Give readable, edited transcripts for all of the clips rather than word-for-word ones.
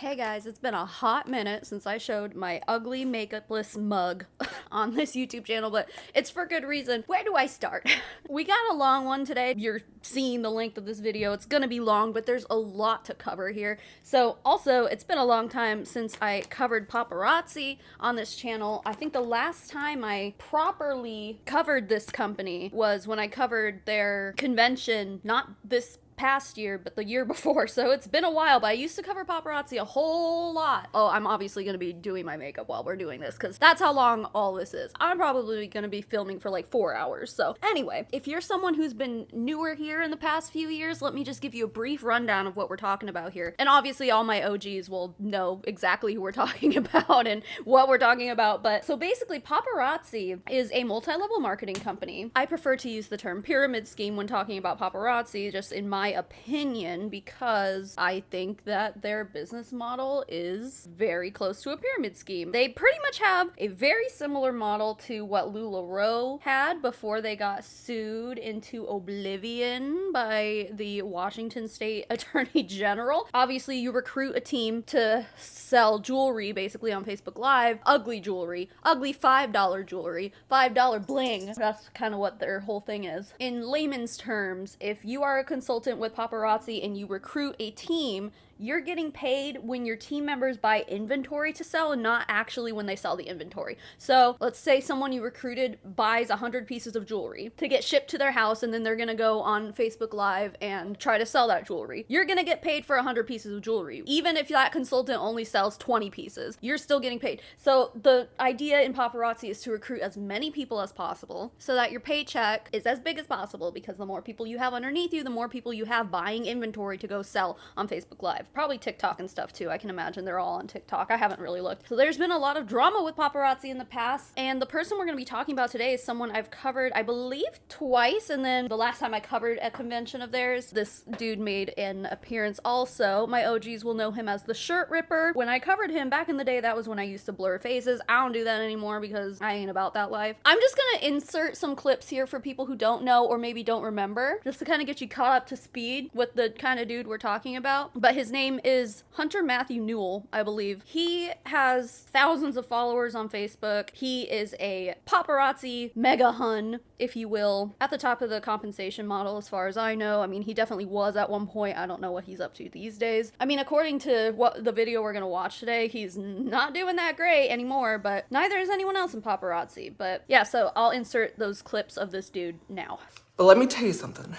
Hey guys, it's been a hot minute since I showed my ugly makeupless mug on this YouTube channel, but it's for good reason. Where do I start? We got a long one today. You're seeing the length of this video. It's gonna be long, but there's a lot to cover here. So also, it's been a long time since I covered Paparazzi on this channel. I think the last time I properly covered this company was when I covered their convention, not this past year, but the year before, so it's been a while, but I used to cover Paparazzi a whole lot. Oh, I'm obviously going to be doing my makeup while we're doing this, because that's how long all this is. I'm probably going to be filming for like 4 hours, so anyway, if you're someone who's been newer here in the past few years, let me just give you a brief rundown of what we're talking about here. And obviously all my OGs will know exactly who we're talking about and what we're talking about, but so basically Paparazzi is a multi-level marketing company. I prefer to use the term pyramid scheme when talking about Paparazzi, just in my opinion, because I think that their business model is very close to a pyramid scheme. They pretty much have a very similar model to what LuLaRoe had before they got sued into oblivion by the Washington State Attorney General. Obviously, you recruit a team to sell jewelry basically on Facebook Live, ugly jewelry, ugly $5 jewelry, $5 bling. That's kind of what their whole thing is. In layman's terms, if you are a consultant with Paparazzi and you recruit a team, you're getting paid when your team members buy inventory to sell and not actually when they sell the inventory. So let's say someone you recruited buys 100 pieces of jewelry to get shipped to their house, and then they're gonna go on Facebook Live and try to sell that jewelry. You're gonna get paid for 100 pieces of jewelry. Even if that consultant only sells 20 pieces, you're still getting paid. So the idea in Paparazzi is to recruit as many people as possible so that your paycheck is as big as possible, because the more people you have underneath you, the more people you have buying inventory to go sell on Facebook Live. Probably TikTok and stuff too. I can imagine they're all on TikTok. I haven't really looked. So there's been a lot of drama with Paparazzi in the past, and the person we're going to be talking about today is someone I've covered, I believe, twice, and then the last time I covered a convention of theirs, this dude made an appearance also. My OGs will know him as the Shirt Ripper. When I covered him back in the day, that was when I used to blur faces. I don't do that anymore because I ain't about that life. I'm just going to insert some clips here for people who don't know or maybe don't remember, just to kind of get you caught up to speed with the kind of dude we're talking about. But his name is Hunter Matthew Newell, I believe. He has thousands of followers on Facebook. He is a paparazzi mega hun, if you will, at the top of the compensation model as far as I know. I mean, he definitely was at one point. I don't know what he's up to these days. I mean, according to what the video we're gonna watch today, he's not doing that great anymore, but neither is anyone else in paparazzi. But yeah, so I'll insert those clips of this dude now. But let me tell you something.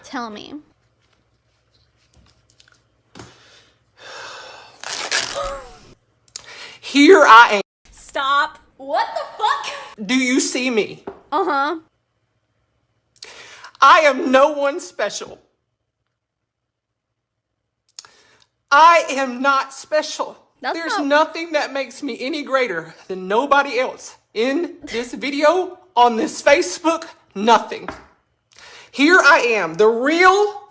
Tell me. Here I am. Stop. What the fuck? Do you see me? Uh-huh. I am no one special. I am not special. There's nothing that makes me any greater than nobody else in this video, on this Facebook, nothing. Here I am, the real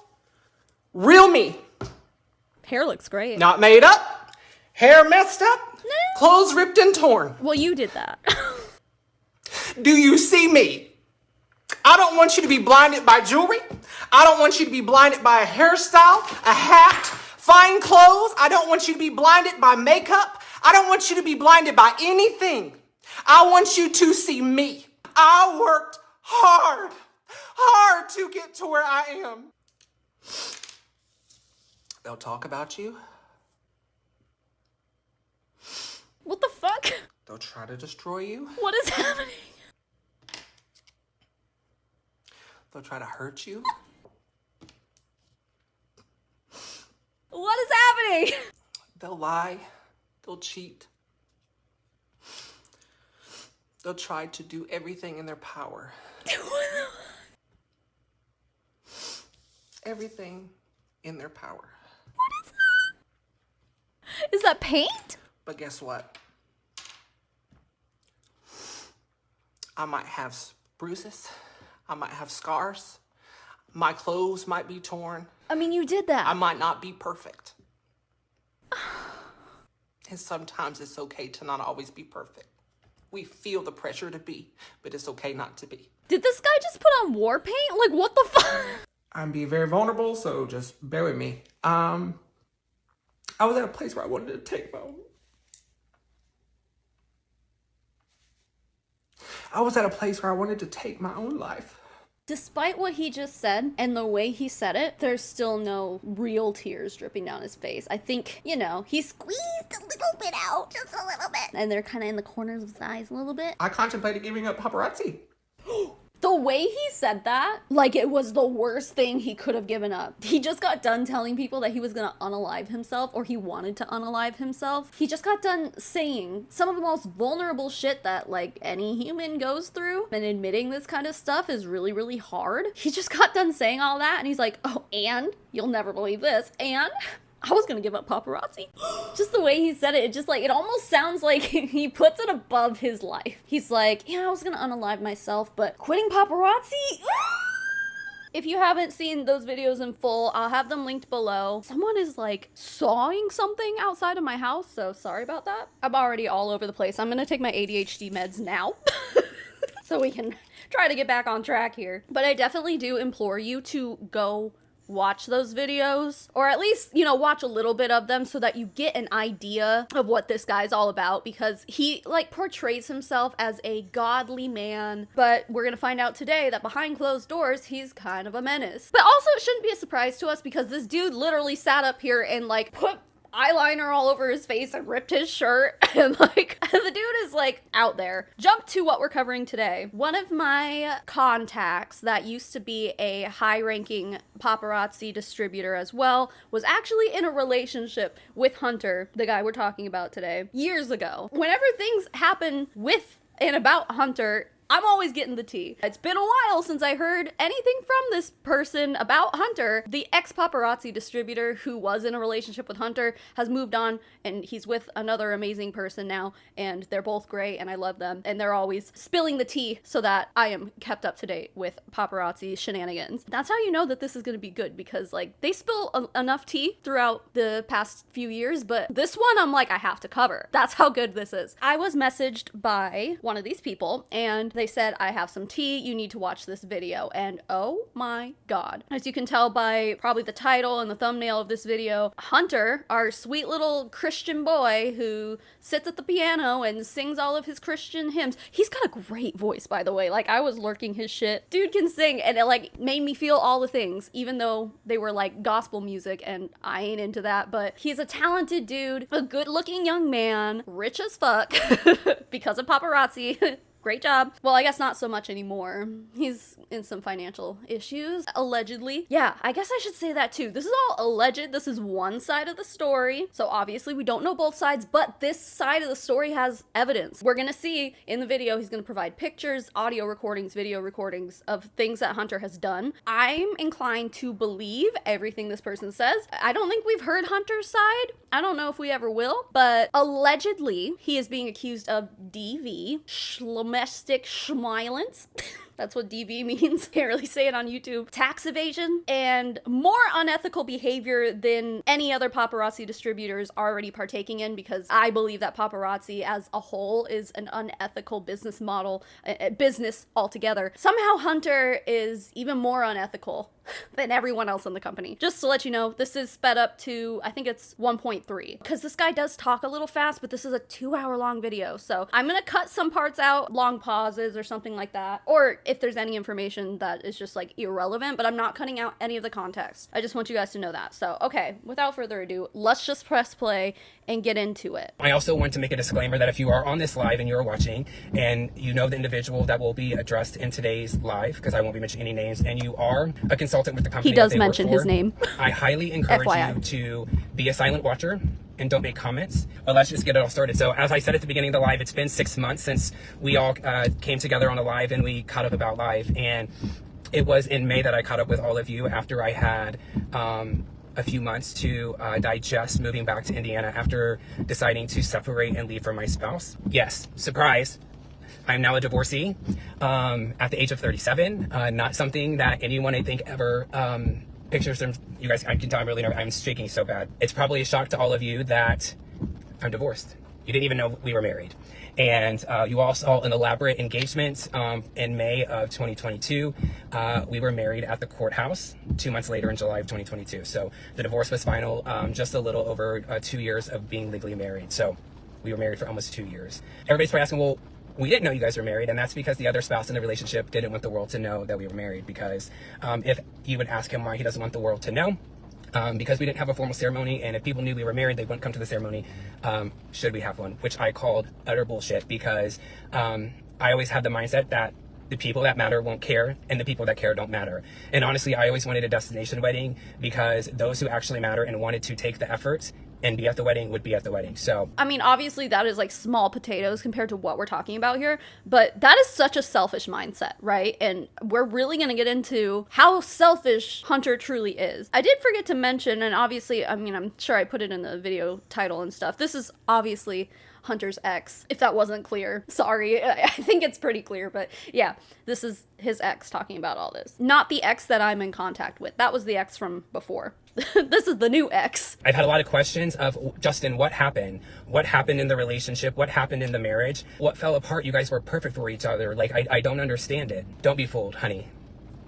me. Hair looks great. Not made up, hair messed up, clothes ripped and torn. Well, you did that. Do you see me? I don't want you to be blinded by jewelry. I don't want you to be blinded by a hairstyle, a hat, fine clothes. I don't want you to be blinded by makeup. I don't want you to be blinded by anything. I want you to see me. I worked hard to get to where I am. They'll talk about you. What the fuck? They'll try to destroy you. What is happening? They'll try to hurt you. What is happening? They'll lie. They'll cheat. They'll try to do everything in their power. Everything in their power. What is that? Is that paint? But guess what? I might have bruises. I might have scars. My clothes might be torn. I mean, you did that. I might not be perfect. And sometimes it's okay to not always be perfect. We feel the pressure to be, but it's okay not to be. Did this guy just put on war paint? Like, what the fuck? I'm being very vulnerable, so just bear with me. I was at a place where I wanted to take my own. I was at a place where I wanted to take my own life. Despite what he just said and the way he said it, there's still no real tears dripping down his face. I think, you know, he squeezed a little bit out, just a little bit. And they're kind of in the corners of his eyes a little bit. I contemplated giving up paparazzi. The way he said that, like it was the worst thing he could have given up. He just got done telling people that he was gonna unalive himself, or he wanted to unalive himself. He just got done saying some of the most vulnerable shit that like any human goes through, and admitting this kind of stuff is really, really hard. He just got done saying all that, and he's like, oh, and you'll never believe this, and I was gonna give up paparazzi. Just the way he said it, it just like, it almost sounds like he puts it above his life. He's like, yeah, I was gonna unalive myself, but quitting paparazzi? If you haven't seen those videos in full, I'll have them linked below. Someone is like sawing something outside of my house, so sorry about that. I'm already all over the place. I'm gonna take my ADHD meds now. So we can try to get back on track here. But I definitely do implore you to go watch those videos, or at least, you know, watch a little bit of them so that you get an idea of what this guy's all about, because he like portrays himself as a godly man, but we're gonna find out today that behind closed doors he's kind of a menace. But also it shouldn't be a surprise to us because this dude literally sat up here and like put eyeliner all over his face and ripped his shirt, and like the dude is like out there. Jump to what we're covering today. One of my contacts that used to be a high-ranking paparazzi distributor as well was actually in a relationship with Hunter, the guy we're talking about today, years ago. Whenever things happen with and about Hunter, I'm always getting the tea. It's been a while since I heard anything from this person about Hunter. The ex-paparazzi distributor who was in a relationship with Hunter has moved on, and he's with another amazing person now, and they're both great, and I love them, and they're always spilling the tea so that I am kept up to date with paparazzi shenanigans. That's how you know that this is gonna be good, because like they spill enough tea throughout the past few years, but this one I'm like, I have to cover. That's how good this is. I was messaged by one of these people, and they said, I have some tea, you need to watch this video. And oh my god. As you can tell by probably the title and the thumbnail of this video, Hunter, our sweet little Christian boy who sits at the piano and sings all of his Christian hymns. He's got a great voice, by the way. Like, I was lurking his shit. Dude can sing, and it like made me feel all the things, even though they were like gospel music, and I ain't into that. But he's a talented dude, a good looking young man, rich as fuck because of paparazzi. Great job. Well, I guess not so much anymore. He's in some financial issues, allegedly. Yeah, I guess I should say that too. This is all alleged. This is one side of the story. So obviously we don't know both sides, but this side of the story has evidence. We're gonna see in the video, he's gonna provide pictures, audio recordings, video recordings of things that Hunter has done. I'm inclined to believe everything this person says. I don't think we've heard Hunter's side. I don't know if we ever will, but allegedly he is being accused of DV, domestic violence. That's what DV means. Can't really say it on YouTube. Tax evasion and more unethical behavior than any other paparazzi distributors already partaking in, because I believe that paparazzi as a whole is an unethical business model, business altogether. Somehow Hunter is even more unethical than everyone else in the company. Just to let you know, this is sped up to, I think it's 1.3, because this guy does talk a little fast, but this is a 2-hour long video. So I'm gonna cut some parts out, long pauses or something like that. Or if there's any information that is just like irrelevant, but I'm not cutting out any of the context. I just want you guys to know that. So, okay, without further ado, let's just press play and get into it. I also want to make a disclaimer that if you are on this live and you're watching and you know the individual that will be addressed in today's live, because I won't be mentioning any names, and you are a consultant with the company he does that they mention work for, his name. I highly encourage FYI. you to be a silent watcher and don't make comments. But let's just get it all started. So as I said at the beginning of the live, it's been 6 months since we all came together on a live and we caught up about live. And it was in May that I caught up with all of you after I had a few months to digest moving back to Indiana after deciding to separate and leave from my spouse. Yes, surprise. I'm now a divorcee at the age of 37. Not something that anyone, I think, ever pictures them. You guys, I can tell I'm really nervous. I'm shaking so bad. It's probably a shock to all of you that I'm divorced. You didn't even know we were married. And you all saw an elaborate engagement in May of 2022. We were married at the courthouse 2 months later in July of 2022. So the divorce was final, just a little over 2 years of being legally married. So we were married for almost 2 years. Everybody's probably asking, well, we didn't know you guys were married, and that's because the other spouse in the relationship didn't want the world to know that we were married, because if you would ask him why he doesn't want the world to know, because we didn't have a formal ceremony, and if people knew we were married, they wouldn't come to the ceremony, should we have one, which I called utter bullshit, because I always had the mindset that the people that matter won't care, and the people that care don't matter. And honestly, I always wanted a destination wedding, because those who actually matter and wanted to take the effort and be at the wedding would be at the wedding. So I mean, obviously that is like small potatoes compared to what we're talking about here, but that is such a selfish mindset, right? And we're really going to get into how selfish Hunter truly is. I did forget to mention, and obviously, I mean, I'm sure I put it in the video title and stuff, this is obviously Hunter's ex, if that wasn't clear. Sorry, I think it's pretty clear, but yeah, this is his ex talking about all this. Not the ex that I'm in contact with. That was the ex from before. This is the new ex. I've had a lot of questions of, Justin, what happened? What happened in the relationship? What happened in the marriage? What fell apart? You guys were perfect for each other. Like, I don't understand it. Don't be fooled, honey.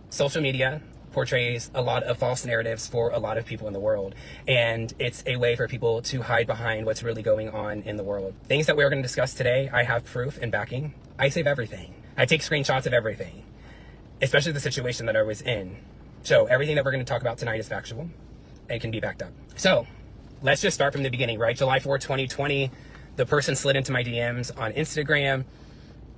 Social media portrays a lot of false narratives for a lot of people in the world, and it's a way for people to hide behind what's really going on in the world. Things that we're going to discuss today, I have proof and backing. I save everything. I take screenshots of everything, especially the situation that I was in. So everything that we're going to talk about tonight is factual. It can be backed up. So let's just start from the beginning, right? July 4, 2020, the person slid into my DMs on Instagram.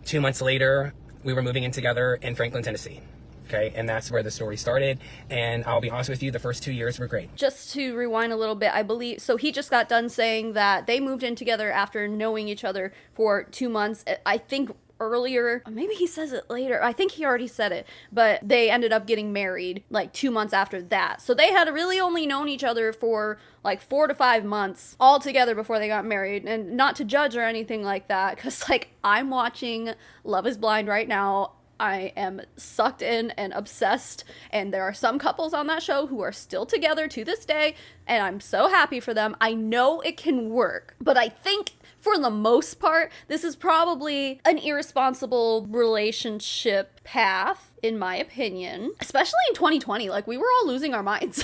2 months later, we were moving in together in Franklin, Tennessee. Okay, and that's where the story started. And I'll be honest with you, the first 2 years were great. Just to rewind a little bit, I believe, so he just got done saying that they moved in together after knowing each other for 2 months. I think earlier, maybe he says it later, I think he already said it, but they ended up getting married like 2 months after that. So they had really only known each other for like 4 to 5 months all together before they got married. And not to judge or anything like that, because like I'm watching Love is Blind right now. I am sucked in and obsessed, and there are some couples on that show who are still together to this day, and I'm so happy for them. I know it can work, but I think for the most part, this is probably an irresponsible relationship path, in my opinion, especially in 2020. Like, we were all losing our minds.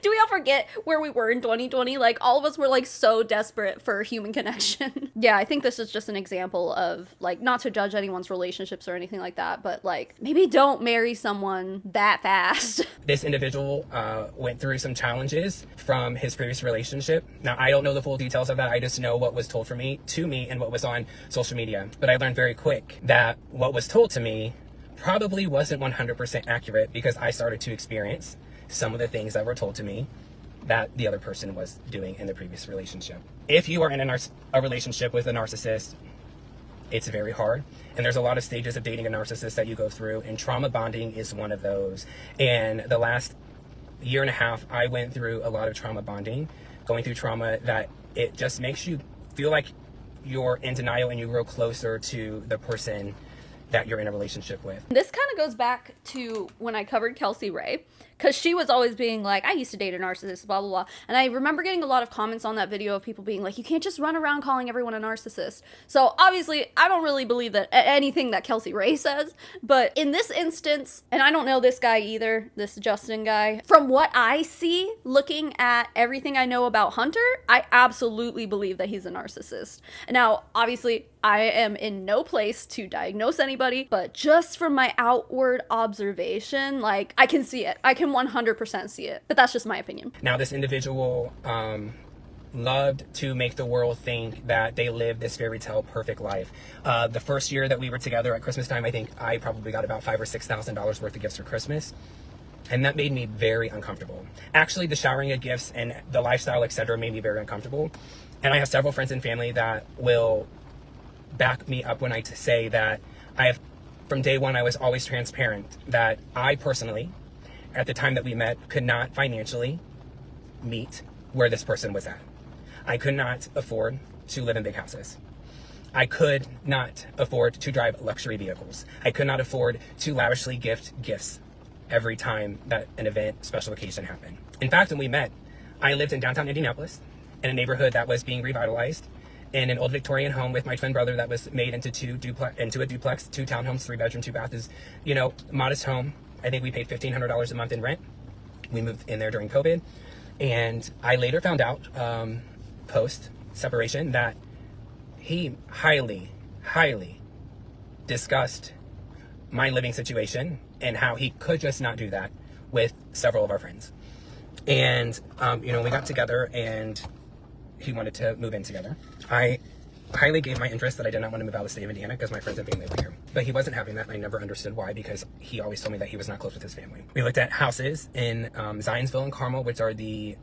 Do we all forget where we were in 2020? Like, all of us were like so desperate for human connection. Yeah, I think this is just an example of, like, not to judge anyone's relationships or anything like that, but like, maybe don't marry someone that fast. This individual went through some challenges from his previous relationship. Now, I don't know the full details of that. I just know what was told to me and what was on social media. But I learned very quick that what was told to me probably wasn't 100% accurate, because I started to experience some of the things that were told to me that the other person was doing in the previous relationship. If you are in a relationship with a narcissist, it's very hard. And there's a lot of stages of dating a narcissist that you go through, and trauma bonding is one of those. And the last year and a half, I went through a lot of trauma bonding, going through trauma that it just makes you feel like you're in denial and you grow closer to the person that you're in a relationship with. This kind of goes back to when I covered Kelsey Ray, because she was always being like, I used to date a narcissist, blah, blah, blah. And I remember getting a lot of comments on that video of people being like, you can't just run around calling everyone a narcissist. So obviously, I don't really believe that anything that Kelsey Ray says. But in this instance, and I don't know this guy either, this Justin guy, from what I see, looking at everything I know about Hunter, I absolutely believe that he's a narcissist. Now, obviously, I am in no place to diagnose anybody, but just from my outward observation, like, I can see it. I can 100% see it, but that's just my opinion. Now, this individual loved to make the world think that they lived this fairy tale perfect life. The first year that we were together at Christmas time, I think I probably got about $5,000 or $6,000 worth of gifts for Christmas. And that made me very uncomfortable. Actually, the showering of gifts and the lifestyle, etc., made me very uncomfortable. And I have several friends and family that will back me up when I say that from day one, I was always transparent that I personally, at the time that we met, could not financially meet where this person was at. I could not afford to live in big houses. I could not afford to drive luxury vehicles. I could not afford to lavishly gift gifts every time that an event, special occasion happened. In fact, when we met, I lived in downtown Indianapolis in a neighborhood that was being revitalized. in an old Victorian home with my twin brother that was made into a duplex, 2 townhomes, 3 bedroom, 2 bath. Is, modest home. I think we paid $1,500 a month in rent. We moved in there during COVID. And I later found out, post separation, that he highly, highly discussed my living situation and how he could just not do that with several of our friends. And, we got together and he wanted to move in together. I highly gave my interest that I did not want to move out of the state of Indiana because my friends and family were here. But he wasn't having that, and I never understood why, because he always told me that he was not close with his family. We looked at houses in Zionsville and Carmel, which are the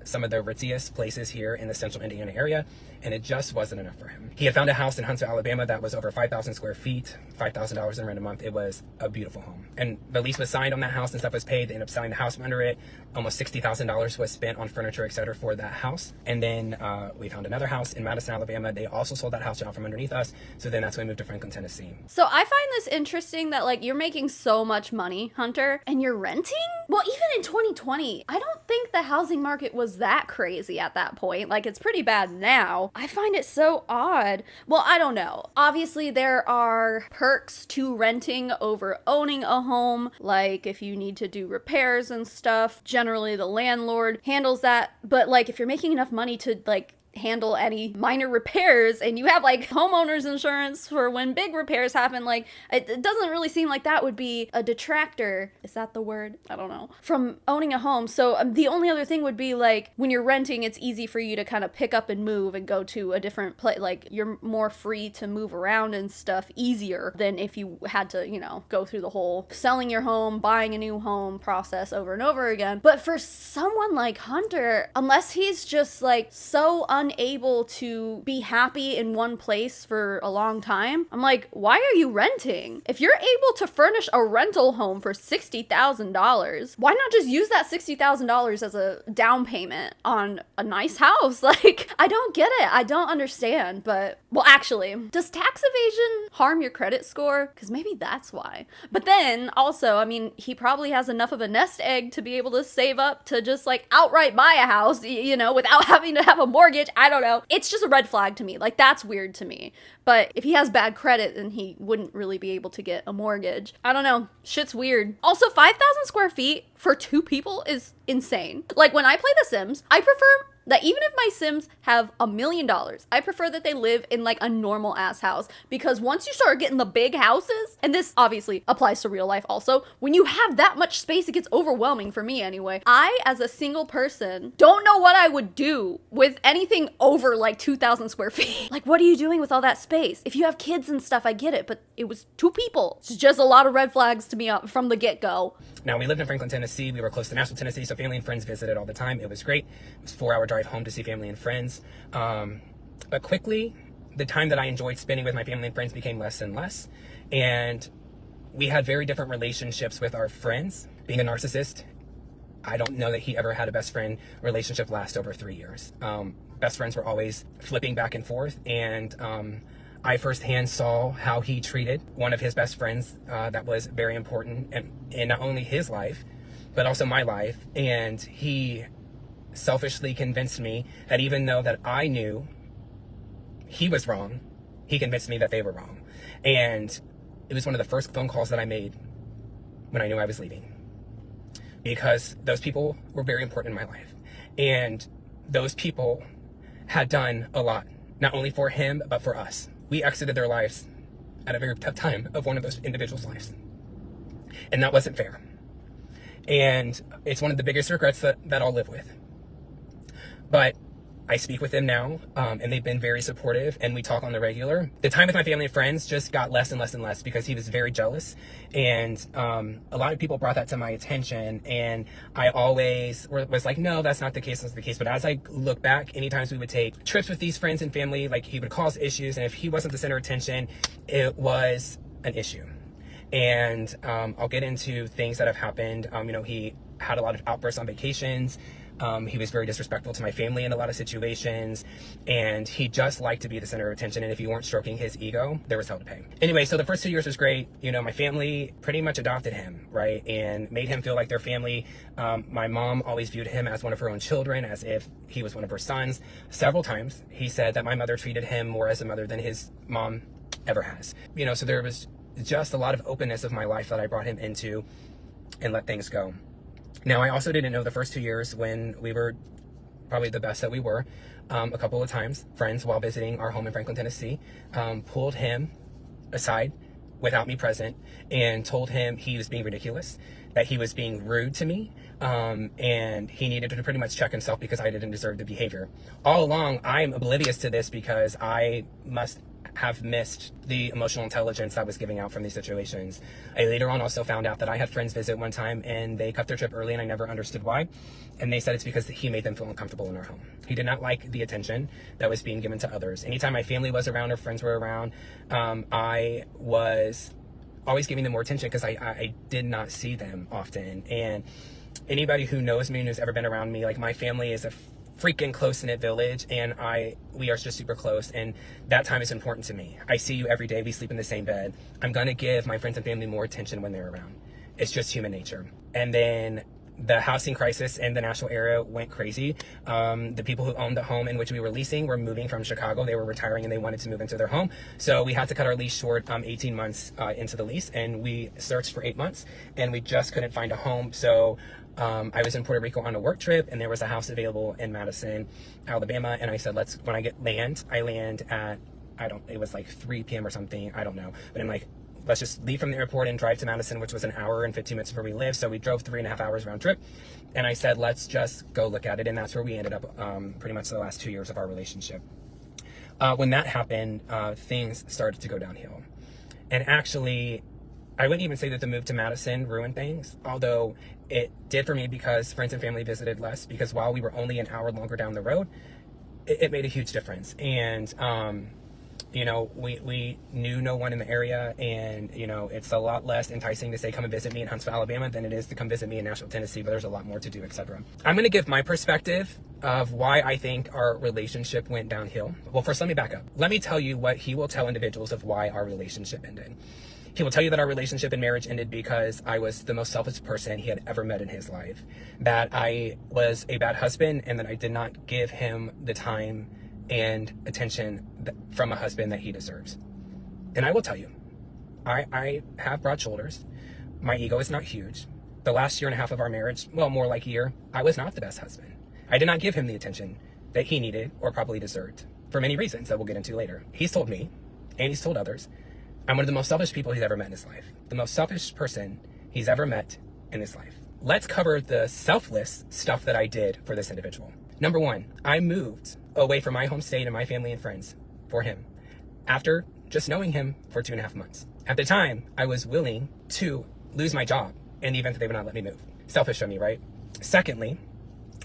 some of the ritziest places here in the central Indiana area, and it just wasn't enough for him. He had found a house in Huntsville, Alabama that was over 5,000 square feet, $5,000 in rent a month. It was a beautiful home. And the lease was signed on that house and stuff was paid. They ended up selling the house from under it. Almost $60,000 was spent on furniture, etc. for that house. And then we found another house in Madison, Alabama. They also sold that house out from underneath us. So then that's when we moved to Franklin, Tennessee. So I find this interesting that, like, you're making so much money, Hunter, and you're renting? Well, even in 2020, I don't think the housing market was that crazy at that point. Like, it's pretty bad now. I find it so odd. Well, I don't know. Obviously, there are perks to renting over owning a home. Like, if you need to do repairs and stuff, generally the landlord handles that. But, like, if you're making enough money to, like, handle any minor repairs and you have like homeowners insurance for when big repairs happen, like it doesn't really seem like that would be a detractor, is that the word? I don't know, from owning a home. So the only other thing would be like when you're renting, it's easy for you to kind of pick up and move and go to a different place. Like you're more free to move around and stuff easier than if you had to, go through the whole selling your home, buying a new home process over and over again. But for someone like Hunter, unless he's just like so unable to be happy in one place for a long time, I'm like, why are you renting? If you're able to furnish a rental home for $60,000, why not just use that $60,000 as a down payment on a nice house? Like, I don't get it. I don't understand. But, well, actually, does tax evasion harm your credit score? Because maybe that's why. But then also, I mean, he probably has enough of a nest egg to be able to save up to just like outright buy a house, without having to have a mortgage. I don't know. It's just a red flag to me. Like, that's weird to me. But if he has bad credit, then he wouldn't really be able to get a mortgage. I don't know. Shit's weird. Also, 5,000 square feet for 2 people is insane. Like, when I play The Sims, I prefer that even if my Sims have $1 million, I prefer that they live in like a normal ass house, because once you start getting the big houses, and this obviously applies to real life also, when you have that much space, it gets overwhelming for me anyway. I, as a single person, don't know what I would do with anything over like 2,000 square feet. Like, what are you doing with all that space? If you have kids and stuff, I get it, but it was 2 people. It's just a lot of red flags to me from the get-go. Now, we lived in Franklin, Tennessee. We were close to Nashville, Tennessee, so family and friends visited all the time. It was great. It was a 4-hour drive home to see family and friends. But quickly, the time that I enjoyed spending with my family and friends became less and less. And we had very different relationships with our friends. Being a narcissist, I don't know that he ever had a best friend relationship last over 3 years. Best friends were always flipping back and forth. And I firsthand saw how he treated one of his best friends that was very important in not only his life, but also my life. And he selfishly convinced me that even though that I knew he was wrong, he convinced me that they were wrong. And it was one of the first phone calls that I made when I knew I was leaving, because those people were very important in my life. And those people had done a lot, not only for him, but for us. We exited their lives at a very tough time of one of those individuals' lives. And that wasn't fair. And it's one of the biggest regrets that I'll live with. But I speak with them now, and they've been very supportive, and we talk on the regular. The time with my family and friends just got less and less and less because he was very jealous. And a lot of people brought that to my attention, and I always was like, no, that's not the case, that's the case. But as I look back, any times we would take trips with these friends and family, like he would cause issues, and if he wasn't the center of attention, it was an issue. And I'll get into things that have happened. He had a lot of outbursts on vacations. He was very disrespectful to my family in a lot of situations, and he just liked to be the center of attention. And if you weren't stroking his ego, there was hell to pay. Anyway, so the first 2 years was great. You know, my family pretty much adopted him, right, and made him feel like their family. My mom always viewed him as one of her own children, as if he was one of her sons. Several times he said that my mother treated him more as a mother than his mom ever has. You know, so there was just a lot of openness of my life that I brought him into and let things go. Now, I also didn't know the first 2 years when we were probably the best that we were. A couple of times, friends, while visiting our home in Franklin, Tennessee, pulled him aside without me present and told him he was being ridiculous, that he was being rude to me, and he needed to pretty much check himself because I didn't deserve the behavior. All along, I'm oblivious to this because I must have missed the emotional intelligence I was giving out from these situations. I later on also found out that I had friends visit one time and they cut their trip early and I never understood why. And they said it's because he made them feel uncomfortable in our home. He did not like the attention that was being given to others. Anytime my family was around or friends were around, I was always giving them more attention because I did not see them often. And anybody who knows me and who's ever been around me, like, my family is a freaking close-knit village, and we are just super close, and that time is important to me. I see you every day. We sleep in the same bed. I'm gonna give my friends and family more attention when they're around. It's just human nature. And then the housing crisis in the Nashville area went crazy. The people who owned the home in which we were leasing were moving from Chicago. They were retiring and they wanted to move into their home. So we had to cut our lease short 18 months into the lease, and we searched for 8 months and we just couldn't find a home. So I was in Puerto Rico on a work trip and there was a house available in Madison, Alabama. And I said, when I get land, I land at, it was like 3 p.m. or something. I don't know. But I'm like, let's just leave from the airport and drive to Madison, which was an hour and 15 minutes from where we live. So we drove 3.5 hours round trip. And I said, let's just go look at it. And that's where we ended up pretty much the last 2 years of our relationship. When that happened, things started to go downhill. And actually, I wouldn't even say that the move to Madison ruined things, although it did for me because friends and family visited less, because while we were only an hour longer down the road, it made a huge difference. And, you know, we knew no one in the area, and, you know, it's a lot less enticing to say, come and visit me in Huntsville, Alabama, than it is to come visit me in Nashville, Tennessee, but there's a lot more to do, etc. I'm going to give my perspective of why I think our relationship went downhill. Well, first, let me back up. Let me tell you what he will tell individuals of why our relationship ended. He will tell you that our relationship and marriage ended because I was the most selfish person he had ever met in his life, that I was a bad husband, and that I did not give him the time and attention from a husband that he deserves. And I will tell you, I have broad shoulders. My ego is not huge. The last 1.5 years of our marriage, well, more like a year, I was not the best husband. I did not give him the attention that he needed or probably deserved for many reasons that we'll get into later. He's told me, and he's told others, I'm one of the most selfish people he's ever met in his life. The most selfish person he's ever met in his life. Let's cover the selfless stuff that I did for this individual. Number one, I moved away from my home state and my family and friends for him after just knowing him for 2.5 months. At the time, I was willing to lose my job in the event that they would not let me move. Selfish of me, right? Secondly,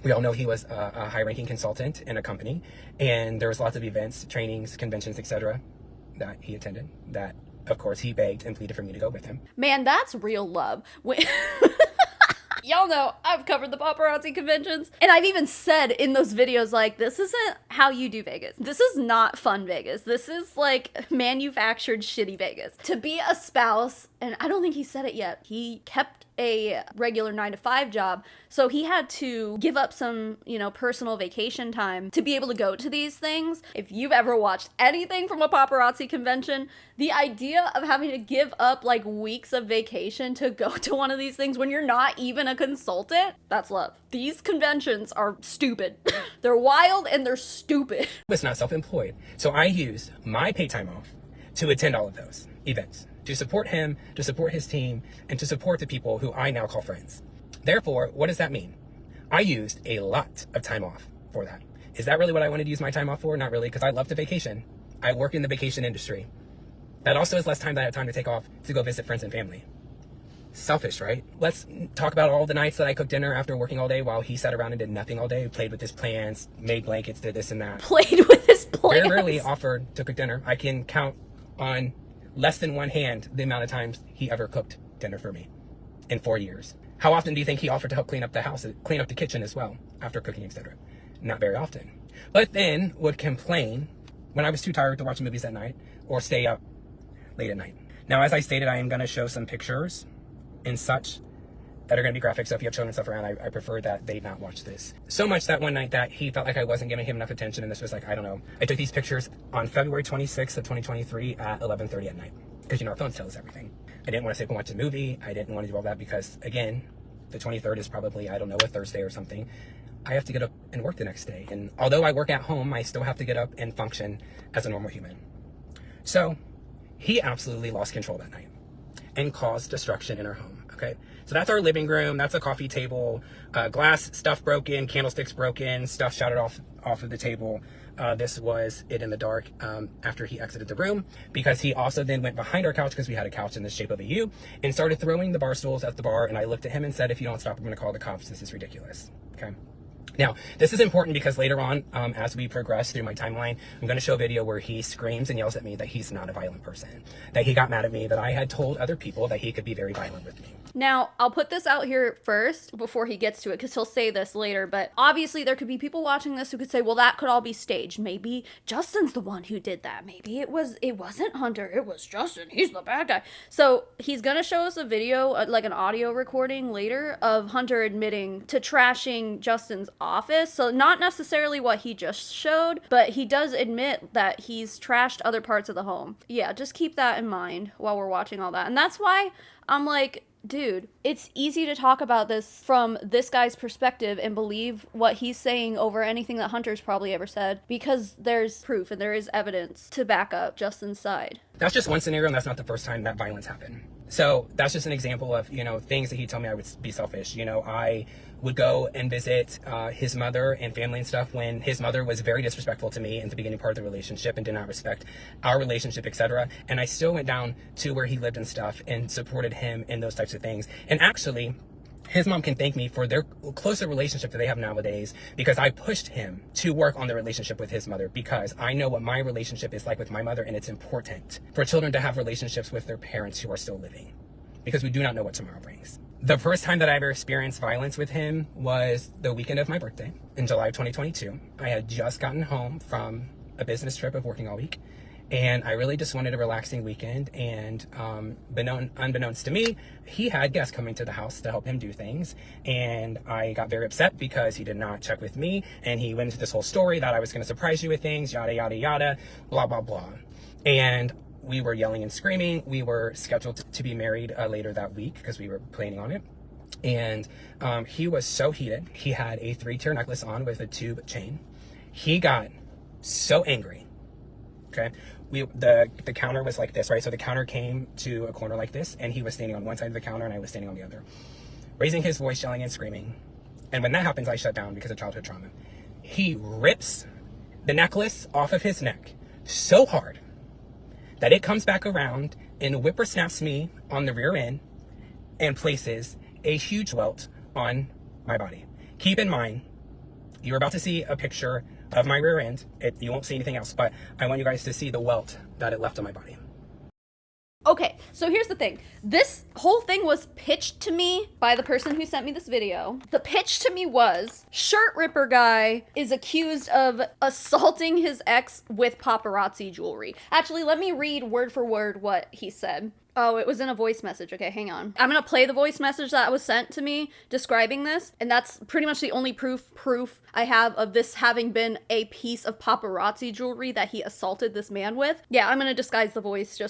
we all know he was a high-ranking consultant in a company, and there was lots of events, trainings, conventions, etc. that he attended that, of course, he begged and pleaded for me to go with him. Man, that's real love. Y'all know I've covered the paparazzi conventions, and I've even said in those videos, like, this isn't how you do Vegas. This is not fun Vegas. This is like manufactured shitty Vegas. To be a spouse, and I don't think he said it yet, he kept a regular 9-to-5 job, so he had to give up some, personal vacation time to be able to go to these things. If you've ever watched anything from a paparazzi convention, the idea of having to give up like weeks of vacation to go to one of these things when you're not even a consultant, that's love. These conventions are stupid. They're wild and they're stupid. I was not self-employed, so I used my pay time off to attend all of those events, to support him, to support his team, and to support the people who I now call friends. Therefore, what does that mean? I used a lot of time off for that. Is that really what I wanted to use my time off for? Not really, because I love to vacation. I work in the vacation industry. That also is less time that I have time to take off to go visit friends and family. Selfish, right? Let's talk about all the nights that I cooked dinner after working all day while he sat around and did nothing all day, played with his plans, made blankets, did this and that. Played with his plans? Very rarely offered to cook dinner. I can count on less than one hand the amount of times he ever cooked dinner for me in 4 years. How often do you think he offered to help clean up the house, clean up the kitchen as well? after cooking, etc. Not very often. But then would complain when I was too tired to watch movies at night or stay up late at night. Now, as I stated, I am going to show some pictures and such that are going to be graphic. So if you have children and stuff around, I prefer that they not watch this. So much that one night that he felt like I wasn't giving him enough attention. And this was like, I don't know. I took these pictures on February 26th of 2023 at 11:30 at night. Because, you know, our phones tell us everything. I didn't want to sit up and watch a movie. I didn't want to do all that because, again, the 23rd is probably, I don't know, a Thursday or something. I have to get up and work the next day. And although I work at home, I still have to get up and function as a normal human. So he absolutely lost control that night and caused destruction in our home. Okay, so that's our living room. That's a coffee table. Glass stuff broken, candlesticks broken, stuff shouted off of the table. This was it in the dark after he exited the room, because he also then went behind our couch, because we had a couch in the shape of a U, and started throwing the bar stools at the bar. And I looked at him and said, if you don't stop, I'm going to call the cops. This is ridiculous. Okay. Now, this is important because later on, as we progress through my timeline, I'm going to show a video where he screams and yells at me that he's not a violent person, that he got mad at me, that I had told other people that he could be very violent with me. Now, I'll put this out here first before he gets to it, because he'll say this later, but obviously there could be people watching this who could say, well, that could all be staged. Maybe Justin's the one who did that. Maybe it wasn't Hunter, it was Justin. He's the bad guy. So he's going to show us a video, like an audio recording later, of Hunter admitting to trashing Justin's office. So not necessarily what he just showed, but he does admit that he's trashed other parts of the home. Yeah, just keep that in mind while we're watching all that. And that's why I'm like, dude, it's easy to talk about this from this guy's perspective and believe what he's saying over anything that Hunter's probably ever said, because there's proof and there is evidence to back up Justin's side. That's just one scenario, and that's not the first time that violence happened. So that's just an example of, you know, things that he told me I would be selfish. You know, I would go and visit his mother and family and stuff when his mother was very disrespectful to me in the beginning part of the relationship and did not respect our relationship, etc. And I still went down to where he lived and stuff and supported him in those types of things. And actually, his mom can thank me for their closer relationship that they have nowadays, because I pushed him to work on the relationship with his mother, because I know what my relationship is like with my mother, and it's important for children to have relationships with their parents who are still living, because we do not know what tomorrow brings. The first time that I ever experienced violence with him was the weekend of my birthday in July of 2022. I had just gotten home from a business trip of working all week, and I really just wanted a relaxing weekend. And unbeknownst to me, he had guests coming to the house to help him do things. And I got very upset because he did not check with me. And he went into this whole story that I was going to surprise you with things, yada, yada, yada, blah, blah, blah. And we were yelling and screaming. We were scheduled to be married later that week because we were planning on it. And he was so heated. He had a 3-tier necklace on with a tube chain. He got so angry. Okay. The counter was like this, right? So the counter came to a corner like this, and he was standing on one side of the counter and I was standing on the other, raising his voice, yelling and screaming. And when that happens, I shut down because of childhood trauma. He rips the necklace off of his neck so hard that it comes back around and whippersnaps me on the rear end and places a huge welt on my body. Keep in mind, you're about to see a picture of my rear end. You won't see anything else, but I want you guys to see the welt that it left on my body. Okay, so here's the thing. This whole thing was pitched to me by the person who sent me this video. The pitch to me was, shirt ripper guy is accused of assaulting his ex with paparazzi jewelry. Actually, let me read word for word what he said. Oh, it was in a voice message. Okay, hang on. I'm gonna play the voice message that was sent to me describing this, and that's pretty much the only proof I have of this having been a piece of paparazzi jewelry that he assaulted this man with. Yeah, I'm gonna disguise the voice.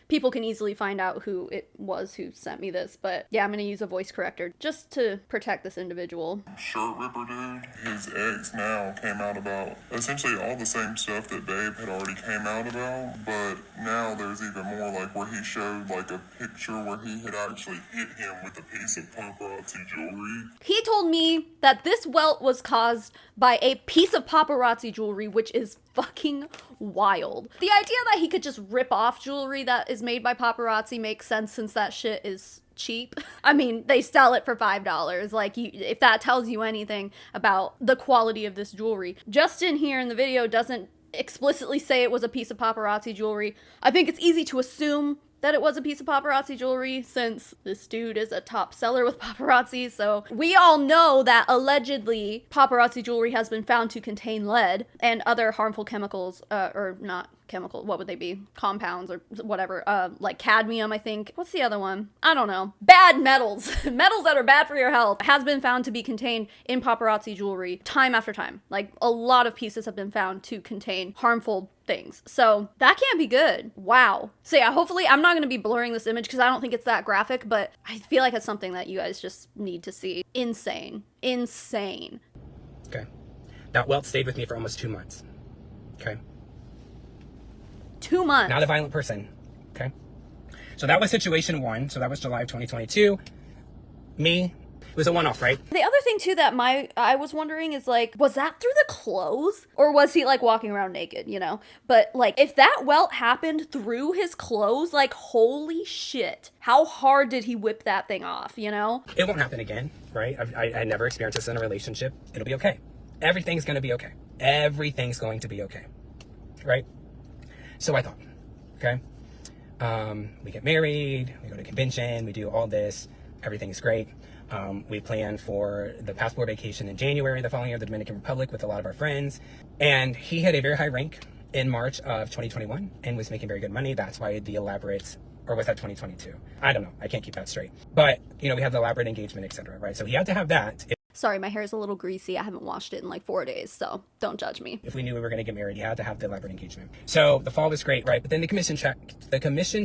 People can easily find out who it was who sent me this, but yeah, I'm gonna use a voice corrector just to protect this individual. Shirt ripper dude, his ex now came out about essentially all the same stuff that Babe had already came out about, but now there's even more, like where he showed like a picture where he had actually hit him with a piece of paparazzi jewelry. He told me that this welt was caused by a piece of paparazzi jewelry, which is fucking wild. The idea that he could just rip off jewelry that is made by paparazzi makes sense, since that shit is cheap. I mean, they sell it for $5. Like, if that tells you anything about the quality of this jewelry. Justin here in the video doesn't explicitly say it was a piece of paparazzi jewelry. I think it's easy to assume that it was a piece of paparazzi jewelry, since this dude is a top seller with paparazzi. So we all know that allegedly paparazzi jewelry has been found to contain lead and other harmful chemicals, or not chemical, what would they be? Compounds or whatever, like cadmium, I think. What's the other one? I don't know. Bad metals. Metals that are bad for your health has been found to be contained in paparazzi jewelry time after time. Like, a lot of pieces have been found to contain harmful things. So that can't be good. Wow. So yeah, hopefully I'm not going to be blurring this image because I don't think it's that graphic, but I feel like it's something that you guys just need to see. Insane. Insane. Okay. That welt stayed with me for almost 2 months. Okay. 2 months. Not a violent person. Okay. So that was situation 1. So that was July of 2022. Me. It was a one-off, right? The other thing too that I was wondering is, like, was that through the clothes, or was he like walking around naked, you know? But like, if that welt happened through his clothes, like, holy shit, how hard did he whip that thing off, you know? It won't happen again, right? I never experienced this in a relationship. It'll be okay. Everything's going to be okay. Everything's going to be okay, right? So I thought, okay, we get married, we go to convention, we do all this, everything's great. We planned for the passport vacation in January the following year, the Dominican Republic, with a lot of our friends. And he had a very high rank in March of 2021 and was making very good money. That's why the elaborate, or was that 2022? I don't know. I can't keep that straight. But, you know, we had the elaborate engagement, etc., right? So he had to have that. Sorry, my hair is a little greasy. I haven't washed it in like 4 days, so don't judge me. If we knew we were going to get married, he had to have the elaborate engagement. So the fall was great, right? But then the commission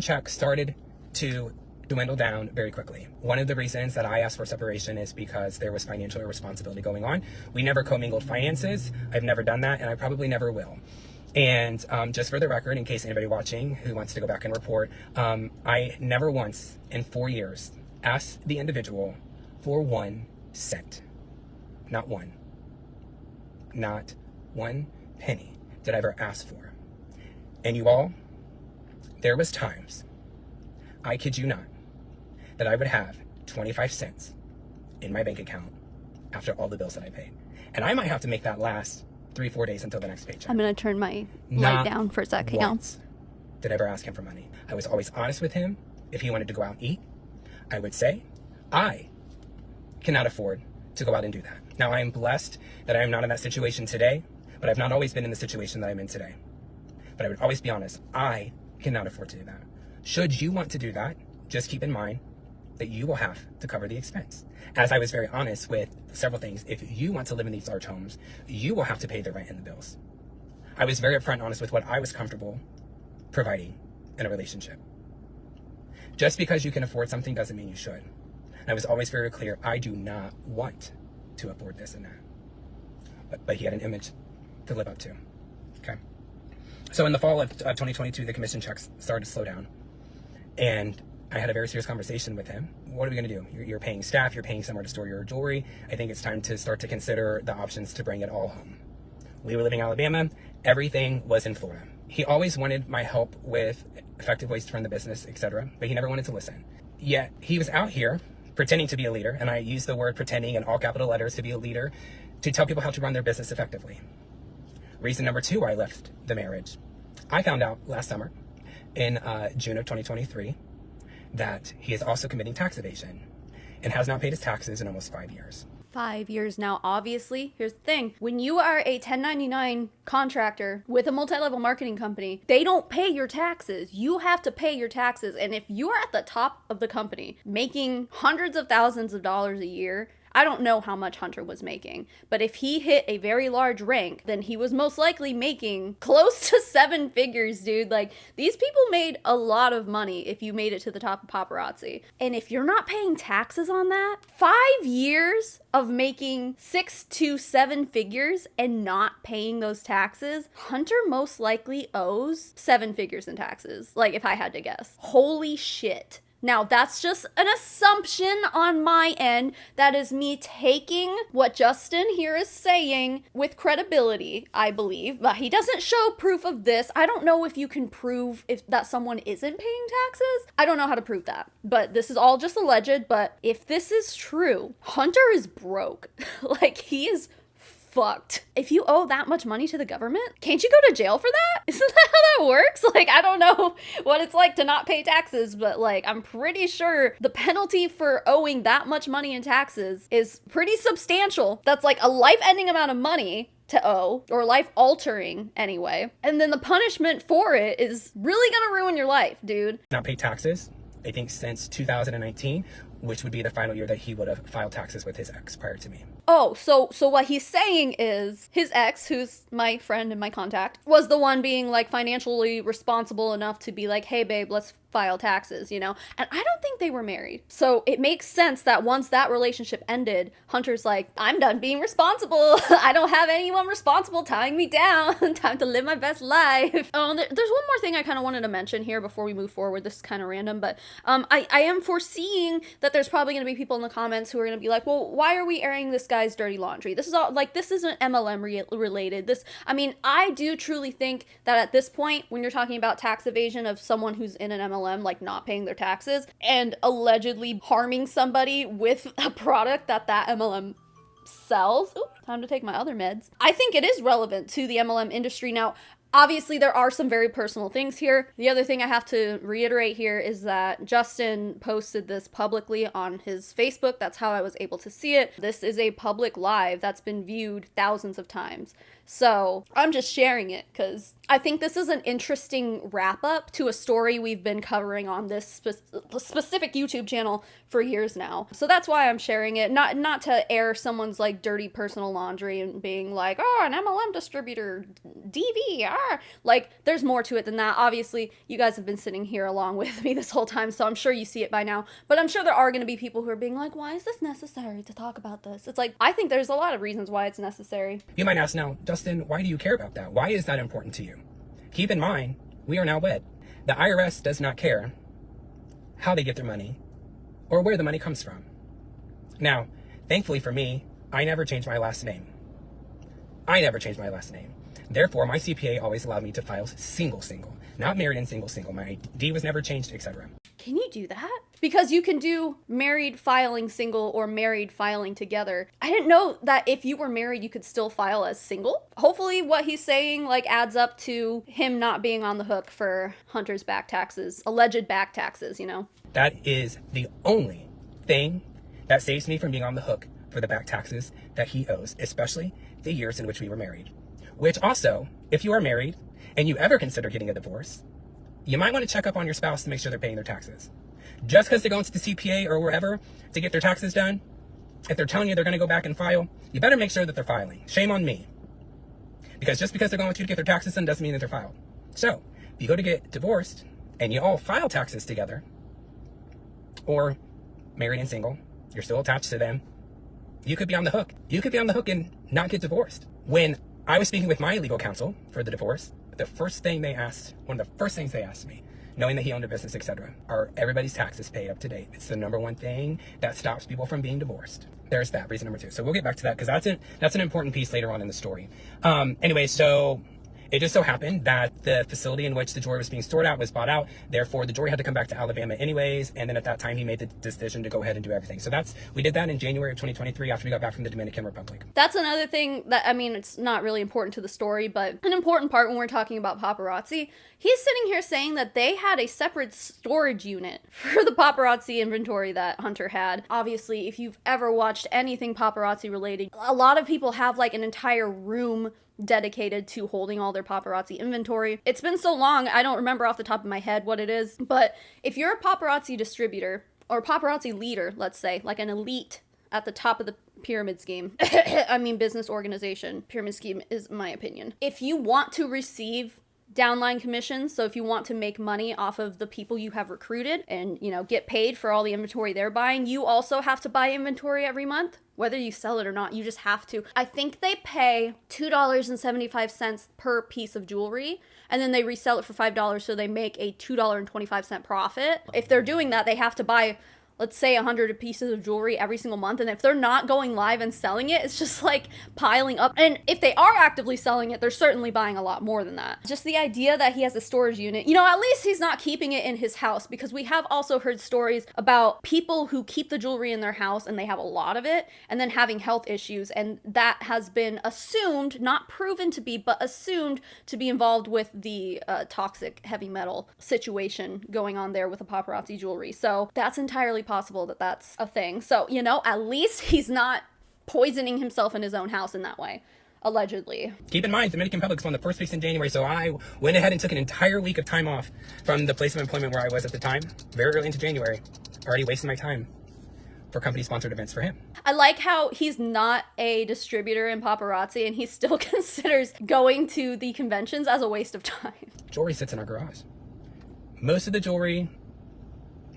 check started to dwindle down very quickly. One of the reasons that I asked for separation is because there was financial irresponsibility going on. We never commingled finances. I've never done that, and I probably never will. And just for the record, in case anybody watching who wants to go back and report, I never once in 4 years asked the individual for 1 cent. Not one. Not 1 penny did I ever ask for. And you all, there was times, I kid you not, that I would have 25 cents in my bank account after all the bills that I paid. And I might have to make that last 3-4 days until the next paycheck. I'm going to turn my light down for a second. Once did I ever ask him for money. I was always honest with him. If he wanted to go out and eat, I would say, I cannot afford to go out and do that. Now, I am blessed that I am not in that situation today, but I've not always been in the situation that I'm in today. But I would always be honest, I cannot afford to do that. Should you want to do that, just keep in mind that you will have to cover the expense. As I was very honest with several things, if you want to live in these large homes, you will have to pay the rent and the bills. I was very upfront and honest with what I was comfortable providing in a relationship. Just because you can afford something doesn't mean you should. And I was always very clear, I do not want to afford this and that. But he had an image to live up to. Okay. So in the fall of 2022, the commission checks started to slow down. And I had a very serious conversation with him. What are we going to do? You're paying staff, you're paying somewhere to store your jewelry. I think it's time to start to consider the options to bring it all home. We were living in Alabama. Everything was in Florida. He always wanted my help with effective ways to run the business, etc., but he never wanted to listen. Yet he was out here pretending to be a leader, and I use the word pretending in all capital letters to be a leader, to tell people how to run their business effectively. Reason number 2 why I left the marriage. I found out last summer, in June of 2023, that he is also committing tax evasion and has not paid his taxes in almost 5 years. 5 years now, obviously. Here's the thing. When you are a 1099 contractor with a multi-level marketing company, they don't pay your taxes. You have to pay your taxes. And if you are at the top of the company making hundreds of thousands of dollars a year, I don't know how much Hunter was making, but if he hit a very large rank, then he was most likely making close to 7 figures, dude. Like, these people made a lot of money if you made it to the top of paparazzi. And if you're not paying taxes on that, 5 years of making 6 to 7 figures and not paying those taxes, Hunter most likely owes 7 figures in taxes. Like, if I had to guess. Holy shit. Now, that's just an assumption on my end. That is me taking what Justin here is saying with credibility, I believe. But he doesn't show proof of this. I don't know if you can prove if that someone isn't paying taxes. I don't know how to prove that. But this is all just alleged. But if this is true, Hunter is broke. Like, he is fucked. If you owe that much money to the government, can't you go to jail for that? Isn't that how that works? Like, I don't know what it's like to not pay taxes, but like, I'm pretty sure the penalty for owing that much money in taxes is pretty substantial. That's like a life-ending amount of money to owe, or life-altering anyway. And then the punishment for it is really gonna ruin your life, dude. Not pay taxes, I think, since 2019, which would be the final year that he would have filed taxes with his ex prior to me. Oh, so what he's saying is his ex, who's my friend and my contact, was the one being like financially responsible enough to be like, hey babe, let's file taxes, you know? And I don't think they were married. So it makes sense that once that relationship ended, Hunter's like, I'm done being responsible. I don't have anyone responsible tying me down. Time to live my best life. Oh, there's one more thing I kind of wanted to mention here before we move forward. This is kind of random, but I am foreseeing that there's probably going to be people in the comments who are going to be like, well, why are we airing this guy's dirty laundry? This is all, like, this isn't MLM related. I mean, I do truly think that at this point, when you're talking about tax evasion of someone who's in an MLM, like not paying their taxes and allegedly harming somebody with a product that MLM sells. Ooh, time to take my other meds. I think it is relevant to the MLM industry. Now, obviously, there are some very personal things here. The other thing I have to reiterate here is that Justin posted this publicly on his Facebook. That's how I was able to see it. This is a public live that's been viewed thousands of times. So I'm just sharing it because I think this is an interesting wrap up to a story we've been covering on this specific YouTube channel for years now. So that's why I'm sharing it. Not to air someone's like dirty personal laundry and being like, oh, an MLM distributor, DV, like there's more to it than that. Obviously, you guys have been sitting here along with me this whole time, so I'm sure you see it by now. But I'm sure there are going to be people who are being like, why is this necessary to talk about this? It's like, I think there's a lot of reasons why it's necessary. You might ask now, Justin, why do you care about that? Why is that important to you? Keep in mind, we are now wed. The IRS does not care how they get their money or where the money comes from. Now, thankfully for me, I never changed my last name. Therefore, my CPA always allowed me to file single, not married and single. My ID was never changed, etc. Can you do that? Because you can do married filing single or married filing together. I didn't know that if you were married, you could still file as single. Hopefully what he's saying like adds up to him not being on the hook for Hunter's back taxes, alleged back taxes, you know? That is the only thing that saves me from being on the hook for the back taxes that he owes, especially the years in which we were married. Which also, if you are married and you ever consider getting a divorce, you might want to check up on your spouse to make sure they're paying their taxes. Just because they're going to the CPA or wherever to get their taxes done, if they're telling you they're going to go back and file, you better make sure that they're filing. Shame on me. Because just because they're going with you to get their taxes done doesn't mean that they're filed. So, if you go to get divorced and you all file taxes together, or married and single, you're still attached to them, you could be on the hook. You could be on the hook and not get divorced. When I was speaking with my legal counsel for the divorce, one of the first things they asked me, knowing that he owned a business, etc., are everybody's taxes paid up to date? It's the number one thing that stops people from being divorced. There's that, reason number two. So we'll get back to that because that's an important piece later on in the story. Anyway, so it just so happened that the facility in which the jewelry was being stored at was bought out. Therefore, the jewelry had to come back to Alabama anyways. And then at that time, he made the decision to go ahead and do everything. So we did that in January of 2023 after we got back from the Dominican Republic. That's another thing that, I mean, it's not really important to the story, but an important part when we're talking about paparazzi. He's sitting here saying that they had a separate storage unit for the paparazzi inventory that Hunter had. Obviously, if you've ever watched anything paparazzi related, a lot of people have like an entire room dedicated to holding all their paparazzi inventory. It's been so long, I don't remember off the top of my head what it is, but if you're a paparazzi distributor or paparazzi leader, let's say, like an elite at the top of the pyramid scheme, I mean business organization, pyramid scheme is my opinion. If you want to receive downline commissions, so if you want to make money off of the people you have recruited and, you know, get paid for all the inventory they're buying, you also have to buy inventory every month. Whether you sell it or not, you just have to. I think they pay $2.75 per piece of jewelry, and then they resell it for $5, so they make a $2.25 profit. If they're doing that, they have to buy let's say 100 pieces of jewelry every single month, and if they're not going live and selling it, it's just like piling up. And if they are actively selling it, they're certainly buying a lot more than that. Just the idea that he has a storage unit, you know, at least he's not keeping it in his house, because we have also heard stories about people who keep the jewelry in their house and they have a lot of it and then having health issues, and that has been assumed, not proven to be, but assumed to be involved with the toxic heavy metal situation going on there with the paparazzi jewelry. So that's entirely possible that that's a thing. So, you know, at least he's not poisoning himself in his own house in that way. Allegedly. Keep in mind, Dominican Republic is one of the first weeks in January, so I went ahead and took an entire week of time off from the place of employment where I was at the time, very early into January. Already wasting my time for company-sponsored events for him. I like how he's not a distributor in paparazzi and he still considers going to the conventions as a waste of time. Jewelry sits in our garage. Most of the jewelry,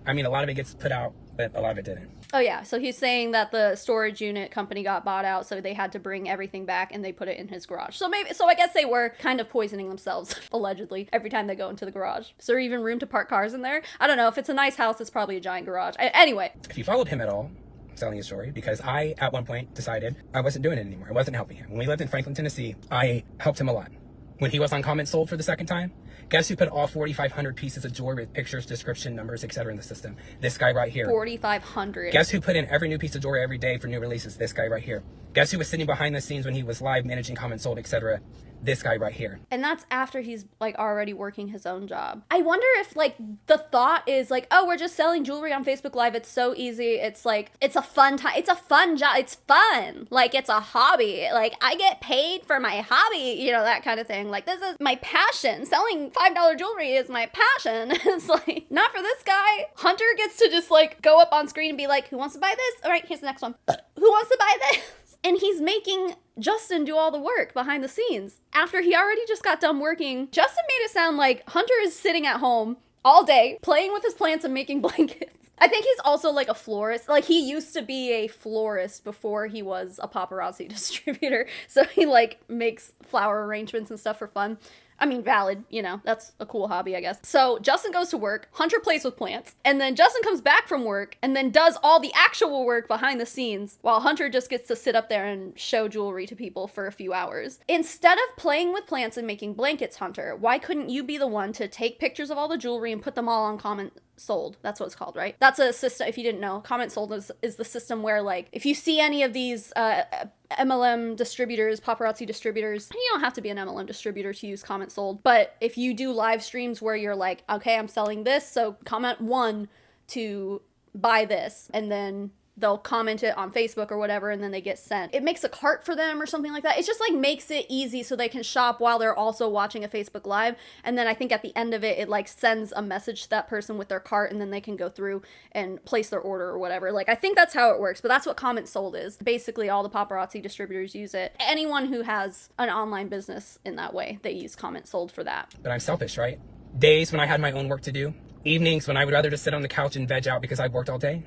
I mean, a lot of it gets put out, but a lot of it didn't. Oh yeah, so he's saying that the storage unit company got bought out, so they had to bring everything back and they put it in his garage. So I guess they were kind of poisoning themselves, allegedly, every time they go into the garage. Is there even room to park cars in there? I don't know. If it's a nice house, it's probably a giant garage. Anyway. If you followed him at all, selling his jewelry, because I, at one point, decided I wasn't doing it anymore. I wasn't helping him. When we lived in Franklin, Tennessee, I helped him a lot. When he was on Comment Sold for the second time, guess who put all 4,500 pieces of jewelry with pictures, description, numbers, etc. in the system? This guy right here. 4,500. Guess who put in every new piece of jewelry every day for new releases? This guy right here. Guess who was sitting behind the scenes when he was live managing Comment Sold, etc.? This guy right here. And that's after he's like already working his own job. I wonder if like the thought is like, oh, we're just selling jewelry on Facebook Live. It's so easy. It's like, it's a fun time. It's a fun job. It's fun. Like, it's a hobby. Like, I get paid for my hobby, you know, that kind of thing. Like, this is my passion. Selling $5 jewelry is my passion. It's like, not for this guy. Hunter gets to just like go up on screen and be like, who wants to buy this? All right, here's the next one. Who wants to buy this? And he's making Justin do all the work behind the scenes. After he already just got done working, Justin made it sound like Hunter is sitting at home all day, playing with his plants and making blankets. I think he's also like a florist. Like, he used to be a florist before he was a paparazzi distributor. So he like makes flower arrangements and stuff for fun. I mean, valid, you know, that's a cool hobby, I guess. So Justin goes to work, Hunter plays with plants, and then Justin comes back from work and then does all the actual work behind the scenes while Hunter just gets to sit up there and show jewelry to people for a few hours. Instead of playing with plants and making blankets, Hunter, why couldn't you be the one to take pictures of all the jewelry and put them all on Comment Sold? That's what it's called, right? That's a system, if you didn't know, Comment Sold is the system where, like, if you see any of these MLM distributors, paparazzi distributors, you don't have to be an MLM distributor to use Comment Sold, but if you do live streams where you're like, okay, I'm selling this, so comment 1 to buy this, and then they'll comment it on Facebook or whatever, and then they get sent. It makes a cart for them or something like that. It just like makes it easy so they can shop while they're also watching a Facebook Live. And then I think at the end of it, it like sends a message to that person with their cart, and then they can go through and place their order or whatever. Like, I think that's how it works, but that's what Comment Sold is. Basically, all the paparazzi distributors use it. Anyone who has an online business in that way, they use Comment Sold for that. But I'm selfish, right? Days when I had my own work to do. Evenings when I would rather just sit on the couch and veg out because I've worked all day.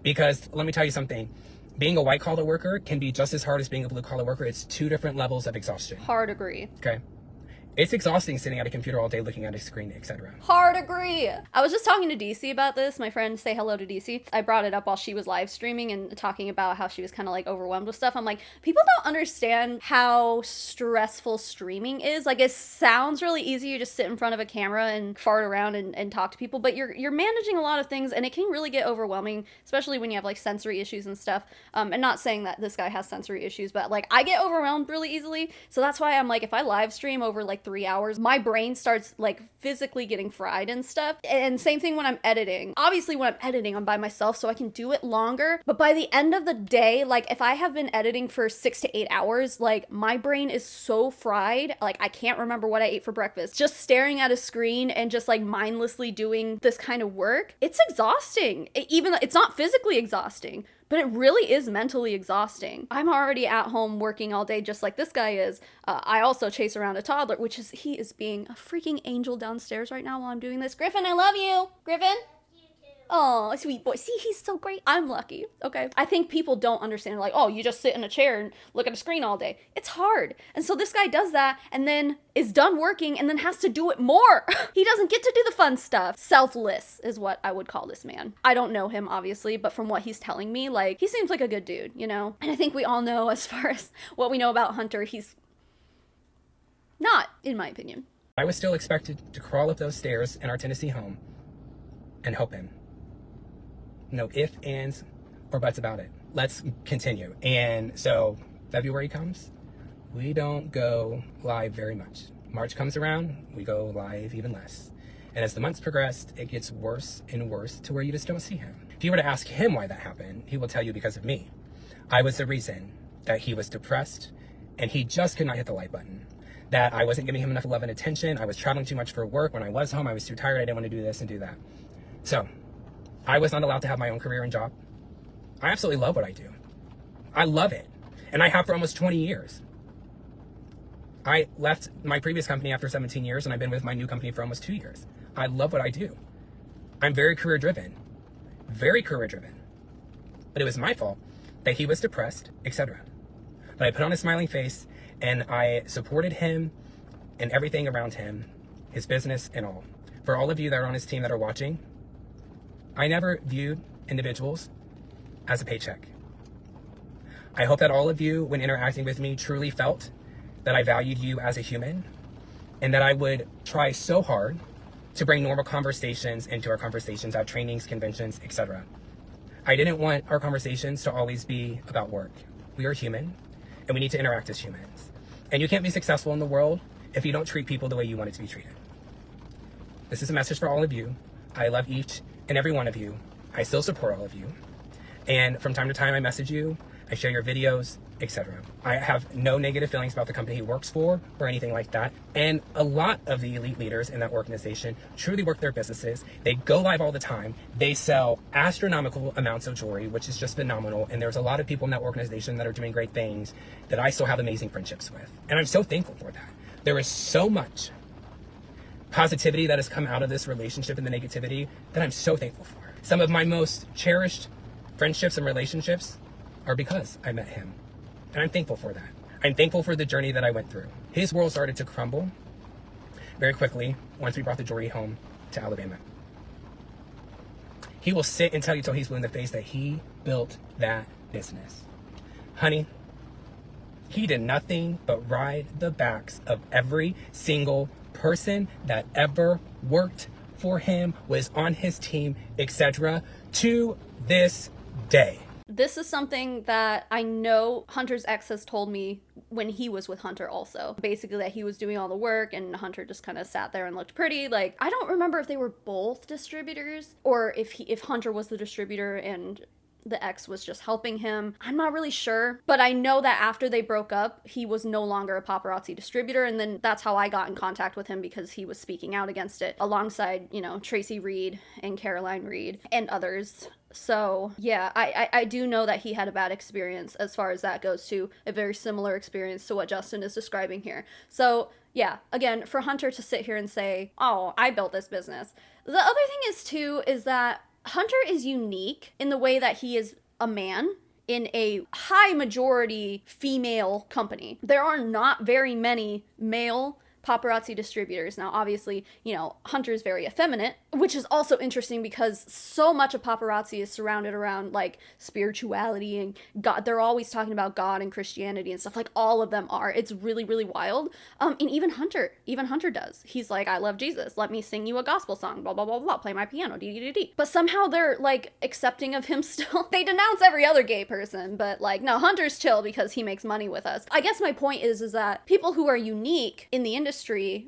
Because let me tell you something, being a white collar worker can be just as hard as being a blue collar worker. It's 2 different levels of exhaustion. Hard agree. Okay. It's exhausting sitting at a computer all day looking at a screen, etc. Hard agree. I was just talking to DC about this. My friend, say hello to DC. I brought it up while she was live streaming and talking about how she was kind of like overwhelmed with stuff. I'm like, people don't understand how stressful streaming is. Like, it sounds really easy. You just sit in front of a camera and fart around and talk to people, but you're managing a lot of things, and it can really get overwhelming, especially when you have like sensory issues and stuff. And not saying that this guy has sensory issues, but like, I get overwhelmed really easily. So that's why I'm like, if I live stream over like 3 hours, my brain starts like physically getting fried and stuff. And same thing when I'm editing. Obviously when I'm editing, I'm by myself, so I can do it longer. But by the end of the day, like if I have been editing for 6 to 8 hours, like my brain is so fried. Like I can't remember what I ate for breakfast. Just staring at a screen and just like mindlessly doing this kind of work, it's exhausting. Even though it's not physically exhausting, but it really is mentally exhausting. I'm already at home working all day just like this guy is. I also chase around a toddler, he is being a freaking angel downstairs right now while I'm doing this. Griffin, I love you. Griffin? Oh, sweet boy. See, he's so great. I'm lucky. Okay. I think people don't understand, like, oh, you just sit in a chair and look at a screen all day. It's hard. And so this guy does that and then is done working and then has to do it more. He doesn't get to do the fun stuff. Selfless is what I would call this man. I don't know him, obviously, but from what he's telling me, like, he seems like a good dude, you know? And I think we all know, as far as what we know about Hunter, he's not, in my opinion. I was still expected to crawl up those stairs in our Tennessee home and help him. No ifs, ands, or buts about it. Let's continue. And so February comes, we don't go live very much. March comes around, we go live even less. And as the months progressed, it gets worse and worse to where you just don't see him. If you were to ask him why that happened, he will tell you because of me. I was the reason that he was depressed and he just could not hit the like button. That I wasn't giving him enough love and attention. I was traveling too much for work. When I was home, I was too tired. I didn't want to do this and do that. So I was not allowed to have my own career and job. I absolutely love what I do. I love it. And I have for almost 20 years. I left my previous company after 17 years and I've been with my new company for almost 2 years. I love what I do. I'm very career driven. Very career driven. But it was my fault that he was depressed, etc. But I put on a smiling face and I supported him and everything around him, his business and all. For all of you that are on his team that are watching, I never viewed individuals as a paycheck. I hope that all of you, when interacting with me, truly felt that I valued you as a human and that I would try so hard to bring normal conversations into our conversations at trainings, conventions, etc. I didn't want our conversations to always be about work. We are human and we need to interact as humans. And you can't be successful in the world if you don't treat people the way you want it to be treated. This is a message for all of you. I love each and every one of you. I still support all of you. And from time to time I message you, I share your videos, etc. I have no negative feelings about the company he works for or anything like that. And a lot of the elite leaders in that organization truly work their businesses. They go live all the time. They sell astronomical amounts of jewelry, which is just phenomenal. And there's a lot of people in that organization that are doing great things that I still have amazing friendships with. And I'm so thankful for that. There is so much positivity that has come out of this relationship and the negativity that I'm so thankful for. Some of my most cherished friendships and relationships are because I met him. And I'm thankful for that. I'm thankful for the journey that I went through. His world started to crumble very quickly once we brought the jewelry home to Alabama. He will sit and tell you till he's blue in the face that he built that business. Honey, he did nothing but ride the backs of every single person that ever worked for him, was on his team, etc. to this day. This is something that I know Hunter's ex has told me when he was with Hunter also. Basically that he was doing all the work and Hunter just kind of sat there and looked pretty. Like, I don't remember if they were both distributors or if Hunter was the distributor and the ex was just helping him. I'm not really sure, but I know that after they broke up, he was no longer a Paparazzi distributor, and then that's how I got in contact with him because he was speaking out against it alongside, you know, Tracy Reed and Caroline Reed and others. So yeah, I do know that he had a bad experience as far as that goes too, a very similar experience to what Justin is describing here. So yeah, again, for Hunter to sit here and say, oh, I built this business. The other thing is too, is that Hunter is unique in the way that he is a man in a high majority female company. There are not very many male paparazzi distributors. Now, obviously, you know, Hunter's very effeminate, which is also interesting because so much of paparazzi is surrounded around like spirituality and God. They're always talking about God and Christianity and stuff. Like all of them are. It's really, really wild. And even Hunter does. He's like, I love Jesus. Let me sing you a gospel song. Blah, blah, blah, blah. Play my piano. D. But somehow they're like accepting of him still. They denounce every other gay person, but like, no, Hunter's chill because he makes money with us. I guess my point is that people who are unique in the industry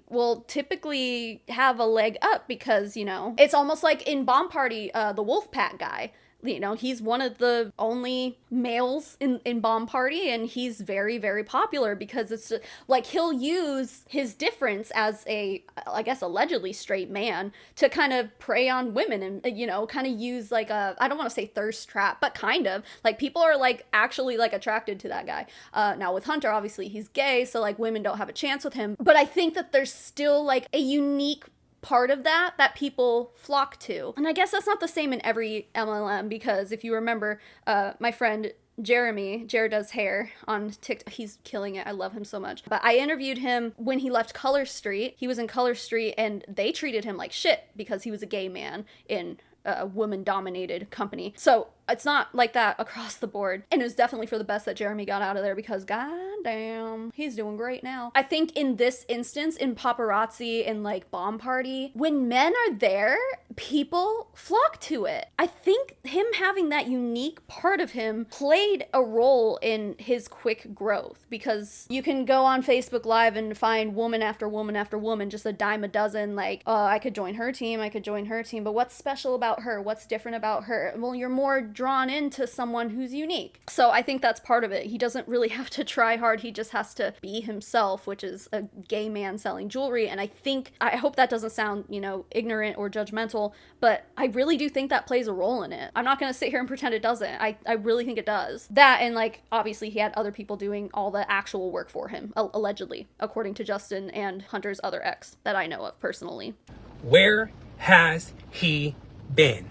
will typically have a leg up because, you know, it's almost like in Bomb Party, the Wolfpack guy. You know, he's one of the only males in Bomb Party, and he's very, very popular because it's like he'll use his difference as a, I guess, allegedly straight man to kind of prey on women and, you know, kind of use like a, I don't want to say thirst trap, but kind of like people are like actually like attracted to that guy. Now with Hunter, obviously he's gay, so like women don't have a chance with him, but I think that there's still like a unique part of that people flock to. And I guess that's not the same in every MLM, because if you remember, my friend Jeremy, Jared does hair on TikTok. He's killing it. I love him so much. But I interviewed him when he left Color Street. He was in Color Street and they treated him like shit because he was a gay man in a woman-dominated company. So it's not like that across the board. And it was definitely for the best that Jeremy got out of there, because goddamn, he's doing great now. I think in this instance, in Paparazzi and like Bomb Party, when men are there, people flock to it. I think him having that unique part of him played a role in his quick growth, because you can go on Facebook Live and find woman after woman after woman, just a dime a dozen, like, I could join her team, I could join her team, but what's special about her? What's different about her? Well, you're more drawn into someone who's unique. So I think that's part of it. He doesn't really have to try hard. He just has to be himself, which is a gay man selling jewelry. And I hope that doesn't sound, ignorant or judgmental, but I really do think that plays a role in it. I'm not going to sit here and pretend it doesn't. I really think it does. That, and like, obviously he had other people doing all the actual work for him, allegedly, according to Justin and Hunter's other ex that I know of personally. Where has he been?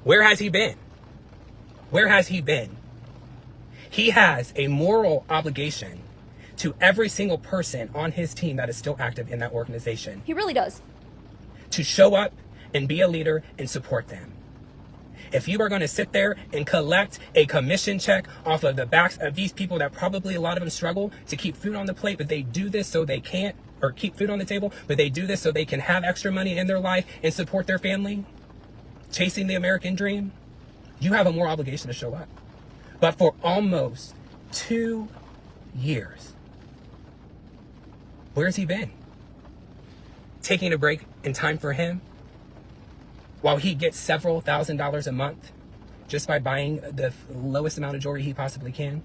Where has he been? Where has he been? He has a moral obligation to every single person on his team that is still active in that organization. He really does. To show up and be a leader and support them. If you are going to sit there and collect a commission check off of the backs of these people that probably a lot of them struggle to keep food on the plate, but they do this so they can't, or keep food on the table, but they do this so they can have extra money in their life and support their family, chasing the American dream, you have a moral obligation to show up. But for almost 2 years, where's he been? Taking a break in time for him while he gets several $1,000s a month just by buying the lowest amount of jewelry he possibly can.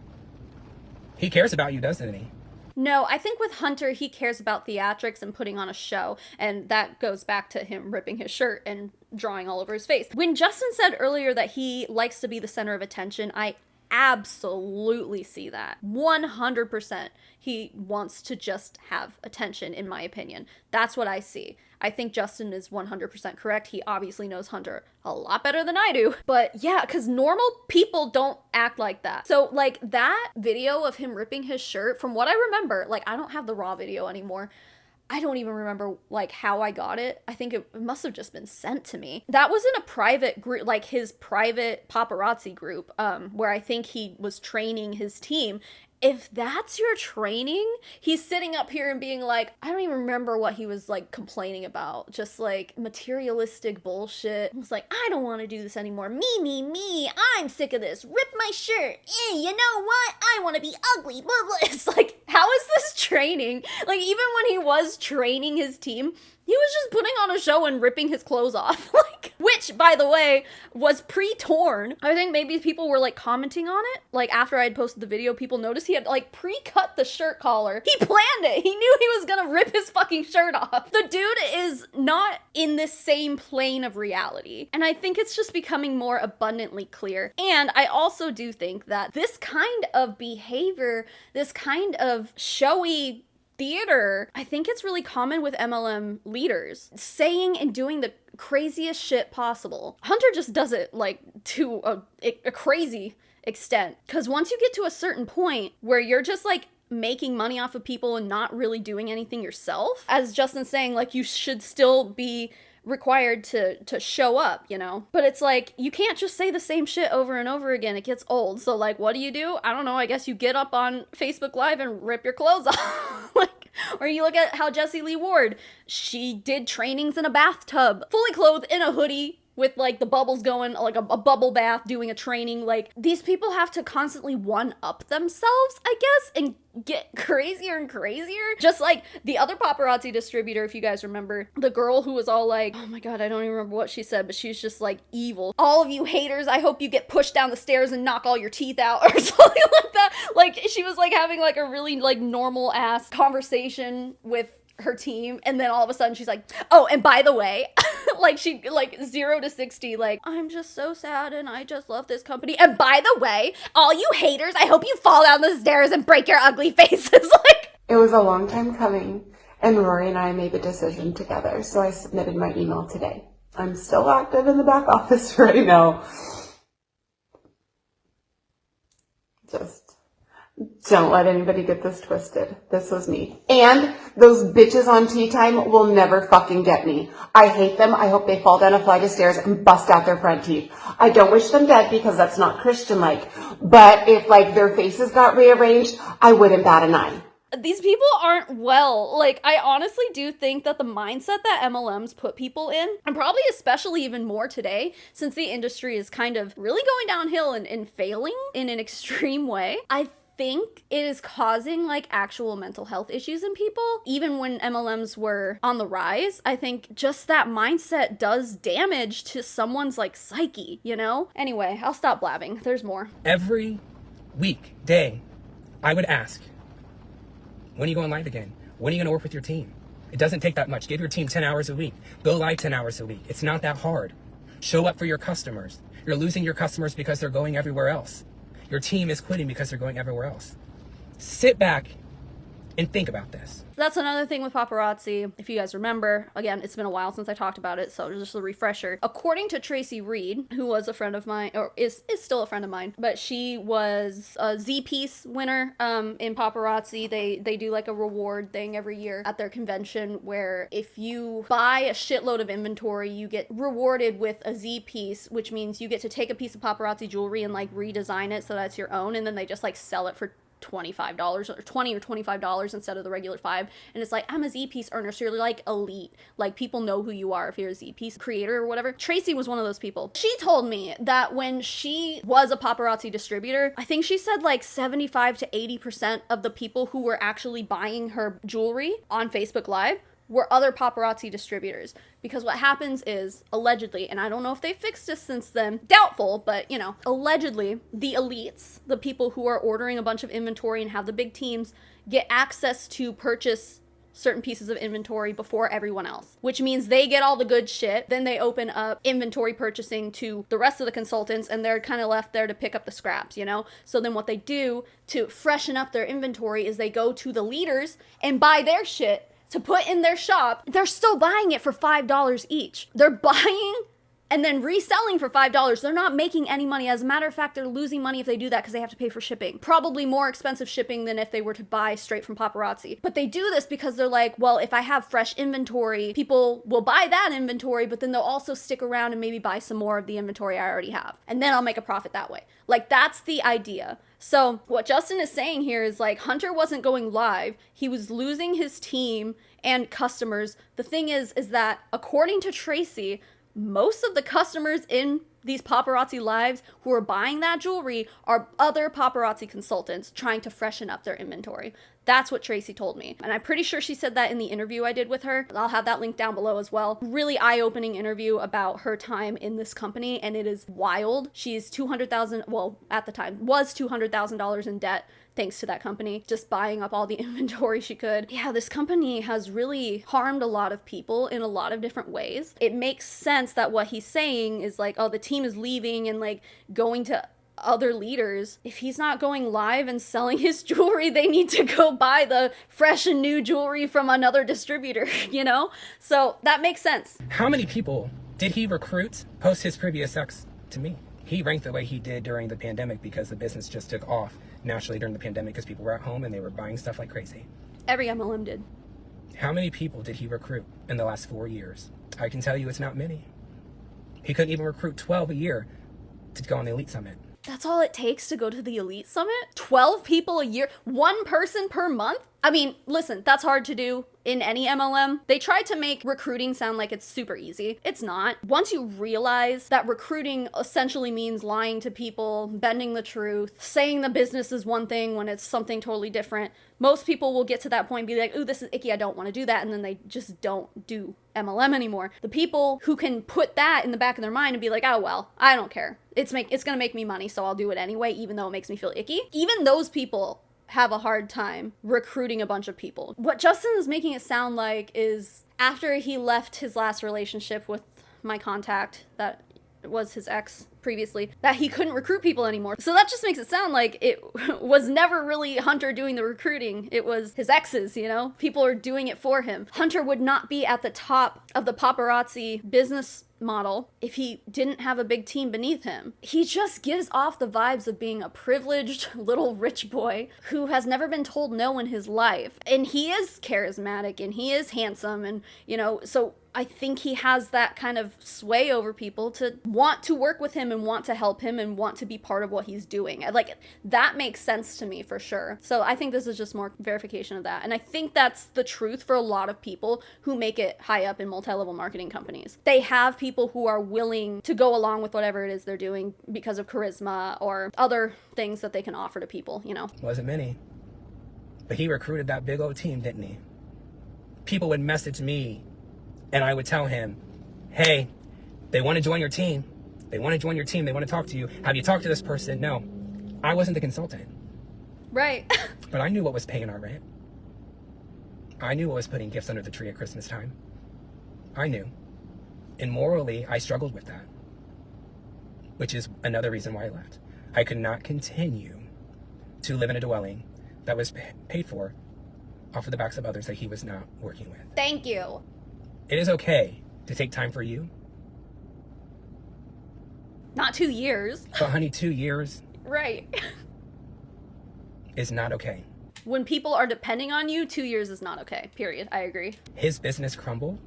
He cares about you, doesn't he? No, I think with Hunter, he cares about theatrics and putting on a show, and that goes back to him ripping his shirt and drawing all over his face. When Justin said earlier that he likes to be the center of attention, I absolutely see that. 100%. He wants to just have attention, in my opinion. That's what I see. I think Justin is 100% correct. He obviously knows Hunter a lot better than I do. But yeah, because normal people don't act like that. So like that video of him ripping his shirt, from what I remember, like I don't have the raw video anymore. I don't even remember like how I got it. I think it must have just been sent to me. That was in a private group, like his private paparazzi group, where I think he was training his team. If that's your training, he's sitting up here and being like, I don't even remember what he was like complaining about. Just like materialistic bullshit. He was like, I don't want to do this anymore. Me. I'm sick of this. Rip my shirt. You know what? I want to be ugly. Blah, blah. It's like, how is this training? Like even when he was training his team, he was just putting on a show and ripping his clothes off, like, which, by the way, was pre-torn. I think maybe people were, like, commenting on it. Like, after I had posted the video, people noticed he had, like, pre-cut the shirt collar. He planned it. He knew he was gonna rip his fucking shirt off. The dude is not in this same plane of reality. And I think it's just becoming more abundantly clear. And I also do think that this kind of behavior, this kind of showy theater, I think it's really common with MLM leaders, saying and doing the craziest shit possible. Hunter just does it like to a crazy extent, because once you get to a certain point where you're just like making money off of people and not really doing anything yourself, as Justin's saying, like you should still be required to show up, but it's like you can't just say the same shit over and over again. It gets old. So like, what do? I don't know. I guess you get up on Facebook Live and rip your clothes off. Like, or you look at how Jessie Lee Ward, she did trainings in a bathtub, fully clothed in a hoodie with like the bubbles going, like a bubble bath, doing a training. Like these people have to constantly one up themselves, I guess, and get crazier and crazier. Just like the other paparazzi distributor, if you guys remember, the girl who was all like, oh my god, I don't even remember what she said, but she's just like evil. All of you haters, I hope you get pushed down the stairs and knock all your teeth out, or something like that. Like she was like having like a really like normal ass conversation with her team, and then all of a sudden she's like, oh, and by the way, like she like 0 to 60, like, I'm just so sad and I just love this company, and by the way, all you haters, I hope you fall down the stairs and break your ugly faces. Like, it was a long time coming, And Rory and I made the decision together, so I submitted my email today. I'm still active in the back office right now. Just don't let anybody get this twisted. This was me. And those bitches on Tea Time will never fucking get me. I hate them. I hope they fall down a flight of stairs and bust out their front teeth. I don't wish them dead because that's not Christian-like. But if, like, their faces got rearranged, I wouldn't bat an eye. These people aren't well. Like, I honestly do think that the mindset that MLMs put people in, and probably especially even more today, since the industry is kind of really going downhill and failing in an extreme way, I think it is causing like actual mental health issues in people. Even when MLMs were on the rise, I think just that mindset does damage to someone's like psyche, you know? Anyway, I'll stop blabbing. There's more. Every weekday, I would ask, when are you going live again? When are you going to work with your team? It doesn't take that much. Give your team 10 hours a week. Go live 10 hours a week. It's not that hard. Show up for your customers. You're losing your customers because they're going everywhere else. Your team is quitting because they're going everywhere else. Sit back and think about this. That's another thing with Paparazzi. If you guys remember, again, it's been a while since I talked about it, so just a refresher. According to Tracy Reed, who was a friend of mine, or is still a friend of mine, but she was a Z-Piece winner in Paparazzi. They do like a reward thing every year at their convention where if you buy a shitload of inventory, you get rewarded with a Z-Piece, which means you get to take a piece of Paparazzi jewelry and like redesign it so that's your own, and then they just like sell it for $25 or $20 or $25 instead of the regular $5. And it's like, I'm a Z-Piece earner, so you're like elite. Like people know who you are if you're a Z-Piece creator or whatever. Tracy was one of those people. She told me that when she was a Paparazzi distributor, I think she said like 75 to 80% of the people who were actually buying her jewelry on Facebook Live were other Paparazzi distributors. Because what happens is, allegedly, and I don't know if they fixed this since then, doubtful, but you know, allegedly, the elites, the people who are ordering a bunch of inventory and have the big teams, get access to purchase certain pieces of inventory before everyone else, which means they get all the good shit. Then they open up inventory purchasing to the rest of the consultants and they're kind of left there to pick up the scraps, you know? So then what they do to freshen up their inventory is they go to the leaders and buy their shit to put in their shop. They're still buying it for $5 each. They're buying and then reselling for $5. They're not making any money. As a matter of fact, they're losing money if they do that because they have to pay for shipping. Probably more expensive shipping than if they were to buy straight from Paparazzi. But they do this because they're like, well, if I have fresh inventory, people will buy that inventory, but then they'll also stick around and maybe buy some more of the inventory I already have. And then I'll make a profit that way. Like, that's the idea. So what Justin is saying here is like, Hunter wasn't going live. He was losing his team and customers. The thing is that according to Tracy, most of the customers in these Paparazzi lives who are buying that jewelry are other Paparazzi consultants trying to freshen up their inventory. That's what Tracy told me. And I'm pretty sure she said that in the interview I did with her. I'll have that link down below as well. Really eye-opening interview about her time in this company, and it is wild. She's $200,000, well, at the time, was $200,000 in debt thanks to that company, just buying up all the inventory she could. Yeah, this company has really harmed a lot of people in a lot of different ways. It makes sense that what he's saying is like, oh, the team is leaving and like going to other leaders. If he's not going live and selling his jewelry, they need to go buy the fresh and new jewelry from another distributor, you know? So that makes sense. How many people did he recruit post his previous ex to me? He ranked the way he did during the pandemic because the business just took off naturally during the pandemic because people were at home and they were buying stuff like crazy. Every MLM did. How many people did he recruit in the last 4 years? I can tell you it's not many. He couldn't even recruit 12 a year to go on the Elite Summit. That's all it takes to go to the Elite Summit? 12 people a year? One person per month? I mean, listen, that's hard to do in any MLM. They try to make recruiting sound like it's super easy. It's not. Once you realize that recruiting essentially means lying to people, bending the truth, saying the business is one thing when it's something totally different, most people will get to that point and be like, ooh, this is icky, I don't want to do that, and then they just don't do MLM anymore. The people who can put that in the back of their mind and be like, oh, well, I don't care. It's gonna make me money, so I'll do it anyway, even though it makes me feel icky. Even those people have a hard time recruiting a bunch of people. What Justin is making it sound like is after he left his last relationship with my contact that was his ex previously, that he couldn't recruit people anymore. So that just makes it sound like it was never really Hunter doing the recruiting. It was his exes, you know? People are doing it for him. Hunter would not be at the top of the paparazzi business model if he didn't have a big team beneath him. He just gives off the vibes of being a privileged little rich boy who has never been told no in his life. And he is charismatic and he is handsome, and you know, so I think he has that kind of sway over people to want to work with him and want to help him and want to be part of what he's doing. Like, that makes sense to me for sure. So I think this is just more verification of that. And I think that's the truth for a lot of people who make it high up in multi-level marketing companies. They have people who are willing to go along with whatever it is they're doing because of charisma or other things that they can offer to people, you know? Wasn't many. But he recruited that big old team, didn't he? People would message me and I would tell him, hey, they want to join your team. They want to join your team. They want to talk to you. Have you talked to this person? No. I wasn't the consultant. Right. But I knew what was paying our rent. I knew what was putting gifts under the tree at Christmas time. I knew. And morally, I struggled with that. Which is another reason why I left. I could not continue to live in a dwelling that was paid for off of the backs of others that he was not working with. Thank you. It is okay to take time for you. Not 2 years. But honey, 2 years Right. is not okay. When people are depending on you, 2 years is not okay. Period. I agree. His business crumbled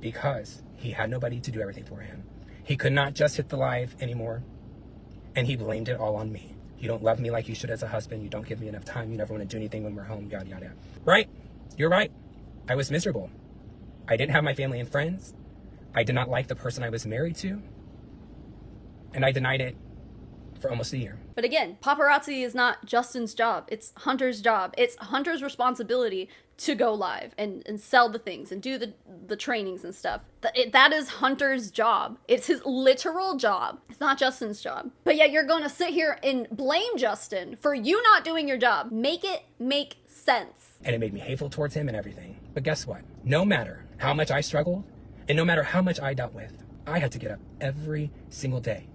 because he had nobody to do everything for him. He could not just hit the live anymore, and he blamed it all on me. You don't love me like you should as a husband. You don't give me enough time. You never want to do anything when we're home, yada, yada. Right. You're right. I was miserable. I didn't have my family and friends. I did not like the person I was married to. And I denied it for almost a year. But again, paparazzi is not Justin's job. It's Hunter's job. It's Hunter's responsibility to go live and sell the things and do the trainings and stuff. That is Hunter's job. It's his literal job. It's not Justin's job. But yeah, you're going to sit here and blame Justin for you not doing your job. Make it make sense. And it made me hateful towards him and everything. But guess what? No matter how much I struggled and no matter how much I dealt with, I had to get up every single day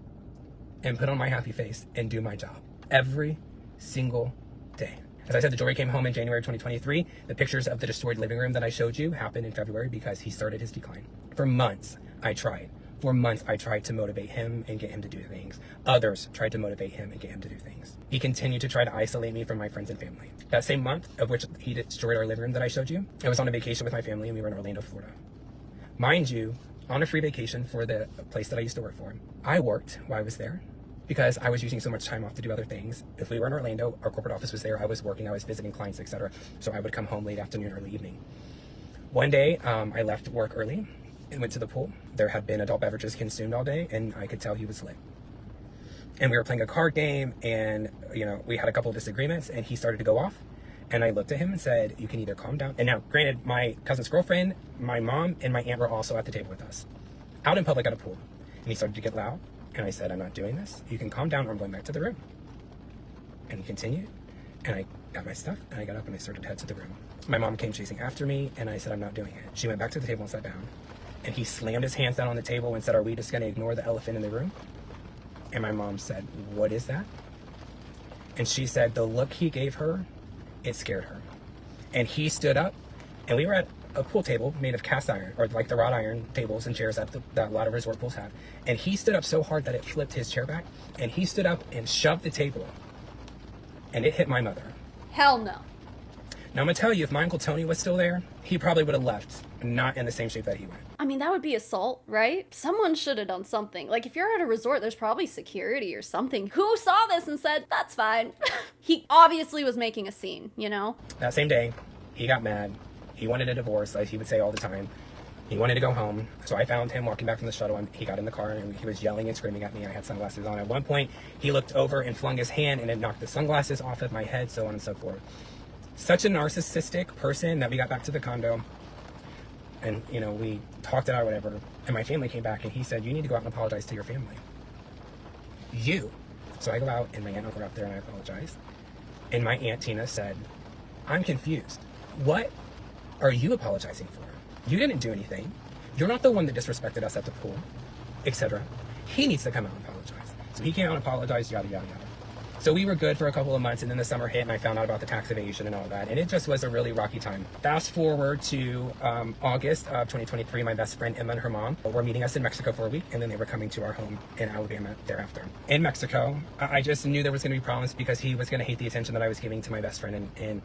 and put on my happy face and do my job every single day. As I said, the jewelry came home in January 2023. The pictures of the destroyed living room that I showed you happened in February because he started his decline. For months, I tried. For months, I tried to motivate him and get him to do things. Others tried to motivate him and get him to do things. He continued to try to isolate me from my friends and family. That same month of which he destroyed our living room that I showed you, I was on a vacation with my family and we were in Orlando, Florida. Mind you, on a free vacation for the place that I used to work for. I worked while I was there because I was using so much time off to do other things. If we were in Orlando, our corporate office was there, I was working, I was visiting clients, etc. So I would come home late afternoon, early evening. One day, I left work early and went to the pool. There had been adult beverages consumed all day and I could tell he was lit. And we were playing a card game and, you know, we had a couple of disagreements and he started to go off. And I looked at him and said, you can either calm down. And now, granted, my cousin's girlfriend, my mom, and my aunt were also at the table with us, out in public at a pool. And he started to get loud. And I said, I'm not doing this. You can calm down or I'm going back to the room. And he continued. And I got my stuff and I got up and I started to head to the room. My mom came chasing after me and I said, I'm not doing it. She went back to the table and sat down. And he slammed his hands down on the table and said, are we just going to ignore the elephant in the room? And my mom said, what is that? And she said, the look he gave her, it scared her. And he stood up and we were at a pool table made of cast iron, or like the wrought iron tables and chairs that a lot of resort pools have. And he stood up so hard that it flipped his chair back. And he stood up and shoved the table. And it hit my mother. Hell no. Now I'm gonna tell you, if my Uncle Tony was still there, he probably would have left, not in the same shape that he went. I mean, that would be assault, right? Someone should have done something. Like, if you're at a resort, there's probably security or something. Who saw this and said, that's fine? He obviously was making a scene, you know? That same day, he got mad. He wanted a divorce, like he would say all the time. He wanted to go home. So I found him walking back from the shuttle and he got in the car and he was yelling and screaming at me. I had sunglasses on. At one point, he looked over and flung his hand and it knocked the sunglasses off of my head, so on and so forth. Such a narcissistic person that we got back to the condo and, you know, we talked it out or whatever. And my family came back and he said, you need to go out and apologize to your family. You. So I go out and my aunt and uncle are up there and I apologize. And my aunt Tina said, I'm confused. What are you apologizing for? You didn't do anything. You're not the one that disrespected us at the pool, etc. he needs to come out and apologize. So he came out and apologized, yada, yada, yada. So we were good for a couple of months, and then the summer hit, and I found out about the tax evasion and all that, and it just was a really rocky time. Fast forward to August of 2023, my best friend Emma and her mom were meeting us in Mexico for a week, and then they were coming to our home in Alabama thereafter. In Mexico, I just knew there was going to be problems because he was going to hate the attention that I was giving to my best friend and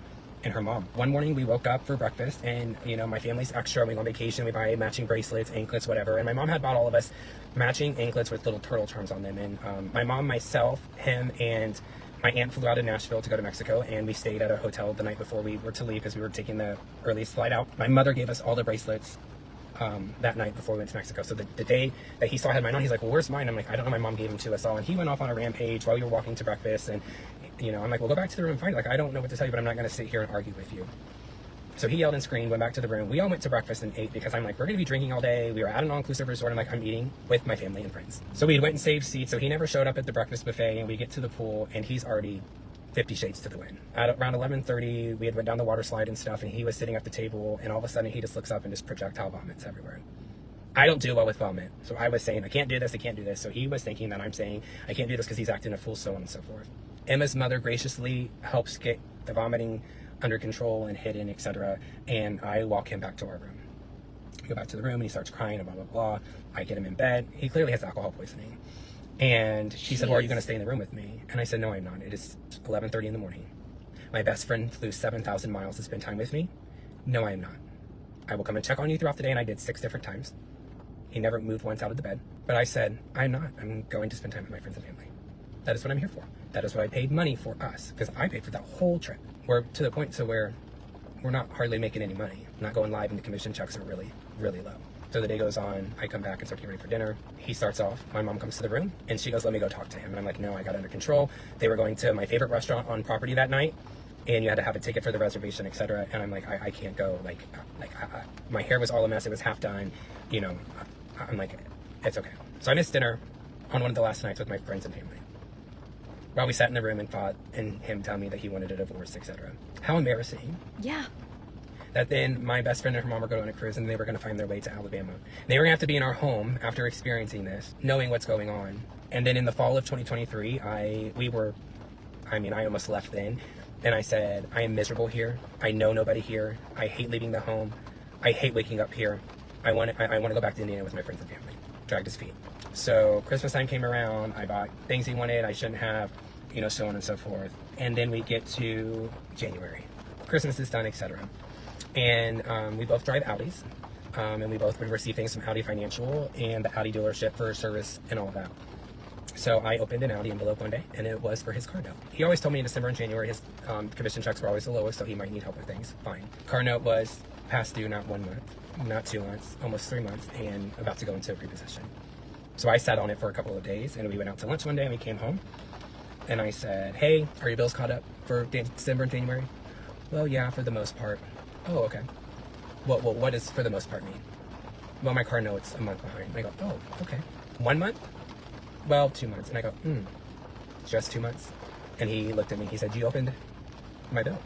her mom. One morning we woke up for breakfast, and my family's extra. We go on vacation, we buy matching bracelets, anklets, whatever, and my mom had bought all of us matching anklets with little turtle charms on them. And my mom, myself, him, and my aunt flew out of Nashville to go to Mexico, and we stayed at a hotel the night before we were to leave because we were taking the earliest flight out. My mother gave us all the bracelets that night before we went to Mexico. So the day that he saw I had mine on, he's like, well, where's mine? I'm like, I don't know, my mom gave them to us all. And he went off on a rampage while we were walking to breakfast, and I'm like, well, go back to the room and find it. Like, I don't know what to tell you, but I'm not going to sit here and argue with you. So he yelled and screamed, went back to the room. We all went to breakfast and ate because I'm like, we're going to be drinking all day. We were at an all-inclusive resort. I'm like, I'm eating with my family and friends. So we went and saved seats. So he never showed up at the breakfast buffet, and we get to the pool, and he's already 50 shades to the wind. At around 11:30, we had went down the water slide and stuff, and he was sitting at the table, and all of a sudden he just looks up and just projectile vomits everywhere. I don't do well with vomit. So I was saying, I can't do this, I can't do this. So he was thinking that I'm saying, I can't do this because he's acting a fool, so on and so forth. Emma's mother graciously helps get the vomiting under control and hidden, etc. And I walk him back to our room. We go back to the room, and he starts crying and blah, blah, blah. I get him in bed. He clearly has alcohol poisoning. And she said, well, are you going to stay in the room with me? And I said, no, I'm not. It is 11:30 in the morning. My best friend flew 7,000 miles to spend time with me. No, I am not. I will come and check on you throughout the day, and I did 6 different times. He never moved once out of the bed. But I said, I'm not. I'm going to spend time with my friends and family. That is what I'm here for. That is what I paid money for us, because I paid for that whole trip. We're to the point to where we're not hardly making any money. Not going live, and the commission checks are really, really low. So the day goes on, I come back and start getting ready for dinner. He starts off, my mom comes to the room, and she goes, let me go talk to him. And I'm like, no, I got it under control. They were going to my favorite restaurant on property that night, and you had to have a ticket for the reservation, etc. And I'm like, I can't go. My hair was all a mess. It was half done. I'm like, it's okay. So I missed dinner on one of the last nights with my friends and family, while we sat in the room and fought, and him telling me that he wanted a divorce, etc. How embarrassing. Yeah. That then my best friend and her mom were going on a cruise, and they were going to find their way to Alabama. They were going to have to be in our home after experiencing this, knowing what's going on. And then in the fall of 2023, I almost left then. And I said, I am miserable here. I know nobody here. I hate leaving the home. I hate waking up here. I want to go back to Indiana with my friends and family. Dragged his feet. So Christmas time came around. I bought things he wanted I shouldn't have, so on and so forth. And then we get to January. Christmas is done, etc. And we both drive Audis, and we both would receive things from Audi Financial and the Audi dealership for service and all of that. So I opened an Audi envelope one day, and it was for his car note. He always told me in December and January his commission checks were always the lowest, so he might need help with things. Fine. Car note was past due not 1 month, not 2 months, almost 3 months, and about to go into a repossession. So I sat on it for a couple of days, and we went out to lunch one day, and we came home. And I said, hey, are your bills caught up for December and January? Well, yeah, for the most part. Oh, okay. Well, what does for the most part mean? Well, my car note's a month behind. And I go, oh, okay. 1 month? Well, 2 months. And I go, just 2 months? And he looked at me. He said, you opened my bill.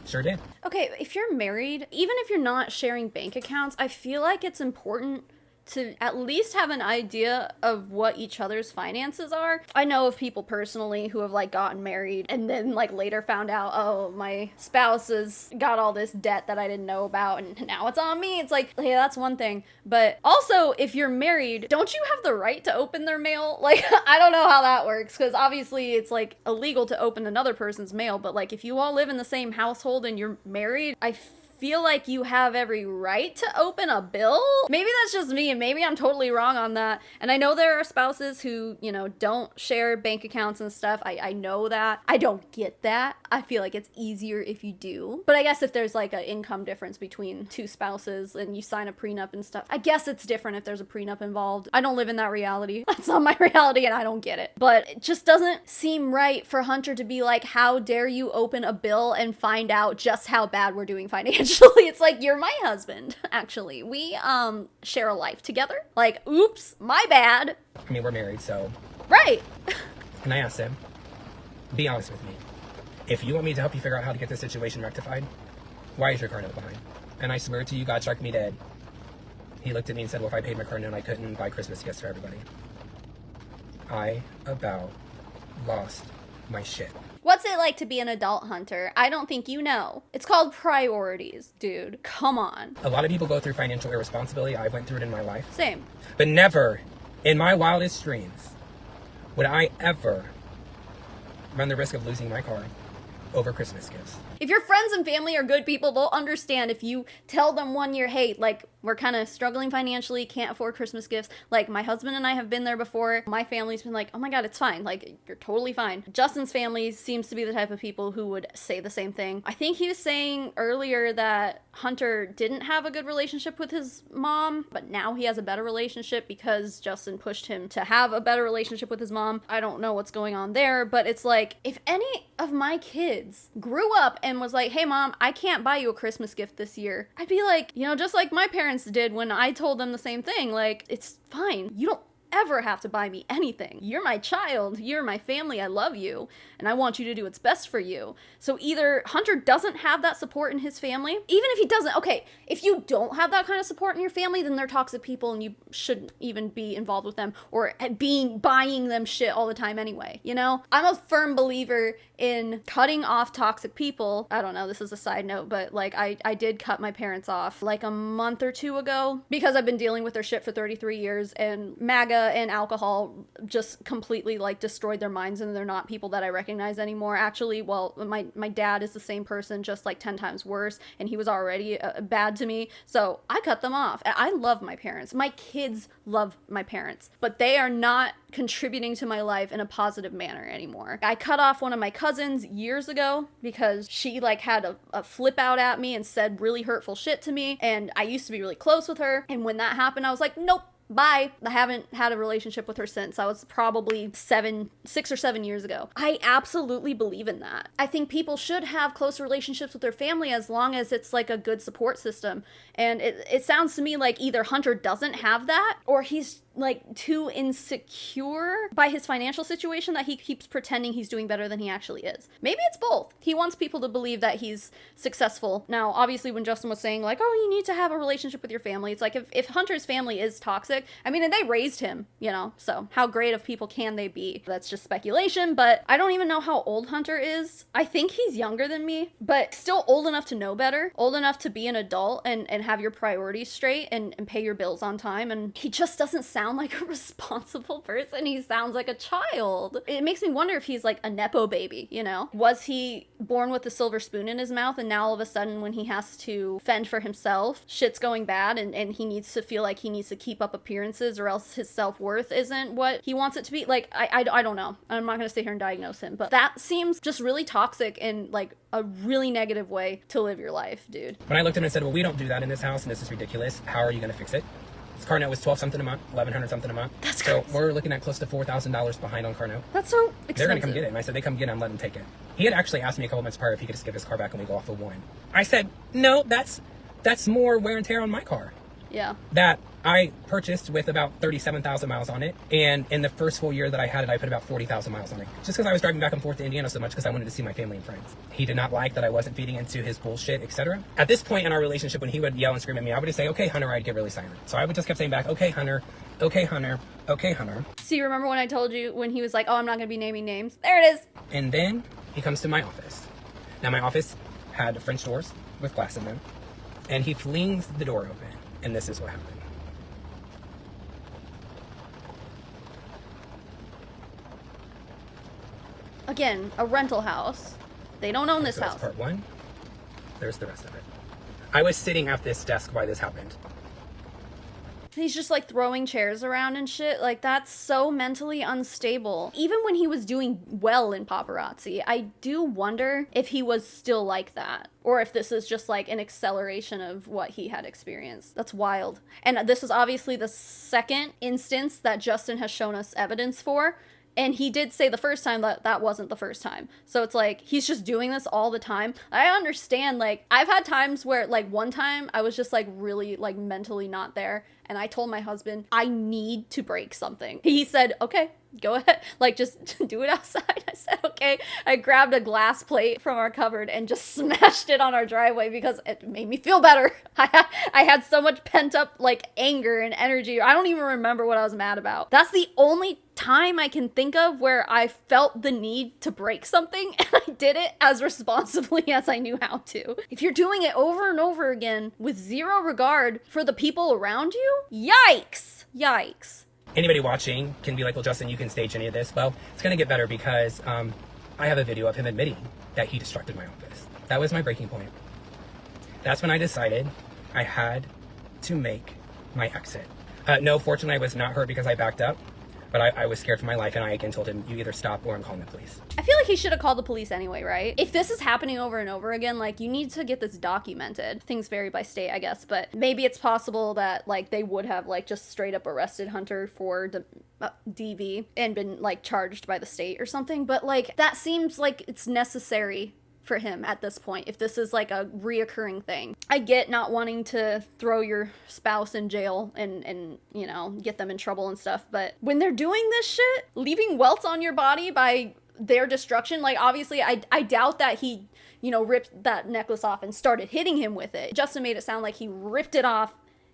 Sure did. Okay, if you're married, even if you're not sharing bank accounts, I feel like it's important to at least have an idea of what each other's finances are. I know of people personally who have gotten married and then later found out, oh, my spouse has got all this debt that I didn't know about and now it's on me. It's like, hey, that's one thing. But also, if you're married, don't you have the right to open their mail? I don't know how that works, because obviously it's illegal to open another person's mail, but if you all live in the same household and you're married, I feel like you have every right to open a bill. Maybe that's just me, and maybe I'm totally wrong on that. And I know there are spouses who, don't share bank accounts and stuff. I know that. I don't get that. I feel like it's easier if you do. But I guess if there's an income difference between two spouses and you sign a prenup and stuff, I guess it's different if there's a prenup involved. I don't live in that reality. That's not my reality, and I don't get it. But it just doesn't seem right for Hunter to be like, how dare you open a bill and find out just how bad we're doing financially. It's you're my husband, actually. We share a life together. Oops, my bad. I mean, we're married, so. Right. And I asked him, be honest with me. If you want me to help you figure out how to get this situation rectified, why is your car note behind? And I swear to you, God struck me dead. He looked at me and said, well, if I paid my car note, I couldn't buy Christmas gifts for everybody. I about lost my shit. What's it like to be an adult, Hunter? I don't think you know. It's called priorities, dude. Come on. A lot of people go through financial irresponsibility. I went through it in my life. Same. But never in my wildest dreams would I ever run the risk of losing my car over Christmas gifts. If your friends and family are good people, they'll understand if you tell them one year, hey, like, we're kind of struggling financially, can't afford Christmas gifts. Like, my husband and I have been there before. My family's been like, oh my God, it's fine. Like, you're totally fine. Justin's family seems to be the type of people who would say the same thing. I think he was saying earlier that Hunter didn't have a good relationship with his mom, but now he has a better relationship because Justin pushed him to have a better relationship with his mom. I don't know what's going on there, but it's like, if any of my kids grew up and was like, hey mom, I can't buy you a Christmas gift this year, I'd be like, you know, just like my parents did when I told them the same thing, like, it's fine. You don't ever have to buy me anything. You're my child. You're my family. I love you. And I want you to do what's best for you. So either Hunter doesn't have that support in his family, even if he doesn't, okay, if you don't have that kind of support in your family, then they're toxic people and you shouldn't even be involved with them or buying them shit all the time anyway, you know? I'm a firm believer in cutting off toxic people. I don't know, this is a side note, but like I did cut my parents off like a month or two ago because I've been dealing with their shit for 33 years and MAGA and alcohol just completely like destroyed their minds and they're not people that I recognize anymore. Actually, well, my dad is the same person, just like 10 times worse, and he was already bad to me, so I cut them off. I love my parents. My kids love my parents, but they are not contributing to my life in a positive manner anymore. I cut off one of my cousins years ago because she like had a flip out at me and said really hurtful shit to me, and I used to be really close with her, and when that happened I was like, nope, bye. I haven't had a relationship with her since. I was probably 6 or 7 years ago. I absolutely believe in that. I think people should have close relationships with their family as long as it's like a good support system. And it sounds to me like either Hunter doesn't have that or he's like too insecure by his financial situation that he keeps pretending he's doing better than he actually is. Maybe it's both. He wants people to believe that he's successful. Now, obviously, when Justin was saying like, oh, you need to have a relationship with your family, it's like if Hunter's family is toxic, I mean, and they raised him, you know, so how great of people can they be? That's just speculation, but I don't even know how old Hunter is. I think he's younger than me, but still old enough to know better, old enough to be an adult and have your priorities straight and pay your bills on time, and he just doesn't sound like a responsible person. He sounds like a child. It makes me wonder if he's like a Nepo baby, you know? Was he born with a silver spoon in his mouth and now all of a sudden when he has to fend for himself, shit's going bad and he needs to feel like he needs to keep up appearances or else his self-worth isn't what he wants it to be? Like, I don't know. I'm not gonna sit here and diagnose him, but that seems just really toxic and like a really negative way to live your life, dude. When I looked at him and said, well, we don't do that in this house and this is ridiculous, how are you gonna fix it? His car note was $12 something a month, $1,100 something a month. That's so crazy. we're looking at close to $4,000 behind on car note. That's so expensive. They're gonna come get it. And I said, they come get it, I'm letting them take it. He had actually asked me a couple months prior if he could just give his car back when we go off the one. I said, no, that's more wear and tear on my car. Yeah. That I purchased with about 37,000 miles on it, and in the first full year that I had it, I put about 40,000 miles on it. Just because I was driving back and forth to Indiana so much because I wanted to see my family and friends. He did not like that I wasn't feeding into his bullshit, etc. At this point in our relationship, when he would yell and scream at me, I would just say, okay, Hunter, I'd get really silent. So I would just keep saying back, okay, Hunter, okay, Hunter, okay, Hunter. See, remember when I told you when he was like, oh, I'm not gonna be naming names? There it is. And then he comes to my office. Now my office had French doors with glass in them, and he flings the door open, and this is what happened. Again, a rental house. They don't own this So that's house. part one. There's the rest of it. I was sitting at this desk while this happened. He's just like throwing chairs around and shit. Like, that's so mentally unstable. Even when he was doing well in Paparazzi, I do wonder if he was still like that. Or if this is just like an acceleration of what he had experienced. That's wild. And this is obviously the second instance that Justin has shown us evidence for. And he did say the first time that that wasn't the first time. So it's like, he's just doing this all the time. I understand, like, I've had times where, like, one time I was just, like, really, like, mentally not there. And I told my husband, I need to break something. He said, okay. go ahead, like, just do it outside. I said, okay. I grabbed a glass plate from our cupboard and just smashed it on our driveway because it made me feel better. I had so much pent up, like, anger and energy. I don't even remember what I was mad about. That's the only time I can think of where I felt the need to break something, and I did it as responsibly as I knew how to. If you're doing it over and over again with zero regard for the people around you, yikes. Yikes. Anybody watching can be like, well, Justin, you can stage any of this. Well, it's going to get better because I have a video of him admitting that he destructed my office. That was my breaking point. That's when I decided I had to make my exit. No, fortunately, I was not hurt because I backed up, but I was scared for my life, and I again told him, you either stop or I'm calling the police. I feel like he should have called the police anyway, right? If this is happening over and over again, like, you need to get this documented. Things vary by state, I guess, but maybe it's possible that, like, they would have, like, just straight up arrested Hunter for DV and been, like, charged by the state or something, but, like, that seems like it's necessary for him at this point, if this is like a reoccurring thing. I get not wanting to throw your spouse in jail and you know, get them in trouble and stuff, but when they're doing this shit, leaving welts on your body by their destruction, like, obviously I doubt that he, you know, ripped that necklace off and started hitting him with it. Justin made it sound like he ripped it off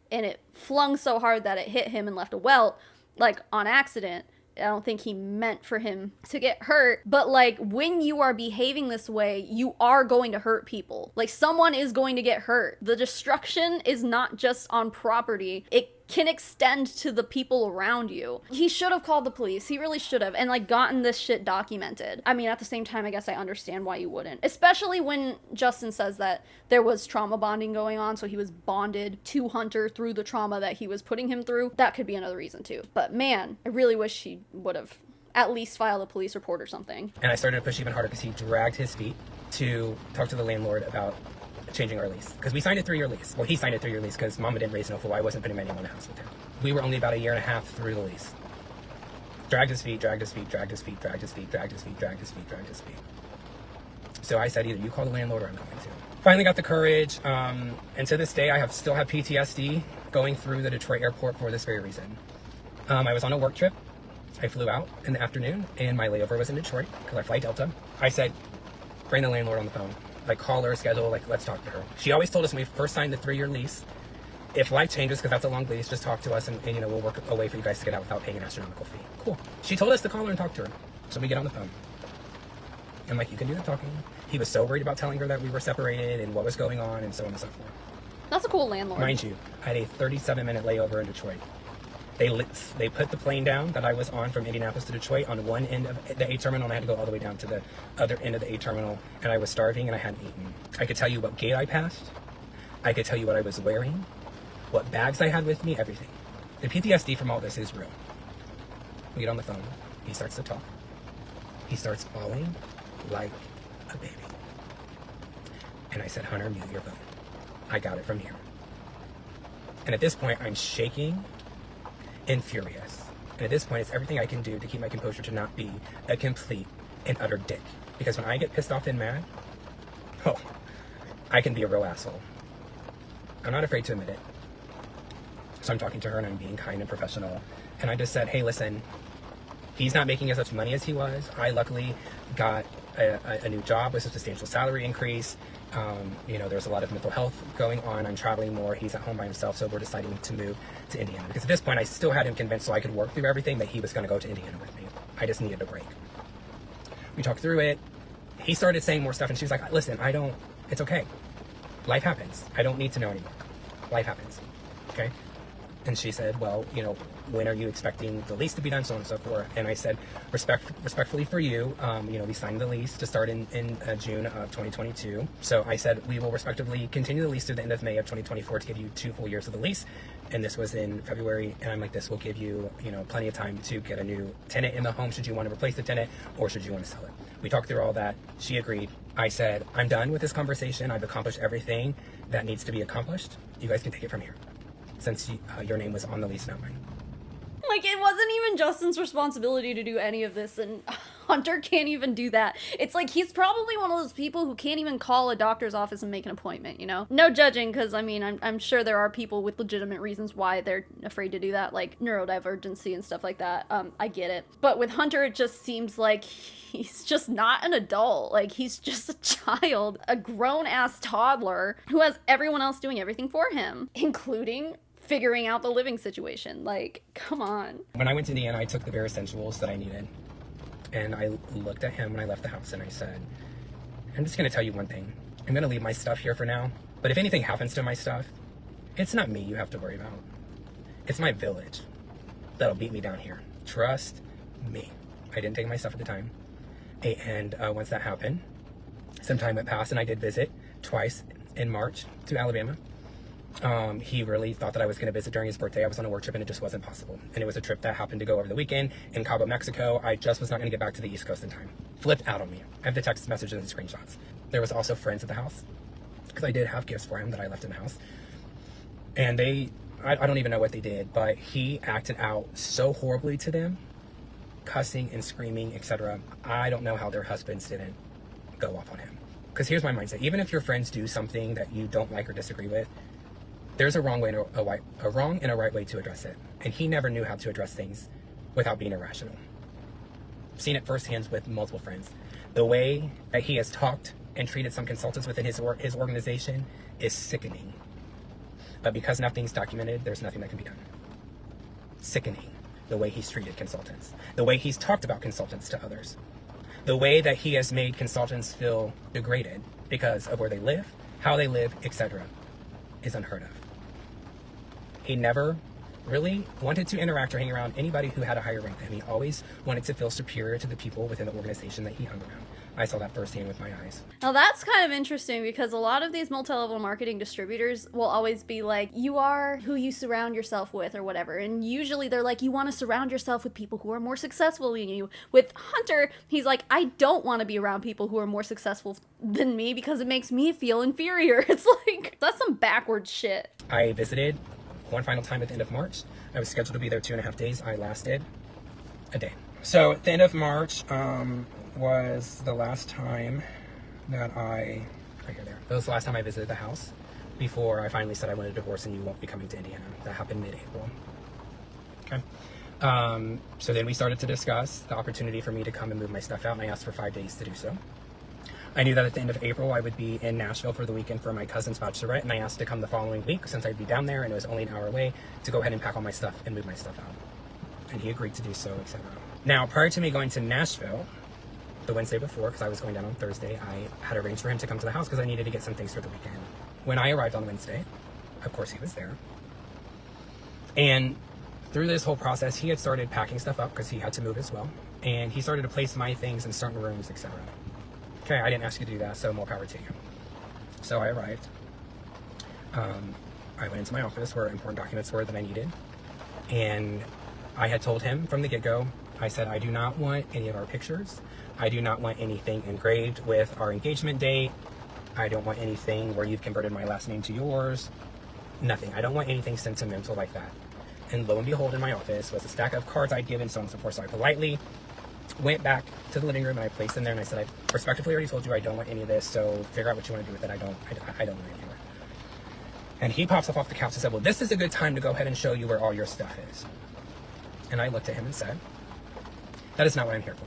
and it flung so hard that it hit him and left a welt, like, on accident. I don't think he meant for him to get hurt, but, like, when you are behaving this way, you are going to hurt people. Like, someone is going to get hurt. The destruction is not just on property. It can extend to the people around you. He should have called the police. He really should have, and, like, gotten this shit documented. I mean, at the same time, I guess I understand why you wouldn't. Especially when Justin says that there was trauma bonding going on, so he was bonded to Hunter through the trauma that he was putting him through. That could be another reason too. But man, I really wish he would have at least filed a police report or something. And I started to push even harder because he dragged his feet to talk to the landlord about changing our lease, because we signed a 3-year lease. Well, he signed a 3-year lease because Mama didn't raise no fool. I wasn't putting anyone in the house with him. We were only about a year and a half through the lease. Dragged his feet, dragged his feet, dragged his feet, dragged his feet, dragged his feet, dragged his feet, dragged his feet. So I said, either you call the landlord or I'm going to. Finally got the courage, and to this day I still have PTSD going through the Detroit airport for this very reason. I was on a work trip. I flew out in the afternoon, and my layover was in Detroit because I fly Delta. I said, bring the landlord on the phone. Like, call her, schedule, like, let's talk to her. She always told us when we first signed the 3-year lease, if life changes, because that's a long lease, just talk to us and, you know, we'll work a way for you guys to get out without paying an astronomical fee. Cool. She told us to call her and talk to her. So we get on the phone. I'm like, you can do the talking. He was so worried about telling her that we were separated and what was going on and so on and so forth. That's a cool landlord. Mind you, I had a 37-minute layover in Detroit. They put the plane down that I was on from Indianapolis to Detroit on one end of the A terminal, and I had to go all the way down to the other end of the A terminal, and I was starving and I hadn't eaten. I could tell you what gate I passed. I could tell you what I was wearing, what bags I had with me, everything. The PTSD from all this is real. We get on the phone. He starts to talk. He starts bawling like a baby. And I said, Hunter, mute your phone. I got it from here. And at this point, I'm shaking and furious. And at this point, it's everything I can do to keep my composure to not be a complete and utter dick. Because when I get pissed off and mad, oh, I can be a real asshole. I'm not afraid to admit it. So I'm talking to her and I'm being kind and professional. And I just said, hey, listen, he's not making as much money as he was. I luckily got a new job with a substantial salary increase. You know, there's a lot of mental health going on. I'm traveling more. He's at home by himself. So we're deciding to move to Indiana. Because at this point, I still had him convinced so I could work through everything that he was going to go to Indiana with me. I just needed a break. We talked through it. He started saying more stuff and she was like, listen, it's okay. Life happens. I don't need to know anymore. Life happens. Okay? And she said, well, you know, when are you expecting the lease to be done, so on and so forth? And I said, respectfully for you, you know, we signed the lease to start in June of 2022. So I said, we will respectively continue the lease through the end of May of 2024 to give you 2 full years of the lease. And this was in February. And I'm like, this will give you, you know, plenty of time to get a new tenant in the home should you want to replace the tenant or should you want to sell it. We talked through all that. She agreed. I said, I'm done with this conversation. I've accomplished everything that needs to be accomplished. You guys can take it from here. Since your name was on the lease, not mine. Like, it wasn't even Justin's responsibility to do any of this, and Hunter can't even do that. It's like he's probably one of those people who can't even call a doctor's office and make an appointment, you know? No judging, because I mean, I'm sure there are people with legitimate reasons why they're afraid to do that, like neurodivergency and stuff like that. I get it. But with Hunter, it just seems like he's just not an adult. Like, he's just a child, a grown-ass toddler who has everyone else doing everything for him, including figuring out the living situation. Like, come on. When I went to Indiana, I took the bare essentials that I needed. And I looked at him when I left the house and I said, I'm just going to tell you one thing. I'm going to leave my stuff here for now. But if anything happens to my stuff, it's not me you have to worry about. It's my village that'll beat me down here. Trust me. I didn't take my stuff at the time. And once that happened, some time had passed and I did visit twice in March to Alabama. He really thought that I was going to visit during his birthday. I was on a work trip and it just wasn't possible. And it was a trip that happened to go over the weekend in Cabo, Mexico. I just was not going to get back to the East Coast in time. Flipped out on me. I have the text messages and the screenshots. There was also friends at the house because I did have gifts for him that I left in the house. And I don't even know what they did, but he acted out so horribly to them, cussing and screaming, etc. I don't know how their husbands didn't go off on him. Because here's my mindset. Even if your friends do something that you don't like or disagree with, there's a wrong way and a wrong and a right way to address it. And he never knew how to address things without being irrational. I've seen it firsthand with multiple friends. The way that he has talked and treated some consultants within his organization is sickening. But because nothing's documented, there's nothing that can be done. Sickening. The way he's treated consultants. The way he's talked about consultants to others. The way that he has made consultants feel degraded because of where they live, how they live, etc. is unheard of. He never really wanted to interact or hang around anybody who had a higher rank than him. He always wanted to feel superior to the people within the organization that he hung around. I saw that firsthand with my eyes. Now that's kind of interesting because a lot of these multi-level marketing distributors will always be like, you are who you surround yourself with or whatever. And usually they're like, you want to surround yourself with people who are more successful than you. With Hunter, he's like, I don't want to be around people who are more successful than me because it makes me feel inferior. It's like, that's some backwards shit. I visited one final time at the end of March. I was scheduled to be there 2.5 days. I lasted a day. So at the end of March, was the last time that right here, there. That was the last time I visited the house before I finally said I wanted a divorce and you won't be coming to Indiana. That happened mid-April. Okay. So then we started to discuss the opportunity for me to come and move my stuff out, and I asked for 5 days to do so. I knew that at the end of April I would be in Nashville for the weekend for my cousin's bachelorette, and I asked to come the following week since I'd be down there and it was only an hour away to go ahead and pack all my stuff and move my stuff out. And he agreed to do so, etc. Now, prior to me going to Nashville, the Wednesday before, because I was going down on Thursday, I had arranged for him to come to the house because I needed to get some things for the weekend. When I arrived on Wednesday, of course he was there. And through this whole process, he had started packing stuff up because he had to move as well. And he started to place my things in certain rooms, etc. Okay, I didn't ask you to do that, so more power to you. So I arrived. I went into my office where important documents were that I needed. And I had told him from the get-go, I said, I do not want any of our pictures. I do not want anything engraved with our engagement date. I don't want anything where you've converted my last name to yours. Nothing. I don't want anything sentimental like that. And lo and behold, in my office was a stack of cards I'd given, so on and so forth. So I politely went back to the living room and I placed them there and I said, I respectfully already told you I don't want any of this, so figure out what you want to do with it. I don't want it anymore. And he pops up off the couch and said, well, this is a good time to go ahead and show you where all your stuff is. And I looked at him and said, that is not what I'm here for.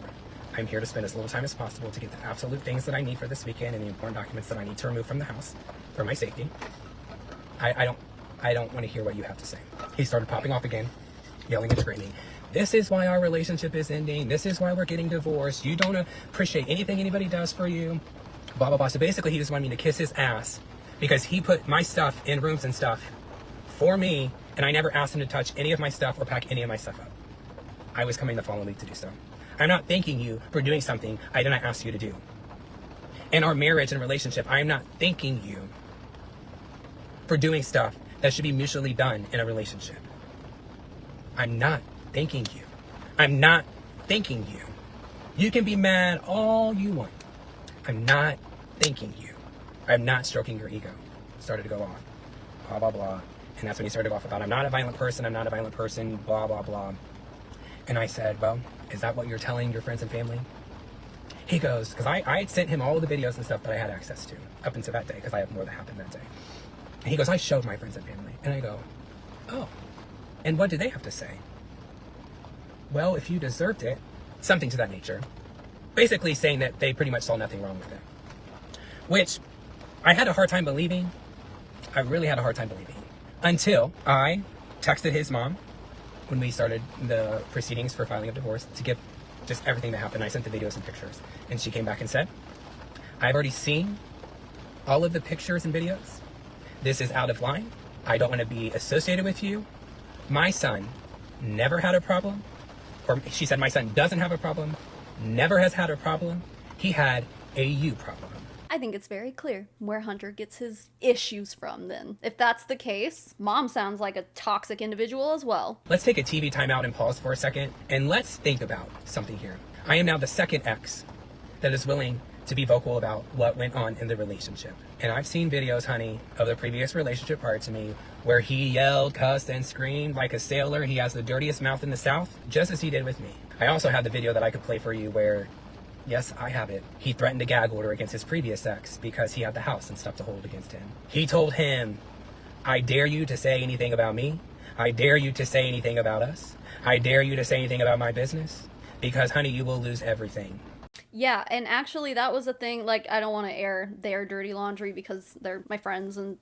I'm here to spend as little time as possible to get the absolute things that I need for this weekend and the important documents that I need to remove from the house for my safety. I don't want to hear what you have to say. He started popping off again, yelling and screaming. This is why our relationship is ending. This is why we're getting divorced. You don't appreciate anything anybody does for you. Blah, blah, blah. So basically he just wanted me to kiss his ass because he put my stuff in rooms and stuff for me, and I never asked him to touch any of my stuff or pack any of my stuff up. I was coming the following week to do so. I'm not thanking you for doing something I did not ask you to do. In our marriage and relationship, I am not thanking you for doing stuff that should be mutually done in a relationship. I'm not thanking you. I'm not thanking you. You can be mad all you want. I'm not thanking you. I'm not stroking your ego. Started to go off. Blah, blah, blah. And that's when he started to go off about, I'm not a violent person, I'm not a violent person, blah, blah, blah. And I said, well, is that what you're telling your friends and family? He goes, because I had sent him all of the videos and stuff that I had access to up until that day, because I have more that happened that day. And he goes, I showed my friends and family. And I go, oh, and what did they have to say? Well, if you deserved it, something to that nature. Basically saying that they pretty much saw nothing wrong with it. Which I had a hard time believing. I really had a hard time believing. Until I texted his mom when we started the proceedings for filing a divorce to give just everything that happened. I sent the videos and pictures. And she came back and said, I've already seen all of the pictures and videos. This is out of line. I don't want to be associated with you. My son never had a problem. Or she said, my son doesn't have a problem. Never has had a problem. He had a you problem. I think it's very clear where Hunter gets his issues from then. If that's the case, mom sounds like a toxic individual as well. Let's take a TV timeout and pause for a second, and let's think about something here. I am now the second ex that is willing to be vocal about what went on in the relationship. And I've seen videos, honey, of the previous relationship prior to me where he yelled, cussed, and screamed like a sailor. He has the dirtiest mouth in the South, just as he did with me. I also have the video that I could play for you where, yes, I have it, he threatened a gag order against his previous ex because he had the house and stuff to hold against him. He told him, I dare you to say anything about me. I dare you to say anything about us. I dare you to say anything about my business because, honey, you will lose everything. Yeah, and actually that was a thing, like, I don't want to air their dirty laundry because they're my friends and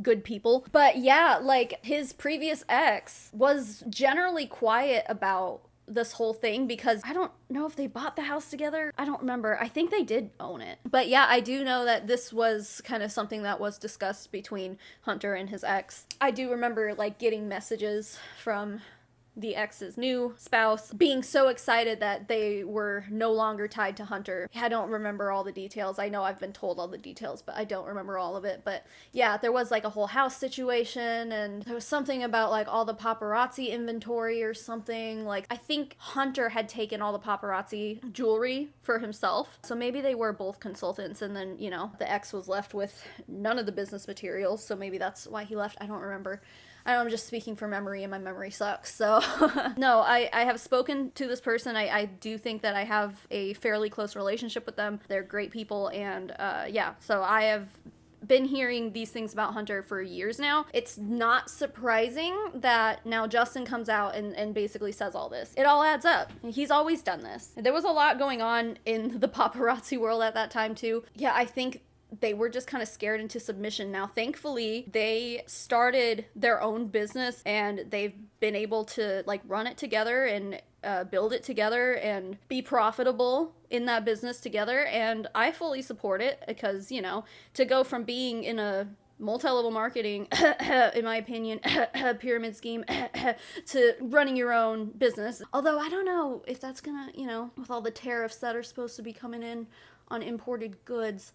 good people. But yeah, like, his previous ex was generally quiet about this whole thing because I don't know if they bought the house together. I don't remember. I think they did own it. But yeah, I do know that this was kind of something that was discussed between Hunter and his ex. I do remember, like, getting messages from the ex's new spouse being so excited that they were no longer tied to Hunter. I don't remember all the details. I know I've been told all the details, but I don't remember all of it. But yeah, there was like a whole house situation, and there was something about like all the paparazzi inventory or something. Like, I think Hunter had taken all the paparazzi jewelry for himself. So maybe they were both consultants, and then, you know, the ex was left with none of the business materials. So maybe that's why he left. I don't remember. I'm just speaking from memory, and my memory sucks. So no, I have spoken to this person. I do think that I have a fairly close relationship with them. They're great people. And yeah, so I have been hearing these things about Hunter for years now. It's not surprising that now Justin comes out and basically says all this. It all adds up. He's always done this. There was a lot going on in the paparazzi world at that time too. Yeah, I think they were just kind of scared into submission. Now, thankfully, they started their own business and they've been able to like run it together and build it together and be profitable in that business together. And I fully support it because, you know, to go from being in a multi-level marketing, in my opinion, pyramid scheme, to running your own business. Although I don't know if that's gonna, you know, with all the tariffs that are supposed to be coming in on imported goods,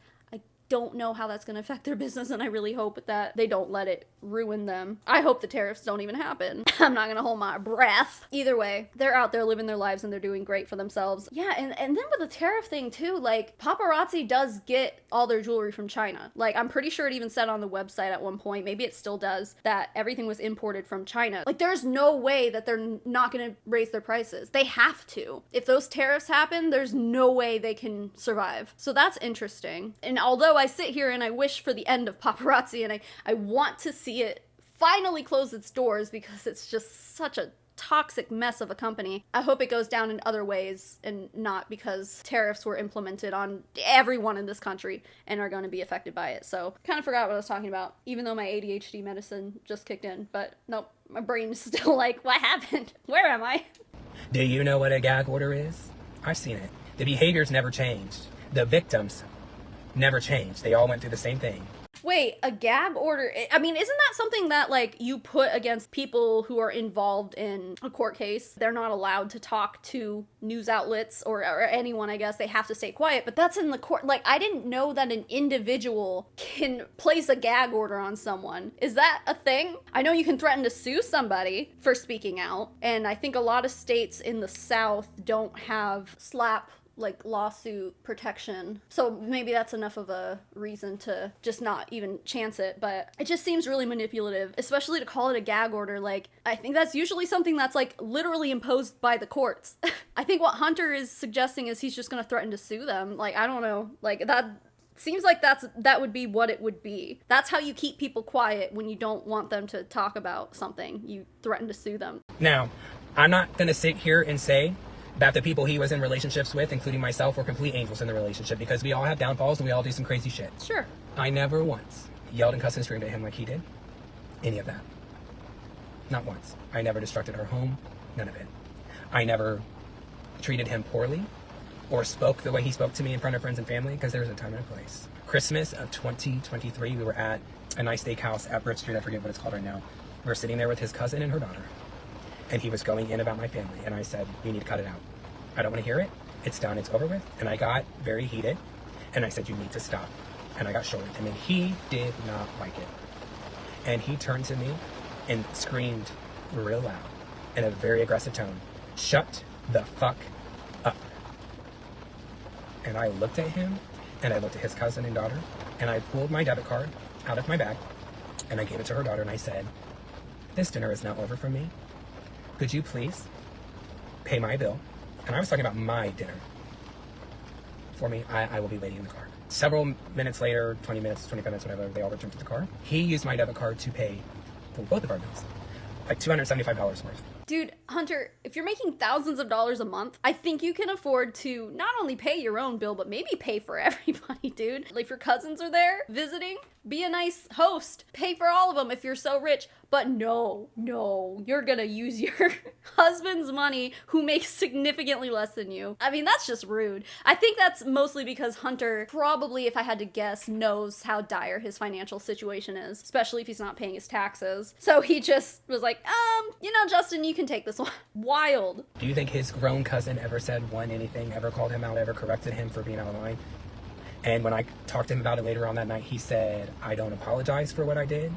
don't know how that's going to affect their business, and I really hope that they don't let it ruin them. I hope the tariffs don't even happen. I'm not going to hold my breath. Either way, they're out there living their lives and they're doing great for themselves. Yeah, and then with the tariff thing too, like, paparazzi does get all their jewelry from China. Like, I'm pretty sure it even said on the website at one point, maybe it still does, that everything was imported from China. Like, there's no way that they're not going to raise their prices. They have to. If those tariffs happen, there's no way they can survive. So that's interesting. And although I sit here and I wish for the end of paparazzi, and I want to see it finally close its doors because it's just such a toxic mess of a company. I hope it goes down in other ways and not because tariffs were implemented on everyone in this country and are going to be affected by it. So kind of forgot what I was talking about, even though my ADHD medicine just kicked in. But nope, my brain's still like, what happened? Where am I? Do you know what a gag order is? I've seen it. The behaviors never changed. The victims never changed. They all went through the same thing. Wait, a gag order? I mean, isn't that something that, like, you put against people who are involved in a court case? They're not allowed to talk to news outlets or anyone, I guess. They have to stay quiet, but that's in the court. Like, I didn't know that an individual can place a gag order on someone. Is that a thing? I know you can threaten to sue somebody for speaking out, and I think a lot of states in the South don't have slap like lawsuit protection. So maybe that's enough of a reason to just not even chance it. But it just seems really manipulative, especially to call it a gag order. Like, I think that's usually something that's like literally imposed by the courts. I think what Hunter is suggesting is he's just gonna threaten to sue them. Like, I don't know. Like, that seems like that would be what it would be. That's how you keep people quiet when you don't want them to talk about something. You threaten to sue them. Now, I'm not going to sit here and say that the people he was in relationships with, including myself, were complete angels in the relationship, because we all have downfalls and we all do some crazy shit. Sure. I never once yelled and cussed and screamed at him like he did. Any of that. Not once. I never destructed our home. None of it. I never treated him poorly or spoke the way he spoke to me in front of friends and family, because there's a time and a place. Christmas of 2023, we were at a nice steakhouse at Bridge Street. I forget what it's called right now. We were sitting there with his cousin and her daughter, and he was going in about my family, and I said, "You need to cut it out. I don't want to hear it. It's done. It's over with." And I got very heated, and I said, "You need to stop." And I got short, and then he did not like it. And he turned to me and screamed real loud in a very aggressive tone, "Shut the fuck up." And I looked at him, and I looked at his cousin and daughter, and I pulled my debit card out of my bag, and I gave it to her daughter, and I said, "This dinner is now over for me. Could you please pay my bill?" And I was talking about my dinner. "For me, I will be waiting in the car." Several minutes later, 20 minutes, 25 minutes, whatever, they all returned to the car. He used my debit card to pay for both of our bills, like $275 worth. Dude, Hunter, if you're making thousands of dollars a month, I think you can afford to not only pay your own bill, but maybe pay for everybody, dude. Like, if your cousins are there visiting, be a nice host. Pay for all of them if you're so rich. But no, you're gonna use your husband's money, who makes significantly less than you. I mean, that's just rude. I think that's mostly because Hunter probably, if I had to guess, knows how dire his financial situation is, especially if he's not paying his taxes. So he just was like, Justin, you can take this one. Wild. Do you think his grown cousin ever said anything, ever called him out, ever corrected him for being out of line? And when I talked to him about it later on that night, he said, "I don't apologize for what I did,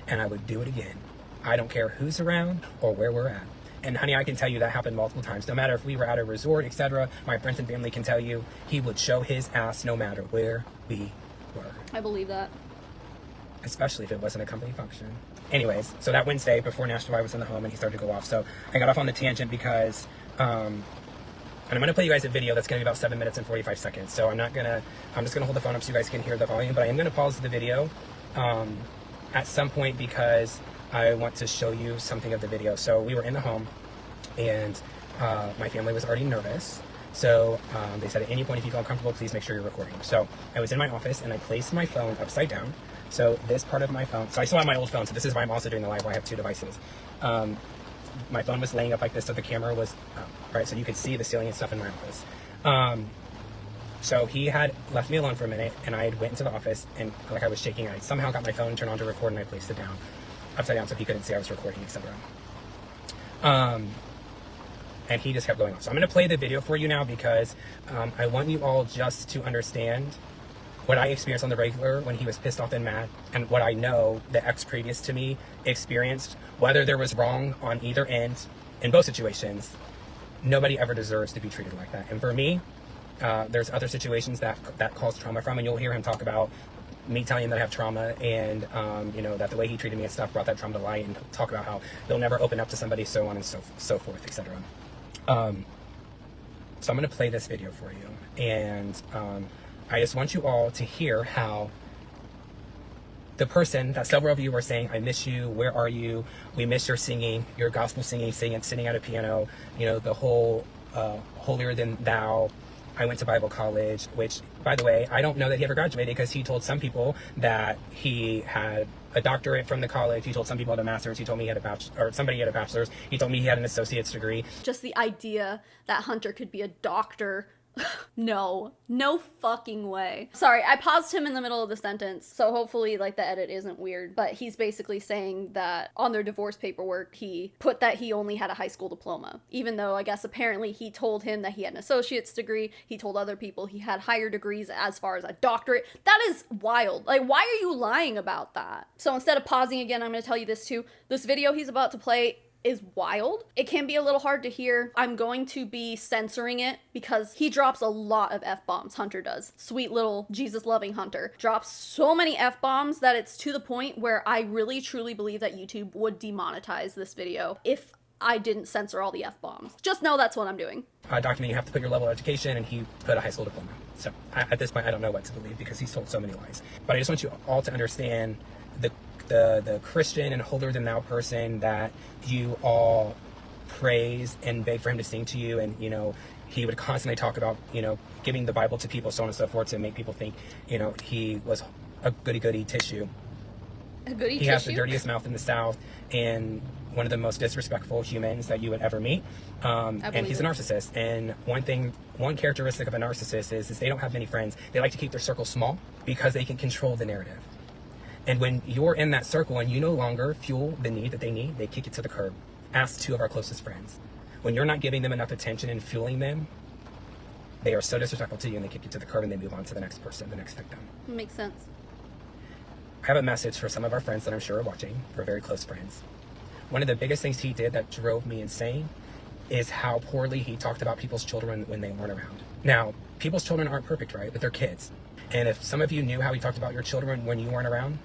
and I would do it again. I don't care who's around or where we're at." And honey, I can tell you that happened multiple times. No matter if we were at a resort, etc., my friends and family can tell you he would show his ass no matter where we were. I believe that. Especially if it wasn't a company function. Anyways, so that Wednesday before National, I was in the home and he started to go off. So I got off on the tangent because, and I'm going to play you guys a video that's going to be about 7 minutes and 45 seconds. So I'm just going to hold the phone up so you guys can hear the volume, but I am going to pause the video at some point because I want to show you something of the video. So we were in the home and my family was already nervous. So they said, at any point, if you feel uncomfortable, please make sure you're recording. So I was in my office and I placed my phone upside down. So this part of my phone, so I still have my old phone, so this is why I'm also doing the live, where I have two devices. My phone was laying up like this, so the camera was up, right? So you could see the ceiling and stuff in my office. So he had left me alone for a minute, and I went into the office, and like I was shaking, I somehow got my phone turned on to record, and I placed it down, upside down, so he couldn't see I was recording, etc. And he just kept going on. So I'm going to play the video for you now because I want you all just to understand what I experienced on the regular when he was pissed off and mad, and what I know the ex previous to me experienced, whether there was wrong on either end. In both situations, nobody ever deserves to be treated like that. And for me, there's other situations that cause trauma from, and you'll hear him talk about me telling him that I have trauma, and that the way he treated me and stuff brought that trauma to light, and talk about how he'll never open up to somebody, so on and so forth, etc. So I'm going to play this video for you, and I just want you all to hear how the person that several of you were saying, "I miss you, where are you, we miss your singing, your gospel singing, sitting at a piano, the whole holier than thou. I went to Bible college," which, by the way, I don't know that he ever graduated, because he told some people that he had a doctorate from the college. He told some people he had a master's. He told me he had a bachelor, or somebody had a bachelor's. He told me he had an associate's degree. Just the idea that Hunter could be a doctor. No fucking way. Sorry, I paused him in the middle of the sentence, so hopefully the edit isn't weird, but he's basically saying that on their divorce paperwork he put that he only had a high school diploma, even though I guess apparently he told him that he had an associate's degree. He told other people he had higher degrees as far as a doctorate. That is wild. Why are you lying about that? So instead of pausing again, I'm going to tell you this too. This video he's about to play is wild. It can be a little hard to hear. I'm going to be censoring it because he drops a lot of F-bombs. Hunter does. Sweet little Jesus-loving Hunter drops so many F-bombs that it's to the point where I really truly believe that YouTube would demonetize this video if I didn't censor all the F-bombs. Just know that's what I'm doing. Document you have to put your level of education, and he put a high school diploma. So at this point, I don't know what to believe because he's told so many lies. But I just want you all to understand the Christian and holier than thou person that you all praise and beg for him to sing to you, and he would constantly talk about giving the Bible to people, so on and so forth, to make people think he was a goody tissue. A goody He tissue? has the dirtiest mouth in the South and one of the most disrespectful humans that you would ever meet. And he's a narcissist. And one characteristic of a narcissist is they don't have many friends. They like to keep their circle small because they can control the narrative. And when you're in that circle and you no longer fuel the need that they need, they kick it to the curb. Ask 2 of our closest friends. When you're not giving them enough attention and fueling them, they are so disrespectful to you, and they kick you to the curb, and they move on to the next person, the next victim. Makes sense. I have a message for some of our friends that I'm sure are watching. We're very close friends. One of the biggest things he did that drove me insane is how poorly he talked about people's children when they weren't around. Now, people's children aren't perfect, right? But they're kids. And if some of you knew how he talked about your children when you weren't around,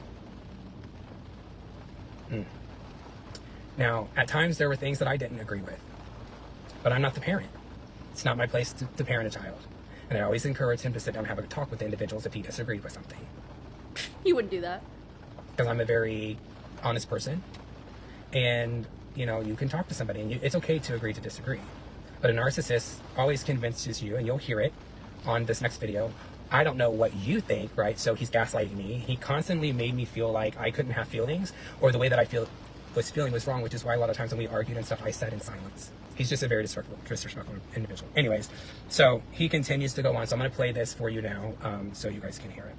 Now, at times there were things that I didn't agree with, but I'm not the parent. It's not my place to parent a child. And I always encourage him to sit down and have a talk with individuals if he disagreed with something. You wouldn't do that. Because I'm a very honest person. And, you can talk to somebody, and it's okay to agree to disagree. But a narcissist always convinces you, and you'll hear it on this next video, I don't know what you think, right? So he's gaslighting me. He constantly made me feel like I couldn't have feelings, or the way that I was feeling was wrong, which is why a lot of times when we argued and stuff, I said in silence. He's just a very disrespectful individual. Anyways, so he continues to go on. So I'm going to play this for you now, so you guys can hear it.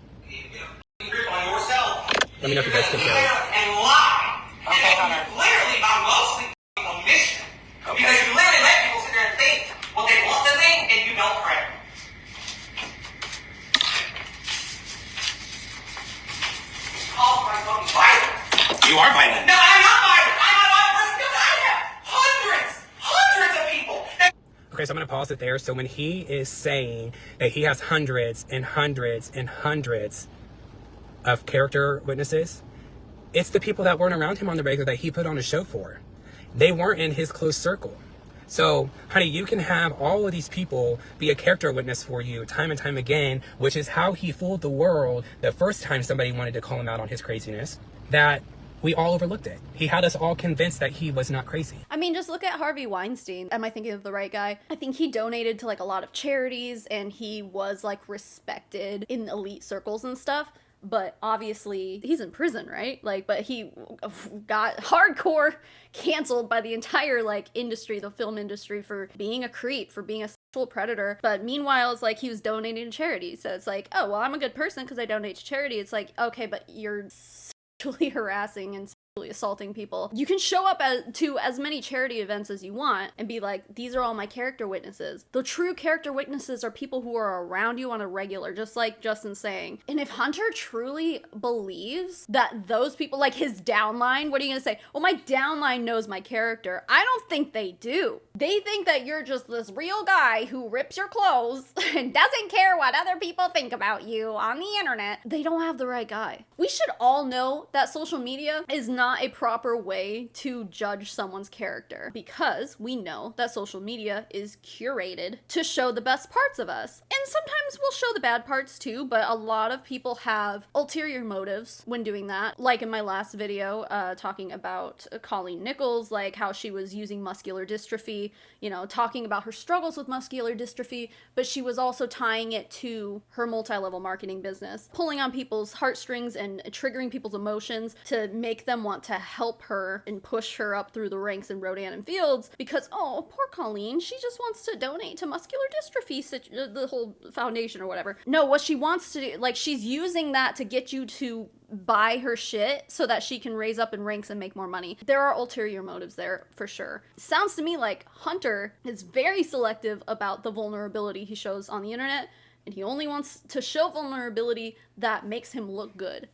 On yourself. Let me know if you guys can hear it. And lie. Okay, Hunter. Clearly, are mostly on mission. Okay. Because you literally let people sit there and think what they want to think, and you don't correct. Call my fucking violent. You are violent. No, I'm not violent. I'm not a violent person because I have hundreds of people. Okay, so I'm going to pause it there. So when he is saying that he has hundreds and hundreds and hundreds of character witnesses, it's the people that weren't around him on the regular that he put on a show for. They weren't in his close circle. So, honey, you can have all of these people be a character witness for you time and time again, which is how he fooled the world the first time somebody wanted to call him out on his craziness, that we all overlooked it. He had us all convinced that he was not crazy. I mean, just look at Harvey Weinstein. Am I thinking of the right guy? I think he donated to like a lot of charities, and he was like respected in elite circles and stuff. But obviously he's in prison, right? But he got hardcore canceled by the entire industry, the film industry, for being a creep, for being a sexual predator. But meanwhile, it's like he was donating to charity. So it's like, oh, well, I'm a good person because I donate to charity. It's like, okay, but you're sexually harassing and assaulting people. You can show up to as many charity events as you want and be like, these are all my character witnesses. The true character witnesses are people who are around you on a regular, just like Justin's saying. And if Hunter truly believes that those people, like his downline, what are you gonna say? Well, my downline knows my character. I don't think they do. They think that you're just this real guy who rips your clothes and doesn't care what other people think about you on the internet. They don't have the right guy. We should all know that social media is not a proper way to judge someone's character, because we know that social media is curated to show the best parts of us. And sometimes we'll show the bad parts too, but a lot of people have ulterior motives when doing that. Like in my last video, talking about Colleen Nichols, like how she was using muscular dystrophy, talking about her struggles with muscular dystrophy, but she was also tying it to her multi-level marketing business, pulling on people's heartstrings and triggering people's emotions to make them want to help her and push her up through the ranks in Rodan and Fields, because, oh, poor Colleen, she just wants to donate to muscular dystrophy, the whole foundation or whatever. No, what she wants to do, she's using that to get you to buy her shit so that she can raise up in ranks and make more money. There are ulterior motives there for sure. Sounds to me like Hunter is very selective about the vulnerability he shows on the internet, and he only wants to show vulnerability that makes him look good,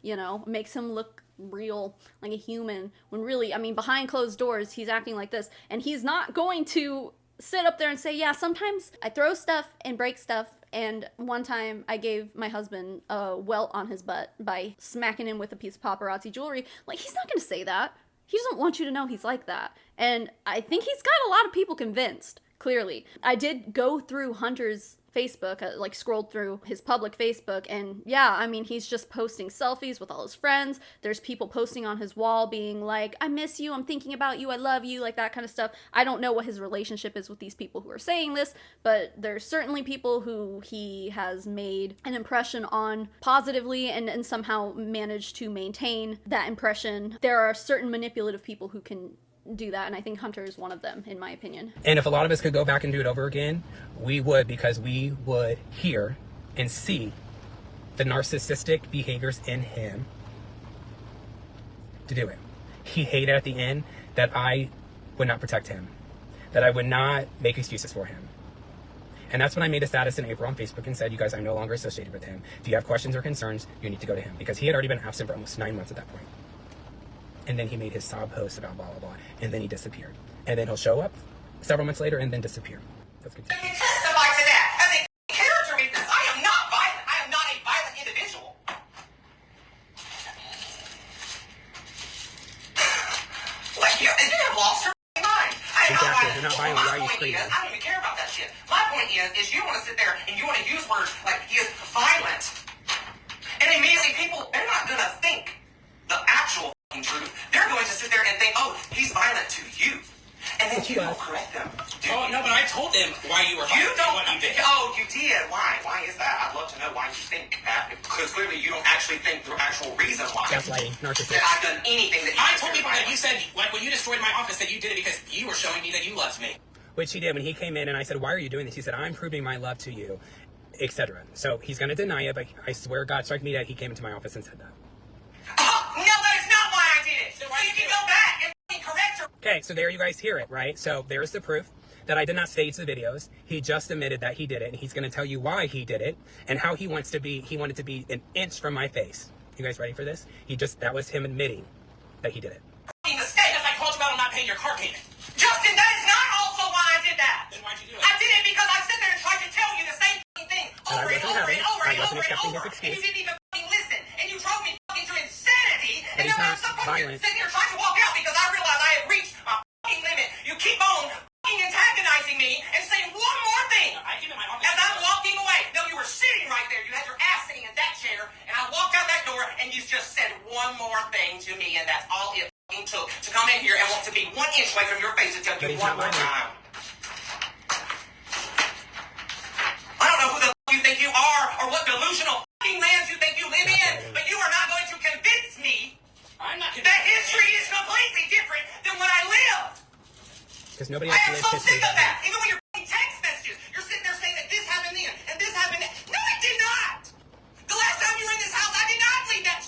makes him look real, like a human, when really, I mean, behind closed doors, he's acting like this. And he's not going to sit up there and say, yeah, sometimes I throw stuff and break stuff. And one time I gave my husband a welt on his butt by smacking him with a piece of paparazzi jewelry. Like, he's not going to say that. He doesn't want you to know he's like that. And I think he's got a lot of people convinced, clearly. I did go through Hunter's Facebook, like scrolled through his public Facebook, and yeah, I mean, he's just posting selfies with all his friends. There's people posting on his wall being like, I miss you, I'm thinking about you, I love you, like that kind of stuff. I don't know what his relationship is with these people who are saying this, but there's certainly people who he has made an impression on positively and somehow managed to maintain that impression. There are certain manipulative people who can do that, and I think Hunter is one of them, in my opinion. And if a lot of us could go back and do it over again, we would, because we would hear and see the narcissistic behaviors in him to do it. He hated at the end that I would not protect him, that I would not make excuses for him. And that's when I made a status in April on Facebook and said, you guys, I'm no longer associated with him. If you have questions or concerns, you need to go to him, because he had already been absent for almost 9 months at that point. And then he made his sob post about blah, blah, blah. And then he disappeared. And then he'll show up several months later and then disappear. That's good. Let me testify to that as a character witness. I am not violent. I am not a violent individual. Like, you have lost your mind. I am not violent. You're not violent. Why are you screaming? I don't even care about that shit. My point is you want to sit there and you want to use words like he is violent. And immediately people, they're not going to think the actual truth. They're going to sit there and think, oh, he's violent to you. And then you will correct them. Oh, no, but I told them why you were You don't. what you did. Oh, you did. Why? Why is that? I'd love to know why you think that. Because clearly you don't actually think the actual reason why. Gaslighting, narcissism. That I've done anything that you I told people that you said, like when you destroyed my office, that you did it because you were showing me that you loved me. Which he did when he came in, and I said, why are you doing this? He said, I'm proving my love to you, etc. So he's going to deny it, but I swear God struck me that he came into my office and said that. Oh, no, that is not why I did it. So you can go back and correct her. Okay, so there you guys hear it, right? So there's the proof that I did not stage the videos. He just admitted that he did it, and he's going to tell you why he did it and how he wanted to be an inch from my face. You guys ready for this? That was him admitting that he did it. Mistake. Because I called you out on not paying your car payment. Justin, that is not also why I did that. Then why'd you do it? I did it because I sit there and tried to tell you the same thing over and over and over and over and over. And you didn't even listen. And you drove me to insanity. And now I'm sitting here trying to walk out because I realize I have reached my limit. You keep on antagonizing me and saying one more thing. I came in my office. As I'm walking away. No, you were sitting right there. You had your ass sitting in that chair. And I walked out that door and you just said one more thing to me. And that's all it took to come in here and want to be 1 inch away from your face and tell you one more time. I don't know who the you think you are or what delusional lands you think you live in, but you are not going to convince me I'm not that history is completely different than when I lived. Because nobody I else am so lives sick history. of that. Even when you're text messages, you're sitting there saying that this happened then and this happened then. No, it did not. The last time you were in this house, I did not leave that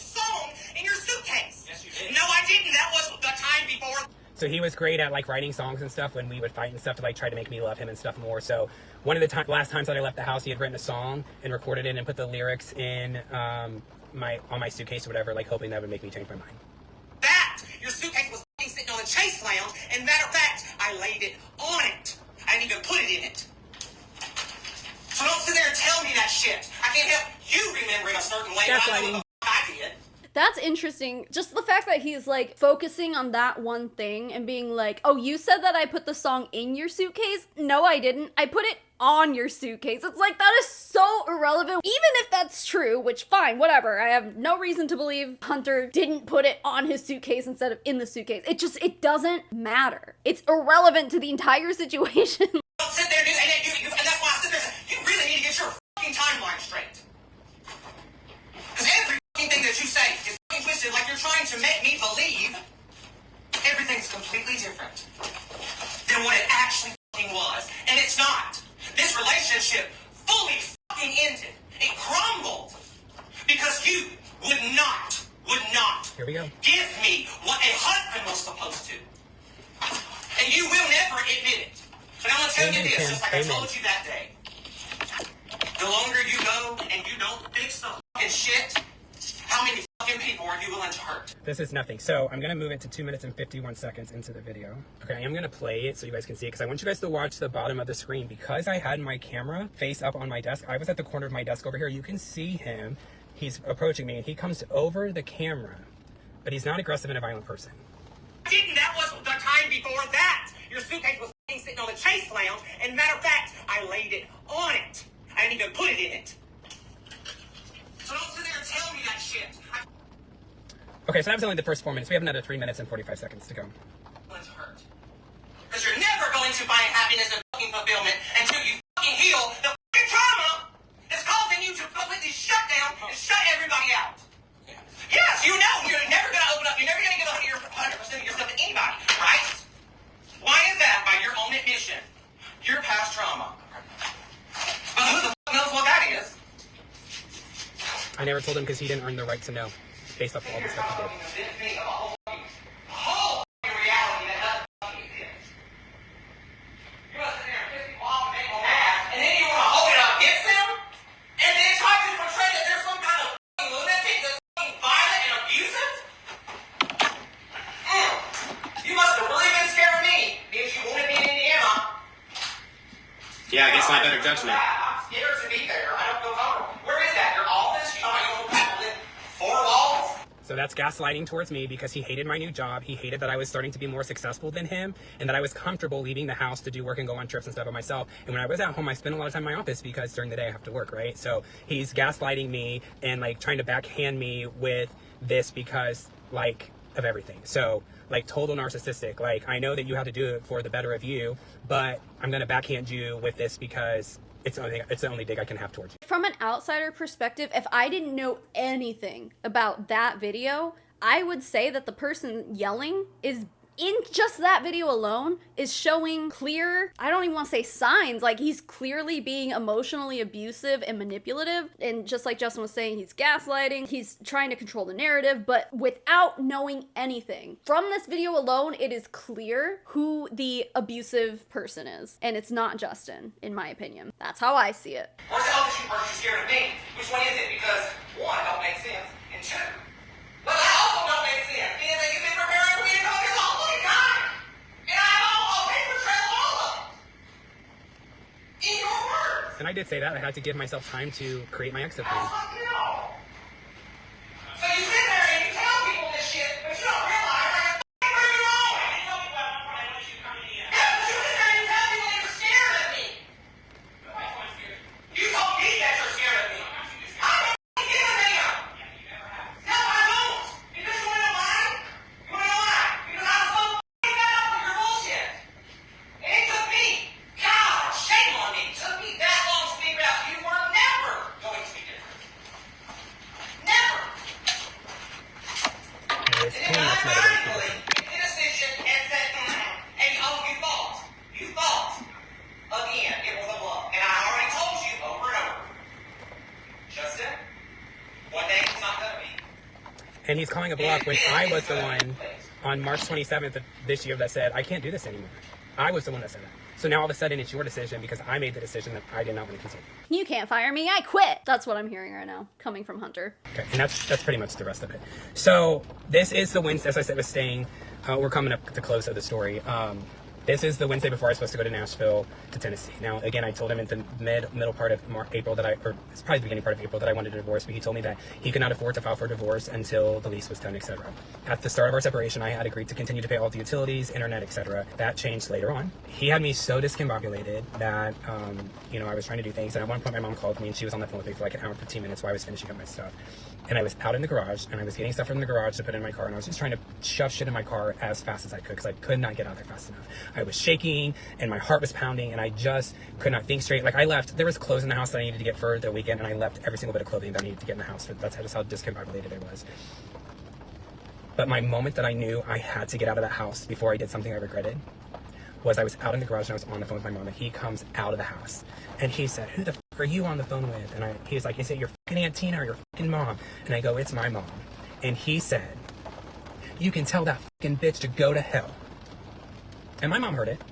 song in your suitcase. Yes, you did. No, I didn't. That was the time before. So he was great at like writing songs and stuff when we would fight and stuff to like try to make me love him and stuff more. So one of the last times that I left the house, he had written a song and recorded it and put the lyrics in on my suitcase or whatever, like hoping that would make me change my mind. That your suitcase was sitting on the chase lounge, and matter of fact, I laid it on it. I didn't even put it in it. So don't sit there and tell me that shit. I can't help you remembering a certain way. That's I know what the fuck I did. That's interesting. Just the fact that he's like focusing on that one thing and being like, oh, you said that I put the song in your suitcase? No, I didn't. I put it on your suitcase. It's like, that is so irrelevant. Even if that's true, which fine, whatever. I have no reason to believe Hunter didn't put it on his suitcase instead of in the suitcase. It doesn't matter. It's irrelevant to the entire situation. Don't sit there and that's why I sit there and say, you really need to get your fucking timeline straight. Because every thing that you say is twisted, like you're trying to make me believe everything's completely different than what it actually was. And it's not. This relationship fully ended. It crumbled because you would not Here we go. give me what a husband was supposed to. And you will never admit it. But I'm going to tell you this, just like I told you that day. The longer you go and you don't fix the fucking shit, how many fucking people are you willing to hurt? This is nothing. So I'm going to move it to 2 minutes and 51 seconds into the video. Okay, I am going to play it so you guys can see it because I want you guys to watch the bottom of the screen. Because I had my camera face up on my desk, I was at the corner of my desk over here. You can see him. He's approaching me and he comes over the camera, but he's not aggressive and a violent person. That was the time before that. Your suitcase was sitting on the chase lounge, and matter of fact, I laid it on it. I didn't even put it in it. So don't sit there and tell me that shit. Okay, so that was only the first 4 minutes. We have another 3 minutes and 45 seconds to go. Because you're never going to find happiness and fucking fulfillment until you fucking heal the fucking trauma that's causing you to completely shut down and shut everybody out. Yes, you know you're never going to open up. You're never going to give 100% of yourself to anybody, right? Why is that? By your own admission. Your past trauma. But who the fuck knows what that is? I never told him because he didn't earn the right to know based off of all the stuff he did. Yeah, I guess I better judgment. I'm scared to be there. I don't feel comfortable. Where is that? Your office? You know my own people live 4 walls? So that's gaslighting towards me because he hated my new job. He hated that I was starting to be more successful than him and that I was comfortable leaving the house to do work and go on trips and stuff by myself. And when I was at home, I spent a lot of time in my office because during the day I have to work, right? So he's gaslighting me and like trying to backhand me with this because like of everything. So like total narcissistic. Like I know that you have to do it for the better of you, but I'm going to backhand you with this because it's the only dig I can have towards you. From an outsider perspective, if I didn't know anything about that video, I would say that the person yelling is, in just that video alone, is showing clear, I don't even want to say signs, like he's clearly being emotionally abusive and manipulative. And just like Justin was saying, he's gaslighting, he's trying to control the narrative, but without knowing anything. From this video alone, it is clear who the abusive person is. And it's not Justin, in my opinion. That's how I see it. Or is it all that are you scared of me? Which one is it? Because 1, it don't make sense, and 2, but I also don't make sense. Because they get me preparing for me to come here all the time. And I have all paper trail of all of them. In your words. And I did say that. I had to give myself time to create my exit plan. Fuck no. So you sit there and you tell people this shit, but you don't realize I can fucking prove you wrong. I didn't tell people I want you coming in. Yeah, but you sit there and you tell people that you're scared of me. You told me that you're scared of me. I'm not fucking giving a damn. No, I don't. Because you wanna know why? You wanna know why? Because I was so fucking fed up with your bullshit. And it took me, God, shame on me. It took me that long to figure out you were never going to be different. Never. It's And then I finally made the decision and said, and you thought. You thought. Again, it was a bluff. And I already told you over and over. Justin, one day it's not gonna be. And he's calling a bluff when I was the one on March 27th of this year that said, I can't do this anymore. I was the one that said that. So now all of a sudden it's your decision because I made the decision that I did not want to continue. You can't fire me, I quit. That's what I'm hearing right now, coming from Hunter. Okay, and that's pretty much the rest of it. So this is the Wednesday, as I said, was staying. We're coming up to the close of the story. This is the Wednesday before I was supposed to go to Nashville to Tennessee. Now, again, I told him at the middle part of April that it's probably the beginning part of April that I wanted a divorce, but he told me that he could not afford to file for divorce until the lease was done, etc. At the start of our separation, I had agreed to continue to pay all the utilities, internet, etc. That changed later on. He had me so discombobulated that, I was trying to do things, and at one point my mom called me and she was on the phone with me for like an hour and 15 minutes while I was finishing up my stuff. And I was out in the garage, and I was getting stuff from the garage to put in my car, and I was just trying to shove shit in my car as fast as I could because I could not get out there fast enough. I was shaking, and my heart was pounding, and I just could not think straight. Like, I left, there was clothes in the house that I needed to get for the weekend, and I left every single bit of clothing that I needed to get in the house. That's just how discombobulated I was. But my moment that I knew I had to get out of that house before I did something I regretted was I was out in the garage, and I was on the phone with my mom, and he comes out of the house, and he said, "Who the fuck are you on the phone with?" And he was like, "Is it your fucking Aunt Tina or your fucking mom?" And I go, "It's my mom." And he said, "You can tell that fucking bitch to go to hell." And my mom heard it.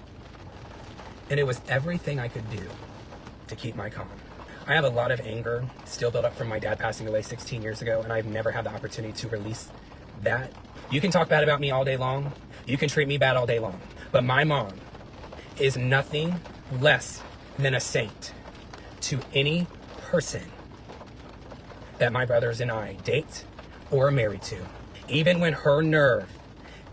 And it was everything I could do to keep my calm. I have a lot of anger still built up from my dad passing away 16 years ago, and I've never had the opportunity to release that. You can talk bad about me all day long. You can treat me bad all day long. But my mom is nothing less than a saint to any person that my brothers and I date or are married to. Even when her nerve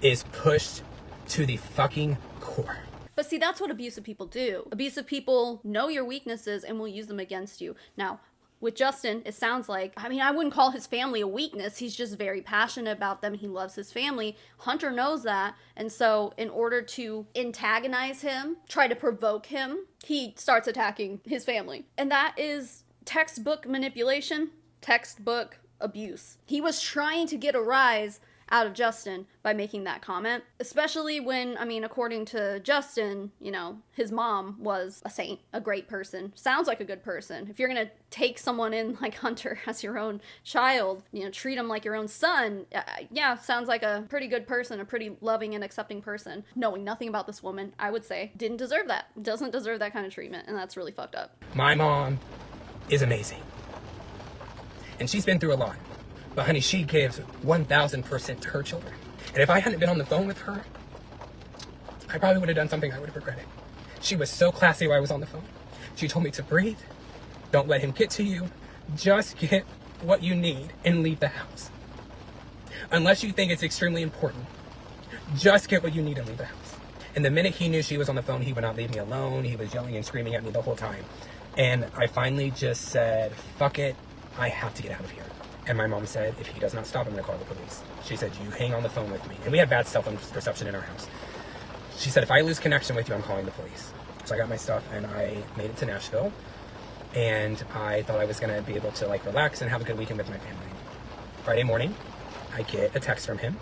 is pushed to the fucking core. But see, that's what abusive people do. Abusive people know your weaknesses and will use them against you. Now, with Justin, it sounds like, I mean, I wouldn't call his family a weakness. He's just very passionate about them. He loves his family. Hunter knows that. And so in order to antagonize him, try to provoke him, he starts attacking his family. And that is textbook manipulation, textbook abuse. He was trying to get a rise out of Justin by making that comment, especially when, I mean, according to Justin, you know, his mom was a saint, a great person, sounds like a good person. If you're gonna take someone in like Hunter as your own child, you know, treat him like your own son, yeah, sounds like a pretty good person, a pretty loving and accepting person. Knowing nothing about this woman, I would say, didn't deserve that, doesn't deserve that kind of treatment, and that's really fucked up. My mom is amazing, and she's been through a lot. But honey, she gives 1,000% to her children. And if I hadn't been on the phone with her, I probably would have done something I would have regretted. She was so classy while I was on the phone. She told me to breathe. Don't let him get to you. Just get what you need and leave the house. Unless you think it's extremely important, just get what you need and leave the house. And the minute he knew she was on the phone, he would not leave me alone. He was yelling and screaming at me the whole time. And I finally just said, fuck it, I have to get out of here. And my mom said, if he does not stop, I'm going to call the police. She said, you hang on the phone with me. And we have bad cell phone reception in our house. She said, if I lose connection with you, I'm calling the police. So I got my stuff and I made it to Nashville. And I thought I was going to be able to like relax and have a good weekend with my family. Friday morning, I get a text from him.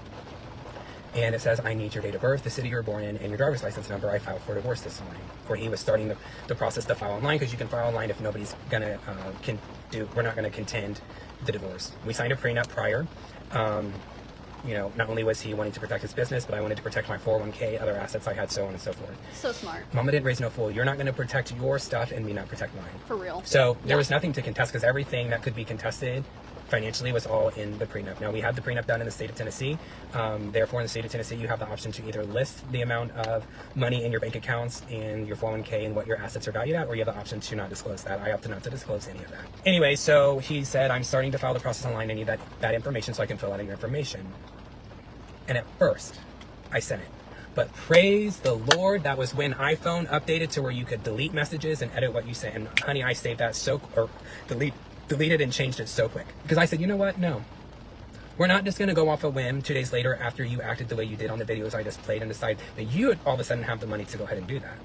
And it says, I need your date of birth, the city you were born in, and your driver's license number. I filed for divorce this morning. Where he was starting the process to file online, because you can file online if nobody's gonna we're not gonna contend the divorce. We signed a prenup prior. You know, not only was he wanting to protect his business, but I wanted to protect my 401k, other assets I had, so on and so forth. So smart. Mama didn't raise no fool. You're not gonna protect your stuff and me not protect mine. For real. So there was nothing to contest, because everything that could be contested financially was all in the prenup. Now, we had the prenup done in the state of Tennessee. Therefore, in the state of Tennessee, you have the option to either list the amount of money in your bank accounts and your 401k and what your assets are valued at, or you have the option to not disclose that. I opted not to disclose any of that. Anyway, so he said, I'm starting to file the process online. I need that information so I can fill out your information. And at first, I sent it. But praise the Lord, that was when iPhone updated to where you could delete messages and edit what you sent. And honey, I saved that deleted and changed it so quick. Because I said, you know what? No. We're not just going to go off a whim 2 days later after you acted the way you did on the videos I just played and decide that you all of a sudden have the money to go ahead and do that.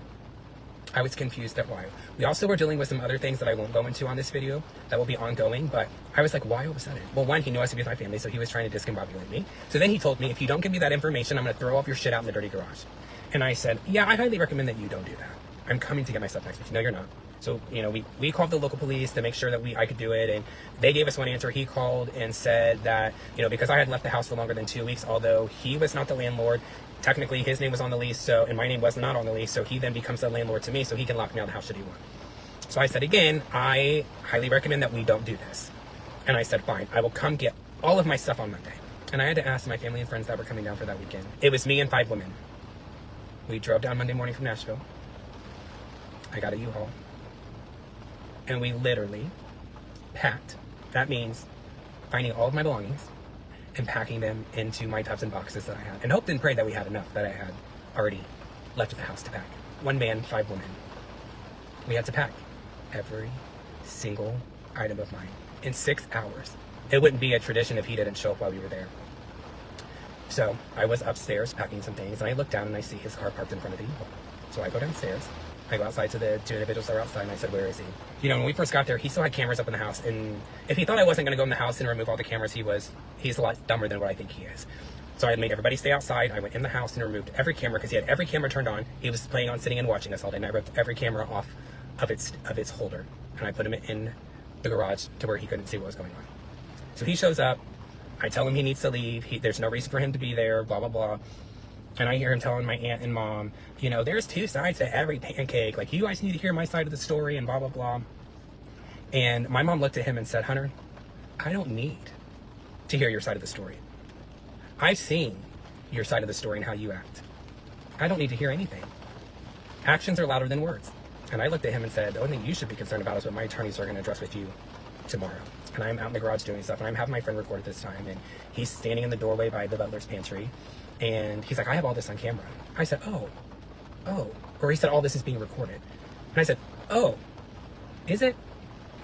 I was confused at why. We also were dealing with some other things that I won't go into on this video that will be ongoing, but I was like, why all of a sudden? Well, one, he knew I was to be with my family, so he was trying to discombobulate me. So then he told me, if you don't give me that information, I'm going to throw off your shit out in the dirty garage. And I said, yeah, I highly recommend that you don't do that. I'm coming to get my stuff next week. No, you're not. So, you know, we called the local police to make sure that I could do it, and they gave us one answer. He called and said that, you know, because I had left the house for longer than 2 weeks, although he was not the landlord, technically his name was on the lease, so, and my name was not on the lease, so he then becomes the landlord to me, so he can lock me out of the house should he want. So I said, again, I highly recommend that we don't do this. And I said, fine, I will come get all of my stuff on Monday. And I had to ask my family and friends that were coming down for that weekend. It was me and 5 women. We drove down Monday morning from Nashville. I got a U-Haul. And we literally packed. That means finding all of my belongings and packing them into my tubs and boxes that I had. And hoped and prayed that we had enough that I had already left at the house to pack. 1 man, 5 women. We had to pack every single item of mine in 6 hours. It wouldn't be a tradition if he didn't show up while we were there. So I was upstairs packing some things, and I looked down and I see his car parked in front of the U-Haul. So I go downstairs. I go outside to the 2 individuals that are outside, and I said, where is he? You know, when we first got there, he still had cameras up in the house, and if he thought I wasn't going to go in the house and remove all the cameras, he's a lot dumber than what I think he is. So I made everybody stay outside. I went in the house and removed every camera, because he had every camera turned on. He was planning on sitting and watching us all day, and I ripped every camera off of its holder, and I put him in the garage to where he couldn't see what was going on. So he shows up. I tell him he needs to leave. There's no reason for him to be there, blah, blah, blah. And I hear him telling my aunt and mom, you know, there's 2 sides to every pancake. Like, you guys need to hear my side of the story and blah, blah, blah. And my mom looked at him and said, Hunter, I don't need to hear your side of the story. I've seen your side of the story and how you act. I don't need to hear anything. Actions are louder than words. And I looked at him and said, the only thing you should be concerned about is what my attorneys are going to address with you tomorrow. And I'm out in the garage doing stuff, and I'm having my friend record at this time, and he's standing in the doorway by the butler's pantry, and he's like, I have all this on camera. I said, oh. Or he said, all this is being recorded. And I said, oh, is it?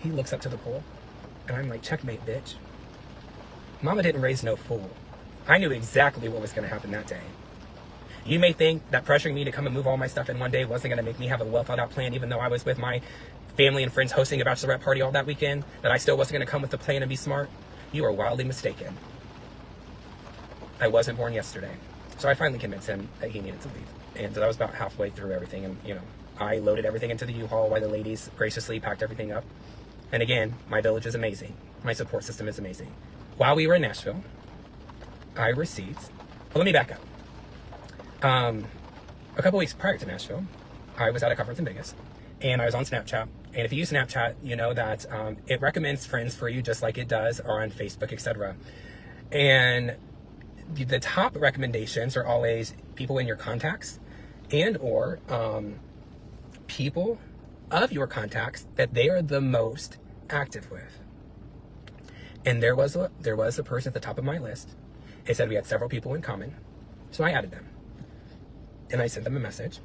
He looks up to the pole, and I'm like, checkmate, bitch. Mama didn't raise no fool. I knew exactly what was going to happen that day. You may think that pressuring me to come and move all my stuff in one day wasn't going to make me have a well thought out plan, even though I was with my family and friends hosting a bachelorette party all that weekend, that I still wasn't going to come with a plan and be smart. You are wildly mistaken. I wasn't born yesterday. So I finally convinced him that he needed to leave. And I was about halfway through everything, and, you know, I loaded everything into the U-Haul while the ladies graciously packed everything up. And again, my village is amazing. My support system is amazing. While we were in Nashville, I received... Well, let me back up. A couple weeks prior to Nashville, I was at a conference in Vegas, and I was on Snapchat. And if you use Snapchat, you know that it recommends friends for you just like it does or on Facebook, etc. And the top recommendations are always people in your contacts and or people of your contacts that they are the most active with. And there was a person at the top of my list. It said we had several people in common, so I added them. And I sent them a message,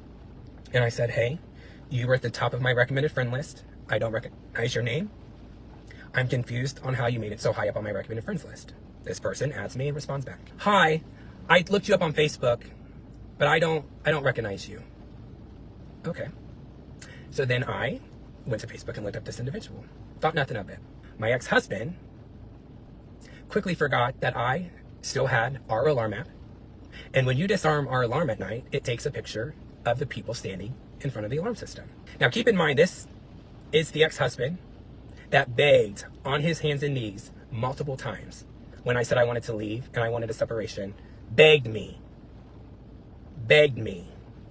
and I said, hey, you were at the top of my recommended friend list. I don't recognize your name. I'm confused on how you made it so high up on my recommended friends list. This person adds me and responds back. Hi, I looked you up on Facebook, but I don't recognize you. Okay. So then I went to Facebook and looked up this individual. Thought nothing of it. My ex-husband quickly forgot that I still had our alarm app. And when you disarm our alarm at night, it takes a picture of the people standing in front of the alarm system. Now, keep in mind, this is the ex-husband that begged on his hands and knees multiple times when I said I wanted to leave and I wanted a separation. Begged me.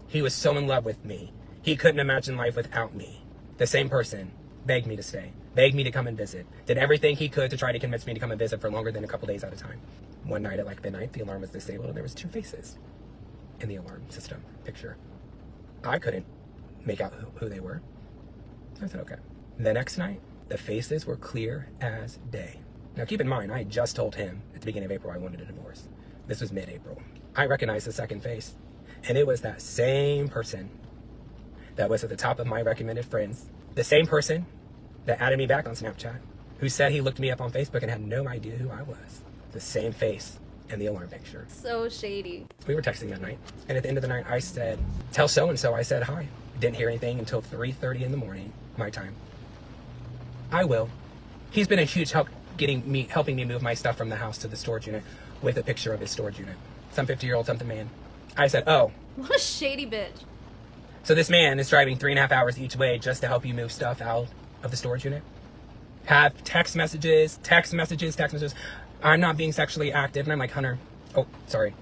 He was so in love with me. He couldn't imagine life without me. The same person begged me to stay, begged me to come and visit, did everything he could to try to convince me to come and visit for longer than a couple days at a time. One night at like midnight, the alarm was disabled and there was 2 faces in the alarm system picture. I couldn't make out who they were. I said, okay. The next night, the faces were clear as day. Now keep in mind, I had just told him at the beginning of April I wanted a divorce. This was mid-April. I recognized the second face, and it was that same person that was at the top of my recommended friends. The same person that added me back on Snapchat, who said he looked me up on Facebook and had no idea who I was. The same face in the alarm picture. So shady. We were texting that night, and at the end of the night, I said, tell so-and-so I said hi. Didn't hear anything until 3:30 in the morning, my time. I will. He's been a huge help helping me move my stuff from the house to the storage unit with a picture of his storage unit. Some 50-year-old something man. I said, oh. What a shady bitch. So this man is driving 3.5 hours each way just to help you move stuff out of the storage unit? Have text messages. I'm not being sexually active. And I'm like, Hunter, oh, sorry.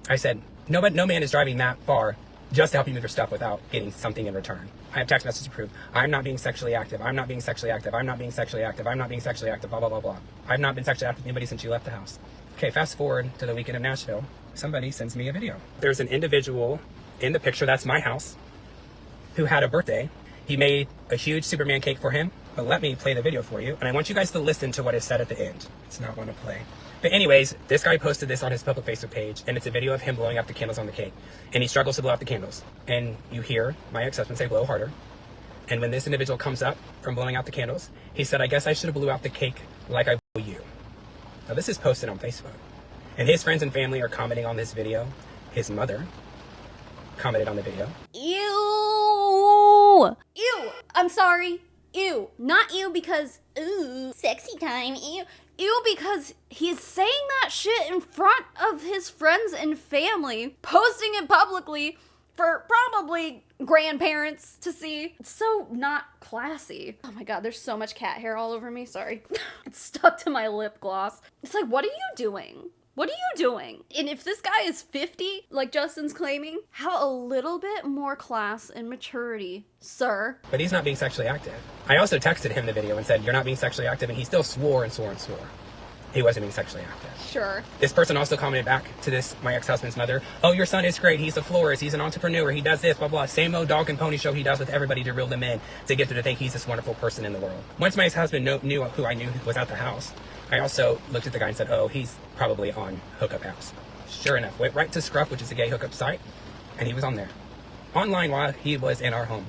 I said, no man is driving that far just to help you move your stuff without getting something in return. I have text messages to prove. I'm not being sexually active. I'm not being sexually active. I'm not being sexually active. I'm not being sexually active. Blah, blah, blah, blah. I've not been sexually active with anybody since you left the house. Okay, fast forward to the weekend of Nashville. Somebody sends me a video. There's an individual in the picture, that's my house, who had a birthday. He made a huge Superman cake for him. But let me play the video for you. And I want you guys to listen to what is said at the end. It's not one to play. But anyways, this guy posted this on his public Facebook page, and it's a video of him blowing out the candles on the cake. And he struggles to blow out the candles. And you hear my ex-husband say, blow harder. And when this individual comes up from blowing out the candles, he said, I guess I should have blew out the cake like I blew you. Now this is posted on Facebook. And his friends and family are commenting on this video. His mother commented on the video. Ew! Ew! I'm sorry. Ew. Not ew because, ooh, sexy time, ew. Ew because he's saying that shit in front of his friends and family, posting it publicly for probably grandparents to see. It's so not classy. Oh my god, there's so much cat hair all over me, sorry. It's stuck to my lip gloss. It's like, what are you doing? What are you doing? And if this guy is 50, like Justin's claiming, have a little bit more class and maturity, sir. But he's not being sexually active. I also texted him the video and said, you're not being sexually active, and he still swore and swore and swore. He wasn't being sexually active. Sure. This person also commented back to this, my ex-husband's mother, oh, your son is great. He's a florist. He's an entrepreneur. He does this, blah, blah. Same old dog and pony show he does with everybody to reel them in, to get them to think he's this wonderful person in the world. Once my ex-husband knew who I knew was at the house, I also looked at the guy and said, oh, he's probably on hookup apps. Sure enough, went right to Scruff, which is a gay hookup site, and he was on there. Online while he was in our home.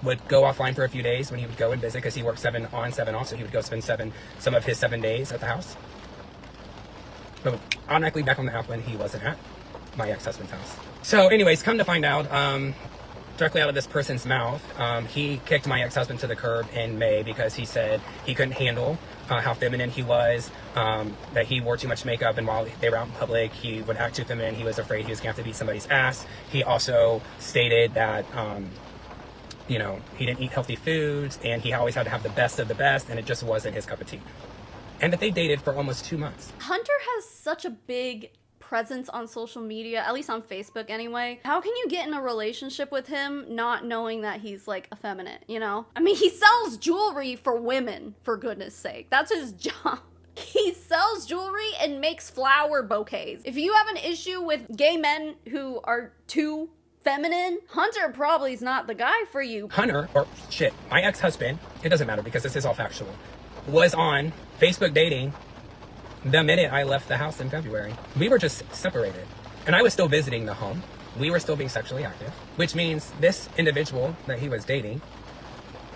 Would go offline for a few days when he would go and visit, because he worked 7 on, 7 off, so he would go spend some of his 7 days at the house. But automatically back on the app when he wasn't at my ex-husband's house. So anyways, come to find out, directly out of this person's mouth, he kicked my ex-husband to the curb in May because he said he couldn't handle how feminine he was, that he wore too much makeup, and while they were out in public, he would act too feminine. He was afraid he was going to have to beat somebody's ass. He also stated that, you know, he didn't eat healthy foods, and he always had to have the best of the best, and it just wasn't his cup of tea. And that they dated for almost 2 months. Hunter has such a big presence on social media, at least on Facebook anyway. How can you get in a relationship with him not knowing that he's like effeminate, you know? I mean, he sells jewelry for women, for goodness sake. That's his job. He sells jewelry and makes flower bouquets. If you have an issue with gay men who are too feminine, Hunter probably is not the guy for you. Hunter, or shit, my ex-husband, it doesn't matter because this is all factual, was on Facebook dating the minute I left the house in February. We were just separated. And I was still visiting the home. We were still being sexually active, which means this individual that he was dating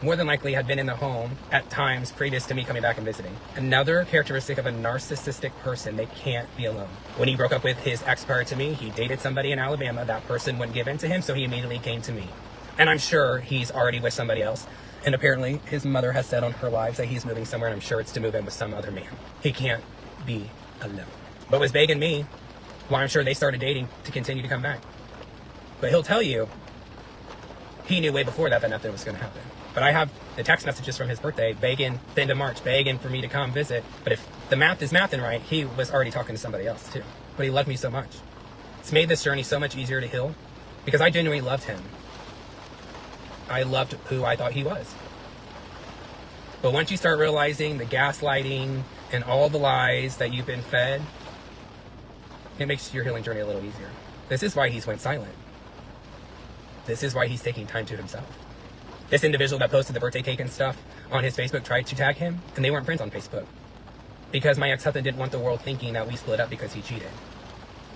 more than likely had been in the home at times previous to me coming back and visiting. Another characteristic of a narcissistic person, they can't be alone. When he broke up with his ex prior to me, he dated somebody in Alabama. That person wouldn't give in to him, so he immediately came to me. And I'm sure he's already with somebody else. And apparently his mother has said on her lives that he's moving somewhere, and I'm sure it's to move in with some other man. He can't be alone. But was begging me, well, I'm sure they started dating to continue to come back. But he'll tell you, he knew way before that nothing was going to happen. But I have the text messages from his birthday, begging, the end of March, begging for me to come visit. But if the math is mathing right, he was already talking to somebody else too. But he loved me so much. It's made this journey so much easier to heal because I genuinely loved him. I loved who I thought he was. But once you start realizing the gaslighting and all the lies that you've been fed, it makes your healing journey a little easier. This is why he's went silent. This is why he's taking time to himself. This individual that posted the birthday cake and stuff on his Facebook tried to tag him, and they weren't friends on Facebook. Because my ex-husband didn't want the world thinking that we split up because he cheated.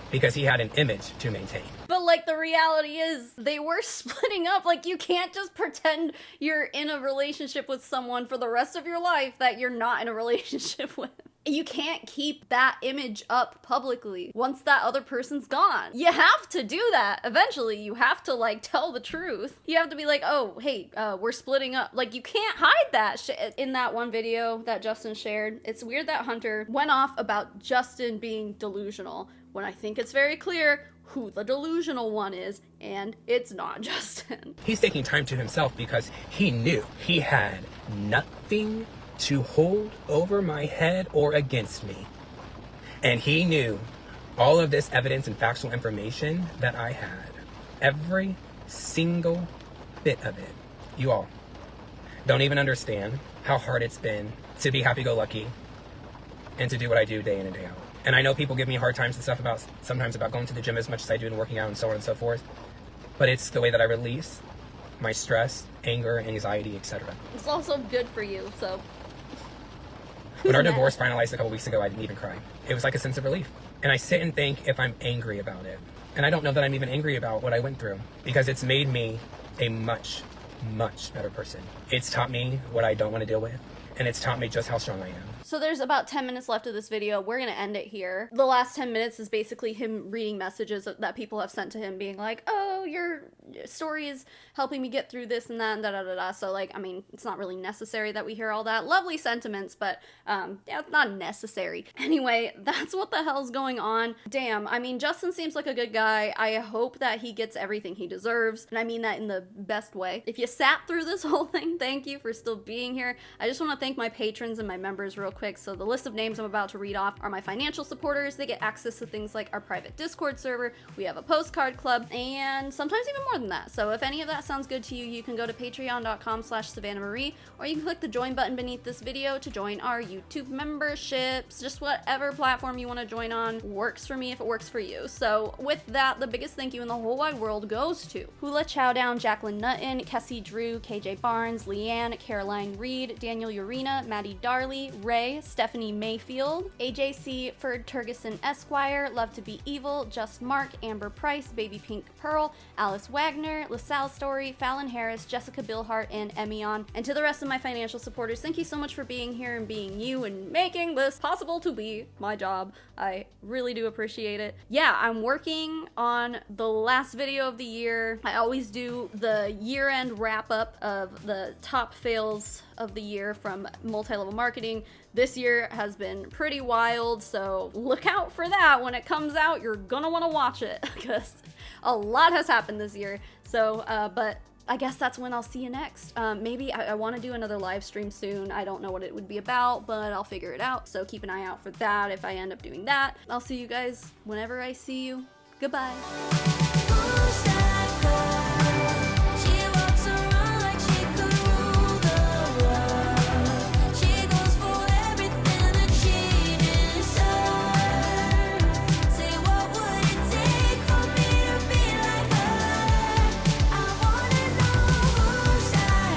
Because he had an image to maintain. But like the reality is they were splitting up. Like you can't just pretend you're in a relationship with someone for the rest of your life that you're not in a relationship with. You can't keep that image up publicly once that other person's gone. You have to do that. Eventually, you have to like tell the truth. You have to be like, oh, hey, we're splitting up. Like you can't hide that shit. In that one video that Justin shared, it's weird that Hunter went off about Justin being delusional when I think it's very clear who the delusional one is, and it's not Justin. He's taking time to himself because he knew he had nothing to hold over my head or against me. And he knew all of this evidence and factual information that I had. Every single bit of it. You all don't even understand how hard it's been to be happy-go-lucky and to do what I do day in and day out. And I know people give me hard times and stuff about sometimes about going to the gym as much as I do and working out and so on and so forth. But it's the way that I release my stress, anger, anxiety, etc. It's also good for you, so. When our divorce finalized a couple weeks ago, I didn't even cry. It was like a sense of relief. And I sit and think if I'm angry about it. And I don't know that I'm even angry about what I went through because it's made me a much, much better person. It's taught me what I don't want to deal with. And it's taught me just how strong I am. So there's about 10 minutes left of this video. We're going to end it here. The last 10 minutes is basically him reading messages that people have sent to him being like, oh, your story is helping me get through this and that and da-da-da-da. So, like, I mean, it's not really necessary that we hear all that. Lovely sentiments, but, yeah, it's not necessary. Anyway, that's what the hell's going on. Damn, I mean, Justin seems like a good guy. I hope that he gets everything he deserves, and I mean that in the best way. If you sat through this whole thing, thank you for still being here. I just want to thank my patrons and my members real quick. So the list of names I'm about to read off are my financial supporters. They get access to things like our private Discord server, we have a postcard club, and sometimes even more than that. So if any of that sounds good to you, you can go to patreon.com/SavannahMarie, or you can click the join button beneath this video to join our YouTube memberships. Just whatever platform you want to join on works for me if it works for you. So with that, the biggest thank you in the whole wide world goes to Hula Chowdown, Jacqueline Nutton, Kessie Drew, KJ Barnes, Leanne, Caroline Reed, Daniel Urena, Maddie Darley, Ray, Stephanie Mayfield, AJC, Ferd Turgeson Esquire, Love to Be Evil, Just Mark, Amber Price, Baby Pink Pearl, Alice Wagner, LaSalle Story, Fallon Harris, Jessica Billhart, and Emion. And to the rest of my financial supporters, thank you so much for being here and being you and making this possible to be my job. I really do appreciate it. Yeah, I'm working on the last video of the year. I always do the year-end wrap-up of the top fails of the year from multi-level marketing. This year has been pretty wild, so look out for that. When it comes out, you're gonna want to watch it because a lot has happened this year. So, but I guess that's when I'll see you next. Maybe I want to do another live stream soon. I don't know what it would be about, but I'll figure it out. So keep an eye out for that if I end up doing that. I'll see you guys whenever I see you. Goodbye.